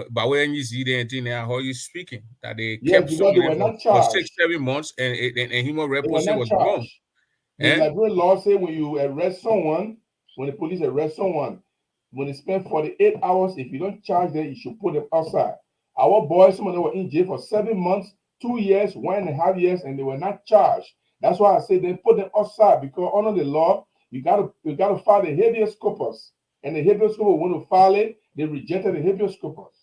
by when you see the anything now, how you speaking that they kept some of them for 6-7 months and human rights was wrong. The Liberian law say when you arrest someone, when the police arrest someone, when they spend 48 hours, if you don't charge them, you should put them outside. Our boys, some of them were in jail for 7 months, 2 years, 1.5 years, and they were not charged. That's why I say they put them outside, because under the law, you gotta file the habeas corpus. And the habeas corpus, when you file it, they rejected the habeas corpus.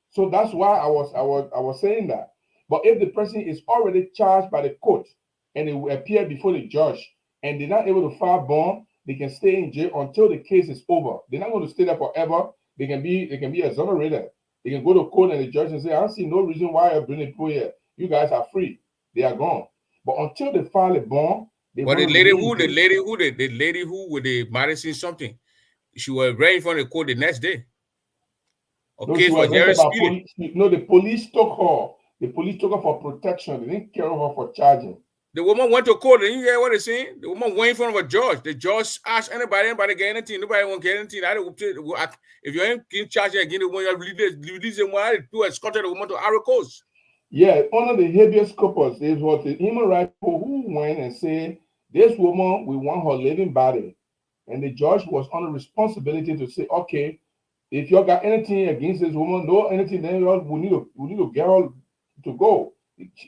So that's why I was saying that. But if the person is already charged by the court and it will appear before the judge, and they're not able to file bond, they can stay in jail until the case is over. They're not going to stay there forever. They can be exonerated. They can go to court and the judge and say, I don't see no reason why you're bringing people here. You guys are free. They are gone. But until they file a bond, but the lady who with the Madison something, she was ready for the court the next day. Okay, no, the police took her. The police took her for protection. They didn't care of her for charging. The woman went to court, and you hear what they're saying? The woman went in front of a judge. The judge asked anybody get anything. Nobody won't get anything. If you ain't in charge again, the one you release them, why to escort the woman to Ivory Coast? Yeah, under the habeas corpus, there was the human rights people who went and said, this woman, we want her living body. And the judge was under responsibility to say, okay, if you got anything against this woman, no anything, then we need to get her to go.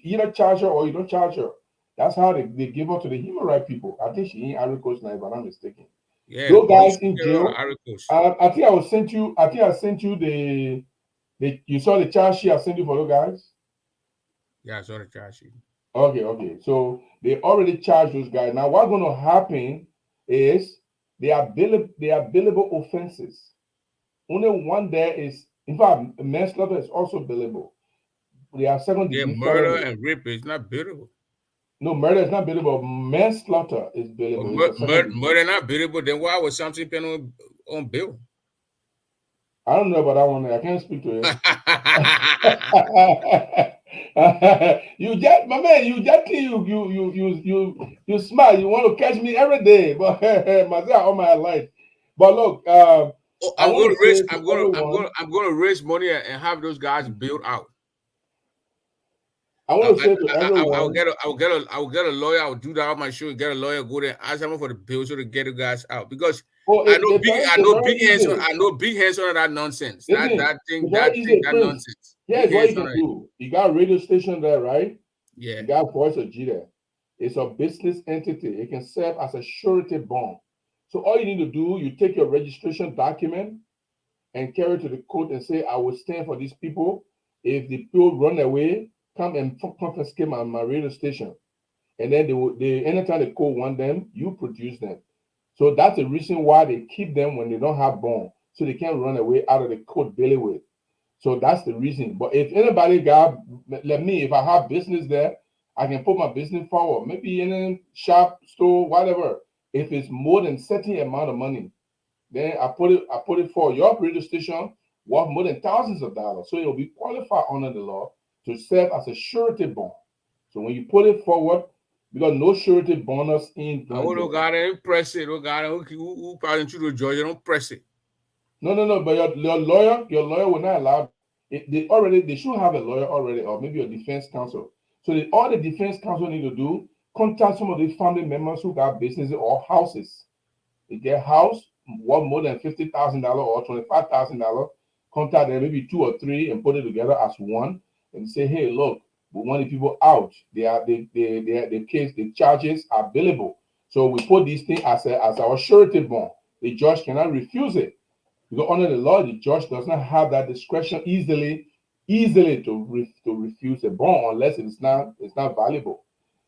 Either charge her or you don't charge her. That's how they give her to the human rights people. I think she in Ivory Coast now, if I'm not mistaken. Yeah, those guys in jail. I think I sent you the you saw the charge sheet I sent you for those guys? Yeah, I saw the charge sheet. Okay. So they already charged those guys. Now what's going to happen is they are billable offenses. Only one there is, in fact, manslaughter is also billable. They are second degree. Murder and rape is not billable. No, murder is not billable. Manslaughter is billable. Murder not billable. Then why was something pen on bill? I don't know about that one. I can't speak to it. You smile. You want to catch me every day, but all my life. But look, I'm going to raise money and have those guys built out. I want to say to everyone, I'll get a lawyer. I'll do that on my show. Get a lawyer, go there, ask them for the bill so to get the guys out. Because I know big hands on that nonsense. That nonsense. Here's what you can do. You got a radio station there, right? Yeah. You got Voice of G there. It's a business entity. It can serve as a surety bond. So all you need to do, you take your registration document and carry it to the court and say, I will stand for these people. If the people run away, come and confiscate my radio station. And then anytime the court want them, you produce them. So that's the reason why they keep them when they don't have bond. So they can't run away out of the court bailiwick. So that's the reason. But if anybody if I have business there, I can put my business forward. Maybe in a shop, store, whatever. If it's more than certain amount of money, then I put it for your radio station worth more than thousands of dollars. So it'll be qualified under the law to serve as a surety bond. So when you put it forward, because no surety bonus in. I don't got it, press it. Who probably to Georgia, don't press it. No. But your lawyer will not allow it. They should have a lawyer already, or maybe a defense counsel. So all the defense counsel need to do, contact some of these family members who got businesses or houses. They get house worth more than $50,000 or $25,000. Contact them, maybe 2 or 3, and put it together as one, and say, hey, look, we want the people out. The charges are billable. So we put these things as our surety bond. The judge cannot refuse it. Because under the law, the judge does not have that discretion easily to refuse a bond unless it's not valuable.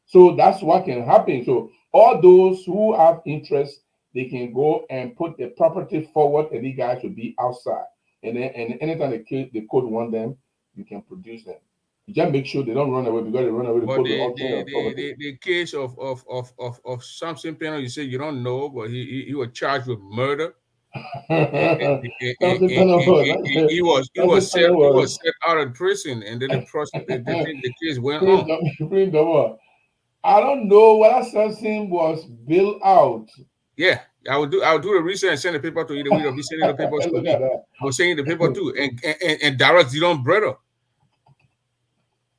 So that's what can happen. So all those who have interest, they can go and put the property forward, and these guys will be outside. And anytime the court want them, you can produce them. You just make sure they don't run away, because they run away. The case of Samson Penal, you say you don't know, but he was charged with murder. He was set out of prison, and then the case went on. I don't know whether Samson was billed out. Yeah, I will do the research and send the paper to you. We'll be sending the papers to me. I was sending the paper too, and Dara's Dillon brother.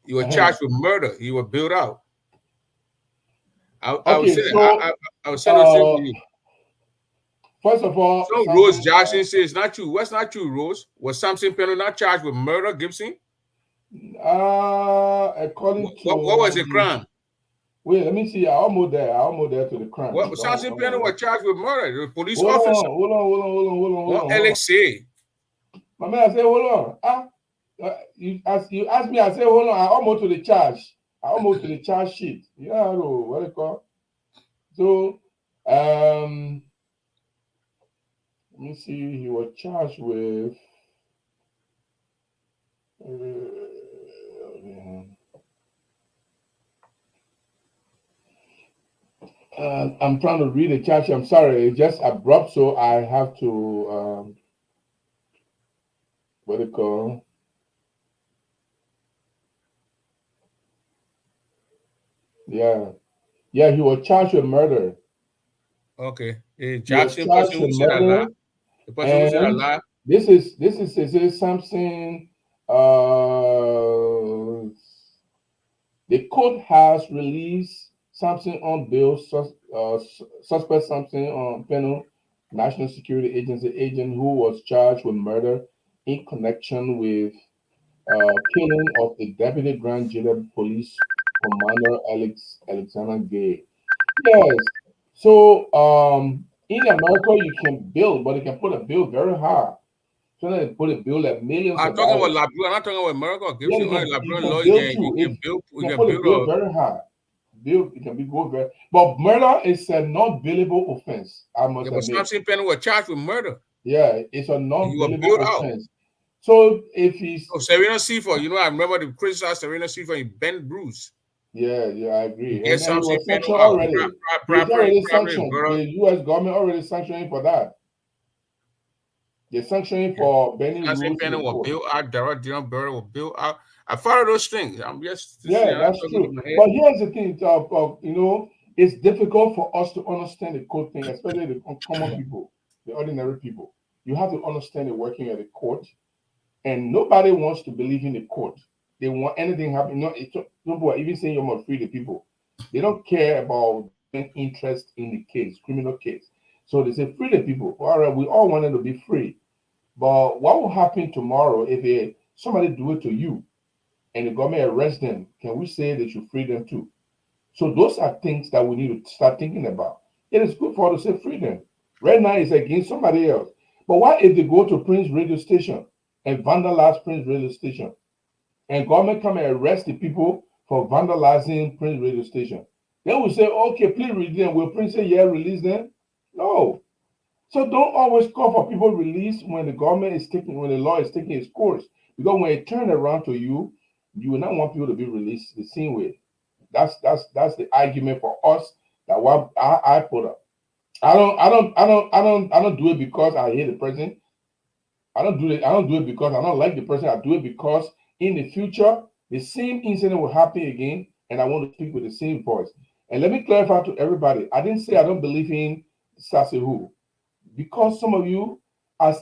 You were charged with murder. You were billed out. I will send it to you. First of all, so Rose Jackson says it's not true. What's not true, Rose? Was Samson Penal not charged with murder, Gibson? According to what was the crime? Wait, let me see. I almost there to the crime. What Samson Penal was charged with murder? The police officer. Hold on. What Alex say? My man, I say, hold on. You asked me, I say, hold on. I almost to the charge sheet. Yeah, what it called? So, let me see. He was charged with. I'm trying to read the charge. I'm sorry, it's just abrupt, so I have to. What do you call? Yeah, he was charged with murder. Okay. He was charged with murder. And this is something. The court has released something on bail, suspect something on penal National Security Agency agent who was charged with murder in connection with killing of the Deputy Grand General Police Commander Alexander Gay. Yes. So in America you can build, but you can put a bill very high. So they put a bill at millions I'm of talking dollars. about LeBron. I'm not talking about America. Yeah, you can put a bill very high. It can be go very, but murder is a non-billable offense. I must admit. Something Penny was charged with murder. Yeah, it's a non-billable offense. So if he's Serena Seafor, I remember the criticized Serena Seafor in Ben Bruce. Yeah, I agree. Yes, and then he was sanctioned already. He's already sanctioned. The U.S. government already sanctioned him for that. They're sanctioning for Benny Rules. Penny was built out. Darrell Dillon Burrow was built out. I follow those things. I'm just that's true. But here's the thing: it's difficult for us to understand the court thing, especially the common people, the ordinary people. You have to understand the working of the court, and nobody wants to believe in the court. They want anything happen. Nobody even saying you must free the people. They don't care about interest in the case, criminal case. So they say free the people. All right, we all wanted to be free. But what will happen tomorrow if somebody do it to you and the government arrest them? Can we say they should free them too? So those are things that we need to start thinking about. It is good for us to say free them. Right now it's against somebody else. But what if they go to Prince radio station and vandalize Prince radio station? And government come and arrest the people for vandalizing Prince radio station. Then we say, okay, please release them. Will Prince say, yeah, release them? No. So don't always call for people released when the government is when the law is taking its course. Because when it turns around to you, you will not want people to be released the same way. That's the argument for us that what I put up. I don't do it because I hate the president. I don't do it because I don't like the president. I do it because in the future, the same incident will happen again, and I want to speak with the same voice. And let me clarify to everybody, I didn't say I don't believe in Sasehu. Because some of you,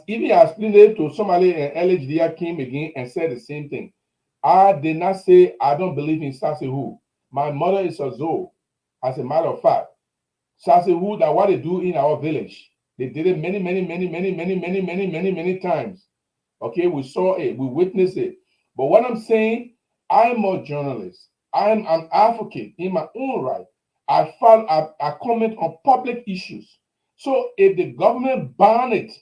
even I explained it to somebody, and LHDR came again and said the same thing. I did not say I don't believe in Sasehu. My mother is a Zoe. As a matter of fact, Sasehu, that what they do in our village, they did it many times. Okay, we saw it, we witnessed it. But what I'm saying, I'm a journalist. I'm an advocate in my own right. I comment on public issues. So if the government ban it,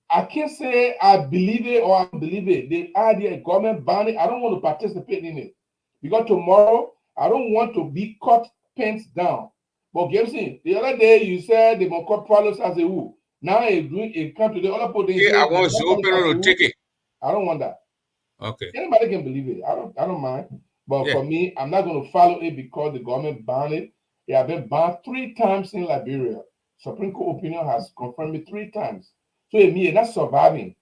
I can't say I believe it or I don't believe it. The idea government ban it, I don't want to participate in it. Because tomorrow, I don't want to be caught pants down. But Gibson, the other day you said they will cut Paulus as a who. Now it comes to the other people. I want to open a ticket. I don't want that. Okay. Anybody can believe it. I don't mind. But for me, I'm not going to follow it because the government banned it. It has been banned 3 times in Liberia. Supreme Court opinion has confirmed it 3 times. So it means not surviving.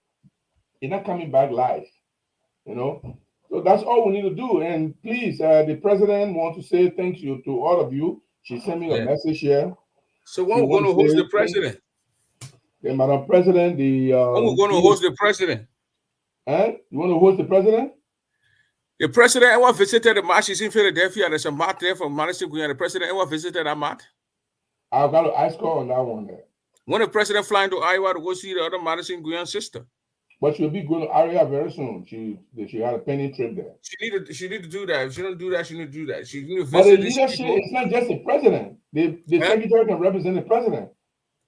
It's not coming back live. So that's all we need to do. And please, the president wants to say thank you to all of you. She sent me a message here. So when we're going to host the president? Madam President, when we're going to host the president? You want to host the president? The president ever visited the march in Philadelphia. There's a march there from Madison Square. The president ever visited that march? I've got to ice call on that one there. When the president flying to Iowa to go see the other Madison Guyan sister? But she'll be going to Iowa very soon. She had a pending trip there. She need to do that. If she don't do that, she need to do that. She need to visit. But the leadership, it's not just the president. The secretary can represent the president.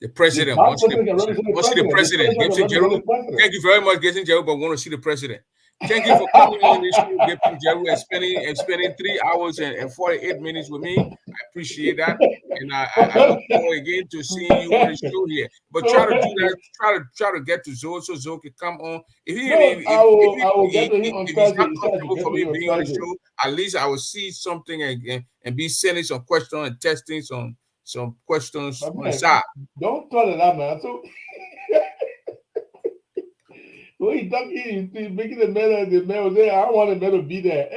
The president wants to see the president. Thank you very much, Jason Jerry, but want to see the president. Thank you for coming on this show, Gaping Jerry, and spending 3 hours and 48 minutes with me. I appreciate that, and I look forward again to seeing you on the show here. But try to do that. Try to get to Zoe so Zoe can come on. If he's not comfortable for me being on the show, at least I will see something and be sending some questions and testing some questions on the side. Don't call it out, man. So when he talking, he's making the man say, I want the man to be there.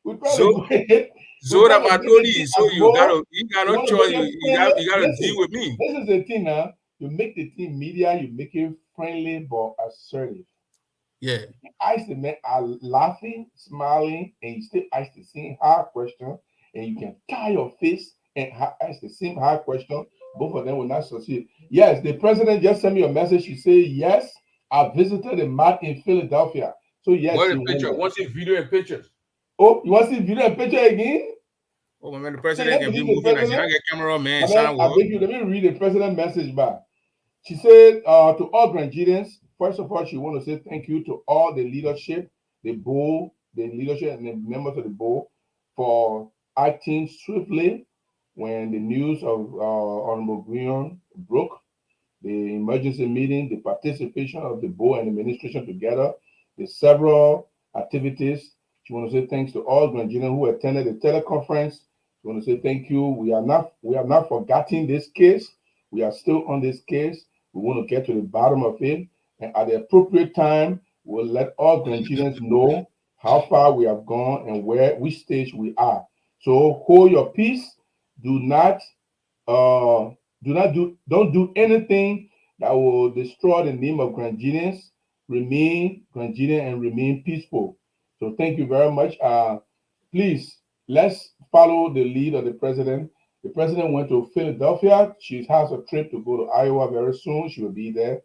We probably Zoda Matoli, so you got no choice. You got to deal with me. This is the thing now. You make the team media, you make it friendly but assertive. Yeah. Ask the men are laughing, smiling, and you still ask the same hard question, and you can tie your face and ask the same hard question. Both of them will not succeed. Yes, the president just sent me a message. She said, yes, I visited the mat in Philadelphia. So yes, what the picture? Want to see video and pictures? Oh, you want to see video and picture again? Oh, man, the president can be moving. I get camera man. Let me read the president message back. She said to all Grangians, first of all, she want to say thank you to all the leadership, the leadership and the members of the board for acting swiftly when the news of Honorable Guion broke, the emergency meeting, the participation of the board and administration together, the several activities. She want to say thanks to all Grangians who attended the teleconference. She want to say thank you. We have not forgotten this case. We are still on this case. We want to get to the bottom of it. And at the appropriate time, we'll let all Grangians know how far we have gone and which stage we are. So hold your peace. Don't do anything that will destroy the name of Grangians. Remain Grangian and remain peaceful. So thank you very much. Please, let's follow the lead of the president. The president went to Philadelphia. She has a trip to go to Iowa very soon. She will be there.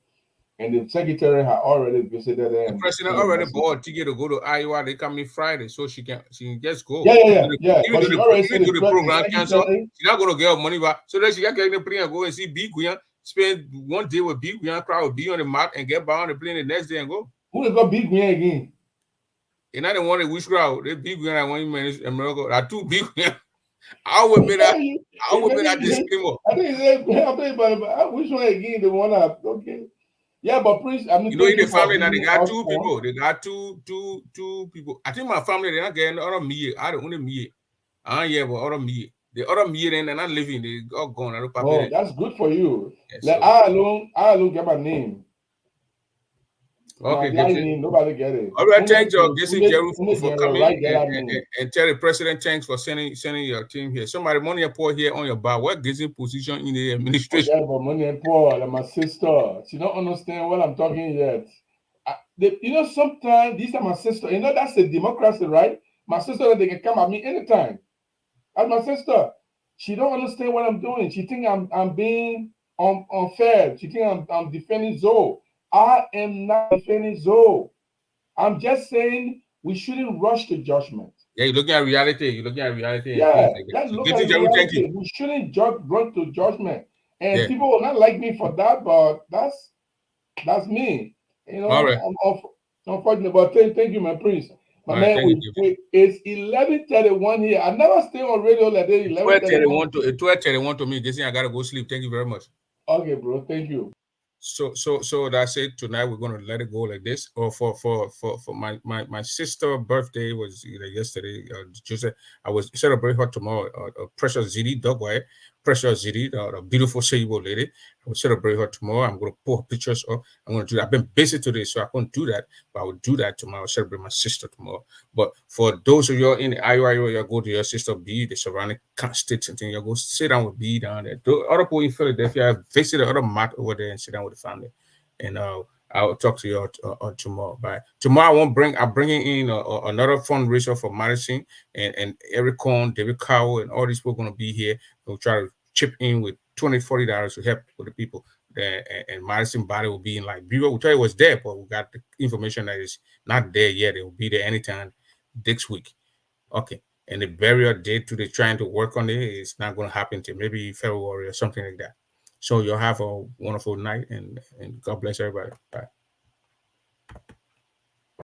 And the secretary had already visited her. The president already bought a ticket to go to Iowa. They coming Friday, so she can just go. Yeah. Even to the program cancel, she's not going to get her money back. So then she can get in the plane and go and see Big Guion. Spend one day with Big Guion, crowd will be on the mat and get back on the plane the next day and go. Who is got Big Guion again? And I don't want to wish crowd. They Big Guion, I want you in America. There are two Big Guion. I would make that disclaimer. I think which one again? The one okay. Yeah, but Prince, I mean, you know, in the family now they got two people. They got two people. I think my family they're not getting other me. I don't only me. Yeah, but other me. The other me then they're not living. They all gone. Oh, that's good for you. Yeah, I alone get my name. Okay, nobody get it. All right, thank you, Jason Jeru, for coming and tell the president thanks for sending your team here. Somebody money pour here on your bar. What gives you position in the administration? Yeah, but money pour, like my sister. She don't understand what I'm talking yet. Sometimes these are my sister. That's the democracy, right? My sister, they can come at me anytime. As my sister, she don't understand what I'm doing. She think I'm being unfair. She think I'm defending Zoe. I am not defending Zoe. I'm just saying we shouldn't rush to judgment. Yeah, you're looking at reality. Yeah, let's look at reality. We shouldn't run to judgment. And people will not like me for that, but that's me. All right. I'm unfortunate, but thank you, my prince. My man, it's 11:31 here. I never stay on radio like that. 12:31 to me. Jason, I gotta go sleep. Thank you very much. Okay, bro. Thank you. So that's it. Tonight we're gonna let it go like this. Or for my sister's birthday was yesterday. Joseph, I was celebrating her tomorrow. Precious Zidi Dogway, Precious Zidi, the beautiful Seibo lady. I will celebrate her tomorrow. I'm gonna put pictures up. I'm gonna do that. I've been busy today, so I couldn't do that. But I will do that tomorrow. I'll celebrate my sister tomorrow. But for those of you in the Iowa, you go to your sister B, the surrounding states and things. You go sit down with B down there. The other people in Philadelphia, I visited the other mat over there and sit down with the family. And I'll talk to you tomorrow. Bye. Tomorrow I'm bringing in another fundraiser for Madison and Eric Cohn, David Cowell, and all these people are going to be here. We'll try to chip in with $20-$40 to help with the people there. And Madison body will be in Liberia. We'll tell you it was there, but we got the information that is not there yet. It will be there anytime next week. Okay. And the burial date they're trying to work on it is not going to happen until maybe February or something like that. So you'll have a wonderful night and God bless everybody. Bye.